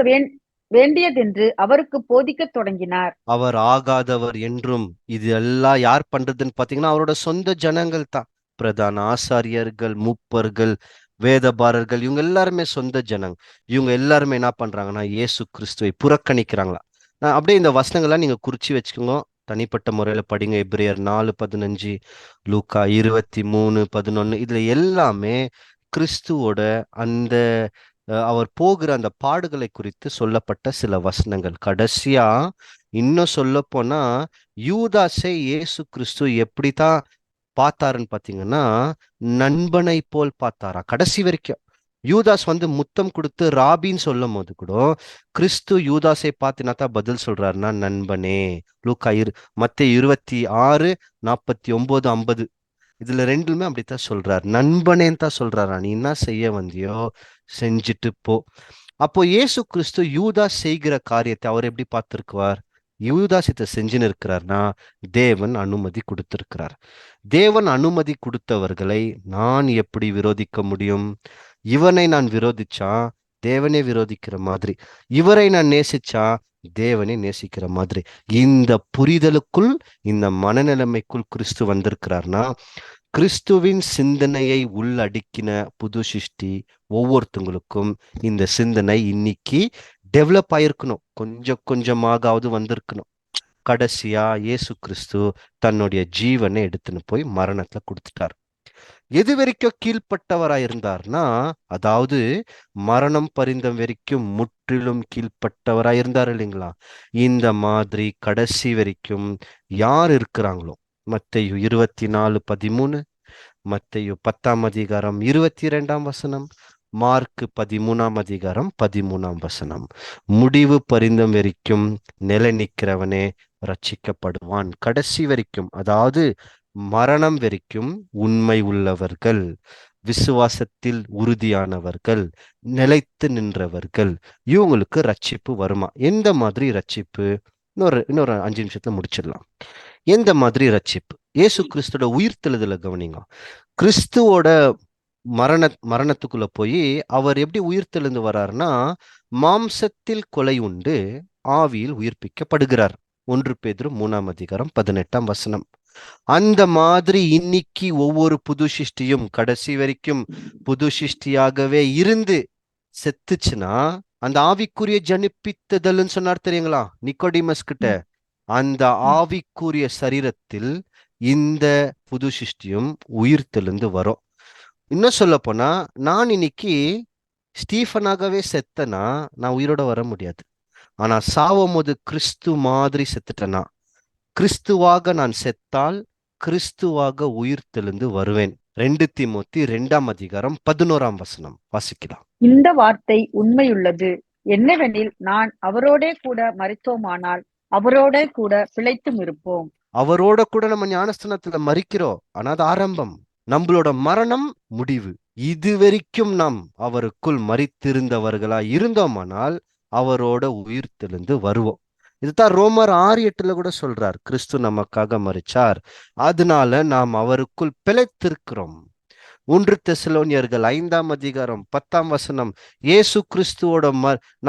வேண்டியதென்று அவருக்கு போதிக்க தொடங்கினார். அவர் ஆகாதவர் என்றும் இது எல்லாம் யார் பண்றதுன்னு பாத்தீங்கன்னா அவரோட சொந்த ஜனங்கள் தான். பிரதான ஆசாரியர்கள், மூப்பர்கள், வேதபாரர்கள், இவங்க எல்லாருமே சொந்த ஜனங்க. இவங்க எல்லாருமே என்ன பண்றாங்கன்னா இயேசு கிறிஸ்துவை புறக்கணிக்கிறாங்களா. அப்படியே இந்த வசனங்கள்லாம் நீங்க குறிச்சு வச்சுக்கோங்க, தனிப்பட்ட முறையில படிங்க. எபிரேயர் 4:15, லூக்கா 23:11, இதுல எல்லாமே கிறிஸ்துவோட அந்த அவர் போகிற அந்த பாடுகளை குறித்து சொல்லப்பட்ட சில வசனங்கள். கடைசியா இன்னும் சொல்ல போனா யூதாசை இயேசு கிறிஸ்து எப்படித்தான் பார்த்தாருன்னு பாத்தீங்கன்னா நண்பனை போல் பார்த்தாரா கடைசி வரைக்கும். யூதாஸ் வந்து முத்தம் கொடுத்து ராபின்னு சொல்லும் போது கூட கிறிஸ்து யூதாஸை பார்த்தினா தான் பதில் சொல்றாருன்னா நண்பனே. லூக்கா மத்தேயு 26:49-50, இதுல ரெண்டுமே அப்படித்தான் சொல்றாரு. நண்பனேன்னு தான் சொல்றாரா. நீ என்ன செய்ய வந்தியோ செஞ்சுட்டு போ. அப்போ இயேசு கிறிஸ்து யூதாஸ் செய்கிற காரியத்தை அவர் எப்படி பார்த்திருக்குவார். யூதாஸ் இதை செஞ்சுன்னு இருக்கிறார்னா தேவன் அனுமதி கொடுத்திருக்கிறார். தேவன் அனுமதி கொடுத்தவர்களை நான் எப்படி விரோதிக்க முடியும். இவனை நான் விரோதிச்சா தேவனே விரோதிக்கிற மாதிரி, இவரை நான் நேசிச்சா தேவனை நேசிக்கிற மாதிரி. இந்த புரிதலுக்குள், இந்த மனநிலைமைக்குள் கிறிஸ்து வந்திருக்கிறார்னா கிறிஸ்துவின் சிந்தனையை உள்ளடக்கின புது சிருஷ்டி ஒவ்வொருத்தவங்களுக்கும் இந்த சிந்தனை இன்னைக்கு டெவலப் ஆயிருக்கணும், கொஞ்சம் கொஞ்சமாகவது வந்திருக்கணும். கடைசியா இயேசு கிறிஸ்து தன்னுடைய ஜீவனை எடுத்துன்னு போய் மரணத்துல கொடுத்துட்டார். எது வரைக்கும் கீழ்ப்பட்டவராயிருந்தார்னா, அதாவது மரணம் பரிந்தம் வரைக்கும் முற்றிலும் கீழ்ப்பட்டவராயிருந்தார் இல்லைங்களா. இந்த மாதிரி கடைசி வரைக்கும் யார் இருக்கிறாங்களோ, மத்தேயு 24:13, மத்தேயு 10 அதிகாரம் 22 மார்க் 13 அதிகாரம் 13 முடிவு பரிந்தம் வரைக்கும் நிலை நிற்கிறவனே ரட்சிக்கப்படுவான். கடைசி வரைக்கும், அதாவது மரணம் வரைக்கும் உண்மை உள்ளவர்கள், விசுவாசத்தில் உறுதியானவர்கள், நிலைத்து நின்றவர்கள், இவங்களுக்கு ரட்சிப்பு வருமா. எந்த மாதிரி ரட்சிப்பு, இன்னொரு 5 நிமிஷத்துல முடிச்சிடலாம். எந்த மாதிரி ரட்சிப்பு? இயேசு கிறிஸ்துவோட உயிர்த்தெழுதலை கவனிங்க. கிறிஸ்துவோட மரணத்துக்குள்ள போய் அவர் எப்படி உயிர்த்தெழுந்து வர்றாருன்னா, மாம்சத்தில் கொலை உண்டு ஆவியில் உயிர்ப்பிக்கப்படுகிறார். 1 பேதுரு 3:18 அந்த மாதிரி இன்னைக்கு ஒவ்வொரு புது சிருஷ்டியும் கடைசி வரைக்கும் புது சிருஷ்டியாகவே இருந்து செத்துச்சுன்னா, அந்த ஆவிக்குரிய ஜனிப்பித்ததல்னு சொன்னார் தெரியுங்களா நிக்கோடிமஸ் கிட்ட, அந்த ஆவிக்குரிய சரீரத்தில் இந்த புது சிருஷ்டியும் உயிர்த்தெழுந்து வரும். இன்னும் சொல்ல போனா, நான் இன்னைக்கு ஸ்டீஃபனாகவே செத்தனா நான் உயிரோட வர முடியாது. ஆனா சாவும் போது கிறிஸ்து மாதிரி செத்துட்டேனா, கிறிஸ்துவாக நான் செத்தால் கிறிஸ்துவாக உயிர்த்தெழுந்து வருவேன். 2 தீமோத்தி 2 அதிகாரம் 11 வாசிக்கலாம். இந்த வார்த்தை உண்மையுள்ளது. என்னவெனில், நான் அவரோடே கூட மரித்தோமானால் அவரோடே கூட பிழைத்தும் இருப்போம். அவரோட கூட நம்ம ஞானஸ்தானத்துல மரிக்கிறோம். ஆனா அது ஆரம்பம். நம்மளோட மரணம் முடிவு. இதுவரைக்கும் நாம் அவருக்குள் மரித்திருந்தவர்களா இருந்தோமானால் அவரோட உயிர் தெழுந்து வருவோம். இதுதான் ரோமர் 6:8 கூட சொல்றார். கிறிஸ்து நமக்காக மரிச்சார், அதனால நாம் அவருக்குள் பிழைத்திருக்கிறோம். 1 தெசலோனியர்கள் 5 அதிகாரம் 10 இயேசு கிறிஸ்துவோட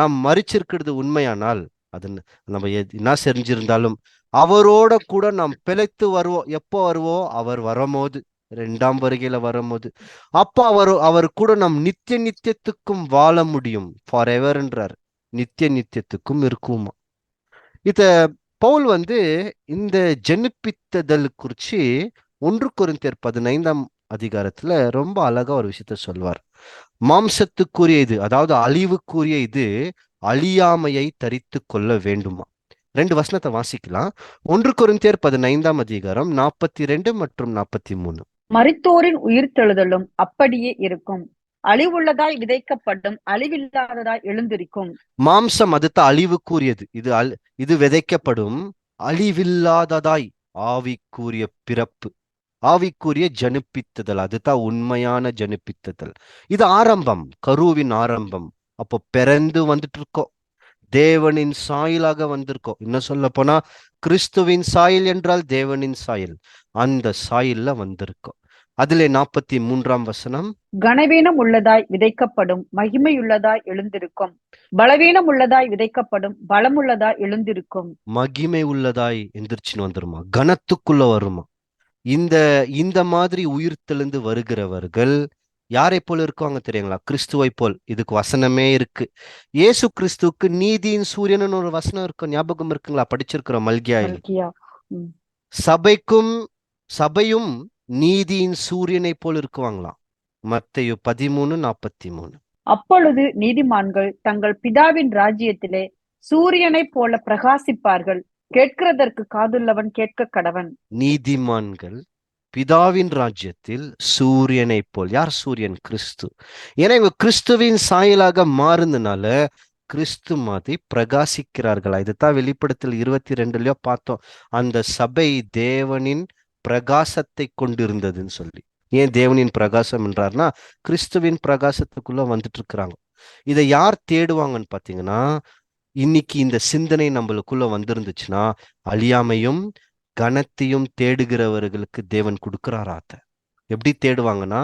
நாம் மரிச்சிருக்கிறது உண்மையானால், அது நம்ம என்ன செஞ்சிருந்தாலும் அவரோட கூட நாம் பிழைத்து வருவோம். எப்போ வருவோம்? அவர் வரும்போது, 2ஆம் வருகையில வரும்போது. அப்போ அவர் கூட நாம் நித்திய நித்தியத்துக்கும் வாழ முடியும். ஃபார் எவர்ன்றார். நித்திய நித்தியத்துக்கும் இருக்குமா. இத பவுல் இந்த ஜெனிப்பித்ததல் குறிச்சு 1 கொரிந்தியர் 15 ரொம்ப அழகா ஒரு விஷயத்த சொல்வார். மாம்சத்துக்குரிய இது, அதாவது அழிவுக்குரிய இது அழியாமையை தரித்து கொள்ள வேண்டுமா. 2 வசனத்தை வாசிக்கலாம். 1 கொரிந்தியர் 15 அதிகாரம் 42 மற்றும் 43. மரித்தோரின் உயிர்த்தெழுதலும் அப்படியே இருக்கும். அழிவுள்ளதாய் விதைக்கப்படும், அழிவில்லாததாய் எழுந்திருக்கும். மாம்சம் அதுதான் அழிவுக்குரியது. இது விதைக்கப்படும், அழிவில்லாததாய் ஆவிக்குரிய பிறப்பு, ஆவிக்குரிய ஜனிப்பித்ததல். அதுதான் உண்மையான ஜனிப்பித்ததல். இது ஆரம்பம், கருவின் ஆரம்பம். அப்போ பிறந்து வந்துட்டு இருக்கோம். தேவனின் சாயலாக வந்திருக்கோம். இன்னும் சொல்ல போனா கிறிஸ்துவின் சாயல் என்றால் தேவனின் சாயல். அந்த சாயல்ல வந்திருக்கோம். அதிலே 43ஆம் வசனம். கனவீனம் உள்ளதாய் விதைக்கப்படும், மகிமையுள்ளதாய் எழுந்திருக்கும். பலவீனம் உள்ளதாய் விதைக்கப்படும், பலமுள்ளதாய் எழுந்திருக்கும். மகிமை உள்ளதாய் எந்திரிச்சுன்னு வந்துருமா, கனத்துக்குள்ள வருமா. இந்த இந்த மாதிரி உயிர்த்தெழுந்து வருகிறவர்கள் யாரை போல இருக்குவாங்க தெரியுங்களா? கிறிஸ்துவை போல். இதுக்கு வசனமே இருக்கு. இயேசு கிறிஸ்துவுக்கு நீதியின் சூரியன் ஒரு வசனம் இருக்கும், ஞாபகம் இருக்குங்களா? படிச்சிருக்கிறோம் மல்கியாயில். சபையும் நீதியின் சூரியனை போல் இருக்குவாங்களாம். மத்தேயு 13:43. அப்பொழுது நீதிமான்கள் தங்கள் பிதாவின் ராஜ்யத்திலே சூரியனைப் போல பிரகாசிப்பார்கள். கேட்கிறதற்கு காதுள்ளவன் கேட்க கடவன். நீதிமான்கள் பிதாவின் ராஜ்யத்தில் சூரியனை போல். யார் சூரியன்? கிறிஸ்து. ஏன்னா இவங்க கிறிஸ்துவின் சாயலாக மாறுனதுனால கிறிஸ்து மாதிரி பிரகாசிக்கிறார்களா. இதுதான் வெளிப்படுத்தல் 22 பார்த்தோம். அந்த சபை தேவனின் பிரகாசத்தை கொண்டிருந்ததுன்னு சொல்லி. ஏன் தேவனின் பிரகாசம் என்றார்னா, கிறிஸ்துவின் பிரகாசத்துக்குள்ள வந்துட்டு இருக்கிறாங்க. இதை யார் தேடுவாங்கன்னு பாத்தீங்கன்னா, இன்னைக்கு இந்த சிந்தனை நம்மளுக்குள்ள வந்திருந்துச்சுன்னா, அழியாமையும் கனத்தையும் தேடுகிறவர்களுக்கு தேவன் கொடுக்கிறாராத்த. எப்படி தேடுவாங்கன்னா,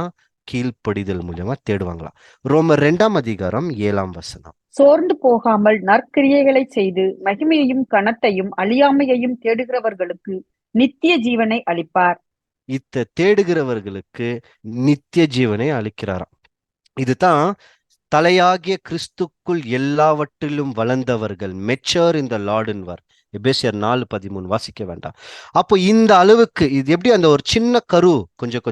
கீழ்ப்படிதல் மூலமா தேடுவாங்களா. ரோமர் 2 அதிகாரம் 7 சோர்ந்து போகாமல் நற்கிரியைகளை செய்து மகிமையையும் கனத்தையும் அழியாமையையும் தேடுகிறவர்களுக்கு நித்திய ஜீவனை அளிப்பார். தேடுகிறவர்களுக்கு நித்திய ஜீவனை அளிக்கிறாராம். இதுதான் தலையாகிய கிறிஸ்துக்குள் எல்லாவற்றிலும் வளர்ந்தவர்கள், மெச்சோர் இன் த லார்டுன்வார். எபேசியர் 4:13 வாசிக்க வேண்டாம். அப்போ இந்த அளவுக்கு இது எப்படி அந்த ஒரு சின்ன கரு கொஞ்சம்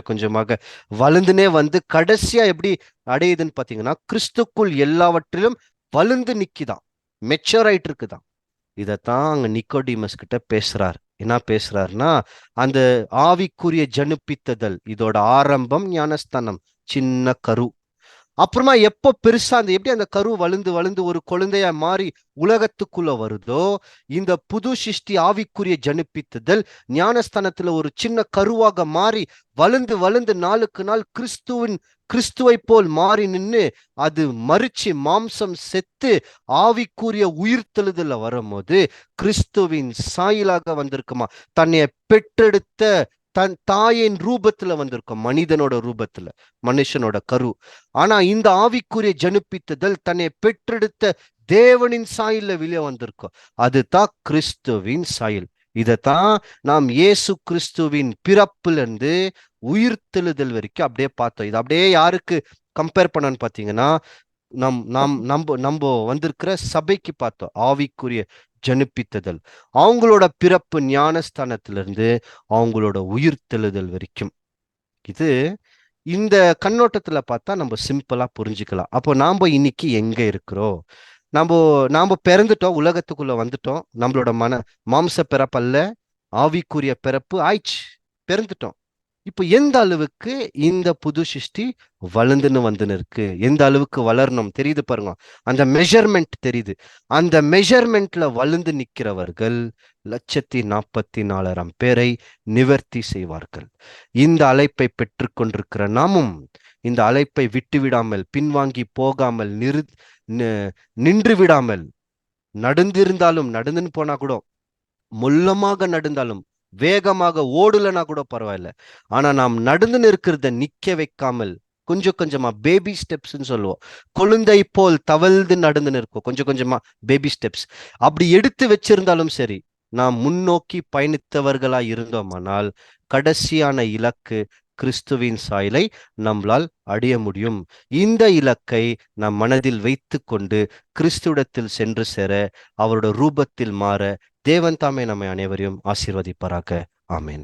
கொஞ்சமாக வளர்ந்துனே கடைசியா எப்படி அடையுதுன்னு பாத்தீங்கன்னா, கிறிஸ்துக்குள் எல்லாவற்றிலும் வளர்ந்து நிக்குதான், மெச்சோர் ஆயிட்டு இருக்குதான். இதத்தான் அங்க நிக்கோடிமஸ் கிட்ட பேசுறார். என்ன பேசுறாருன்னா, அந்த ஆவிக்குரிய ஜனுப்பித்ததல் இதோட ஆரம்பம் ஞானஸ்தானம், சின்ன கரு. அப்புறமா எப்போ பெருசா எப்படி அந்த கரு வளர்ந்து ஒரு குழந்தையா மாறி உலகத்துக்குள்ள வருதோ, இந்த புது சிருஷ்டி ஆவிக்குரிய ஜனிப்பித்ததல் ஞானஸ்தானத்துல ஒரு சின்ன கருவாக மாறி வளர்ந்து நாளுக்கு நாள் கிறிஸ்துவை போல் மாறி நின்று அது மறிச்சு மாம்சம் செத்து ஆவிக்குரிய உயிர்த்தெழுதல வரும்போது கிறிஸ்துவின் சாயலாக வந்திருக்குமா. தன்னை பெற்றெடுத்த தன் தாயின் ரூபத்துல வந்திருக்கும், மனிதனோட ரூபத்துல, மனுஷனோட கரு. ஆனா இந்த ஆவிக்குரிய ஜனுப்பித்ததல் தன்னை பெற்றெடுத்த தேவனின் சாயல்ல வெளியே வந்திருக்கும். அதுதான் கிறிஸ்துவின் சாயல். இதத்தான் நாம் இயேசு கிறிஸ்துவின் பிறப்புல இருந்து உயிர்த்தெழுதல் வரைக்கும் அப்படியே பார்த்தோம். இது அப்படியே யாருக்கு கம்பேர் பண்ணன்னு பாத்தீங்கன்னா, நம்ம வந்திருக்கிற சபைக்கு பார்த்தோம். ஆவிக்குரிய ஜனிப்பித்ததல், அவங்களோட பிறப்பு ஞானஸ்தானத்திலிருந்து அவங்களோட உயிர்த்தெழுதல் வரைக்கும். இது இந்த கண்ணோட்டத்துல பார்த்தா நம்ம சிம்பிளா புரிஞ்சுக்கலாம். அப்போ நாம இன்னைக்கு எங்க இருக்கிறோம்? நாம பிறந்துட்டோம், உலகத்துக்குள்ள வந்துட்டோம். நம்மளோட மாம்ச பிறப்பல்ல, ஆவிக்குரிய பிறப்பு ஆயிடுச்சு, பிறந்துட்டோம். இப்போ எந்த அளவுக்கு இந்த புது சிருஷ்டி வளர்ந்துன்னு வந்துன்னு இருக்கு, எந்த அளவுக்கு வளரணும் தெரியுது பாருங்க. அந்த மெஷர்மெண்ட் தெரியுது. அந்த மெஷர்மெண்ட்ல வளர்ந்து நிற்கிறவர்கள் 1,44,000 பேரை நிவர்த்தி செய்வார்கள். இந்த அழைப்பை பெற்றுக்கொண்டிருக்கிற நாமும் இந்த அழைப்பை விட்டுவிடாமல், பின்வாங்கி போகாமல், நின்று விடாமல், நடந்திருந்தாலும் நடந்துன்னு போனா கூட, முள்ளமாக நடந்தாலும், வேகமாக ஓடலனா கூட பரவாயில்ல, ஆனா நாம் நடந்துன்னு இருக்கிறத நிக்க வைக்காமல் கொஞ்சம் கொஞ்சமா பேபி ஸ்டெப்ஸ்ன்னு சொல்லுவோம். குழந்தை போல் தவழ்ந்து நடந்துன்னு இருக்கும், கொஞ்சம் கொஞ்சமா பேபி ஸ்டெப்ஸ் அப்படி எடுத்து வச்சிருந்தாலும் சரி, நாம் முன்னோக்கி பயணித்தவர்களா இருந்தோமானால் கடைசியான இலக்கு கிறிஸ்துவின் சாயலை நம்மளால் அடைய முடியும். இந்த இலக்கை நம் மனதில் வைத்து கொண்டு கிறிஸ்துவிடத்தில் சென்று சேர, அவரோட ரூபத்தில் மாற தேவன் தாமே நம்மை அனைவரையும் ஆசீர்வதிப்பாராக. ஆமேன்.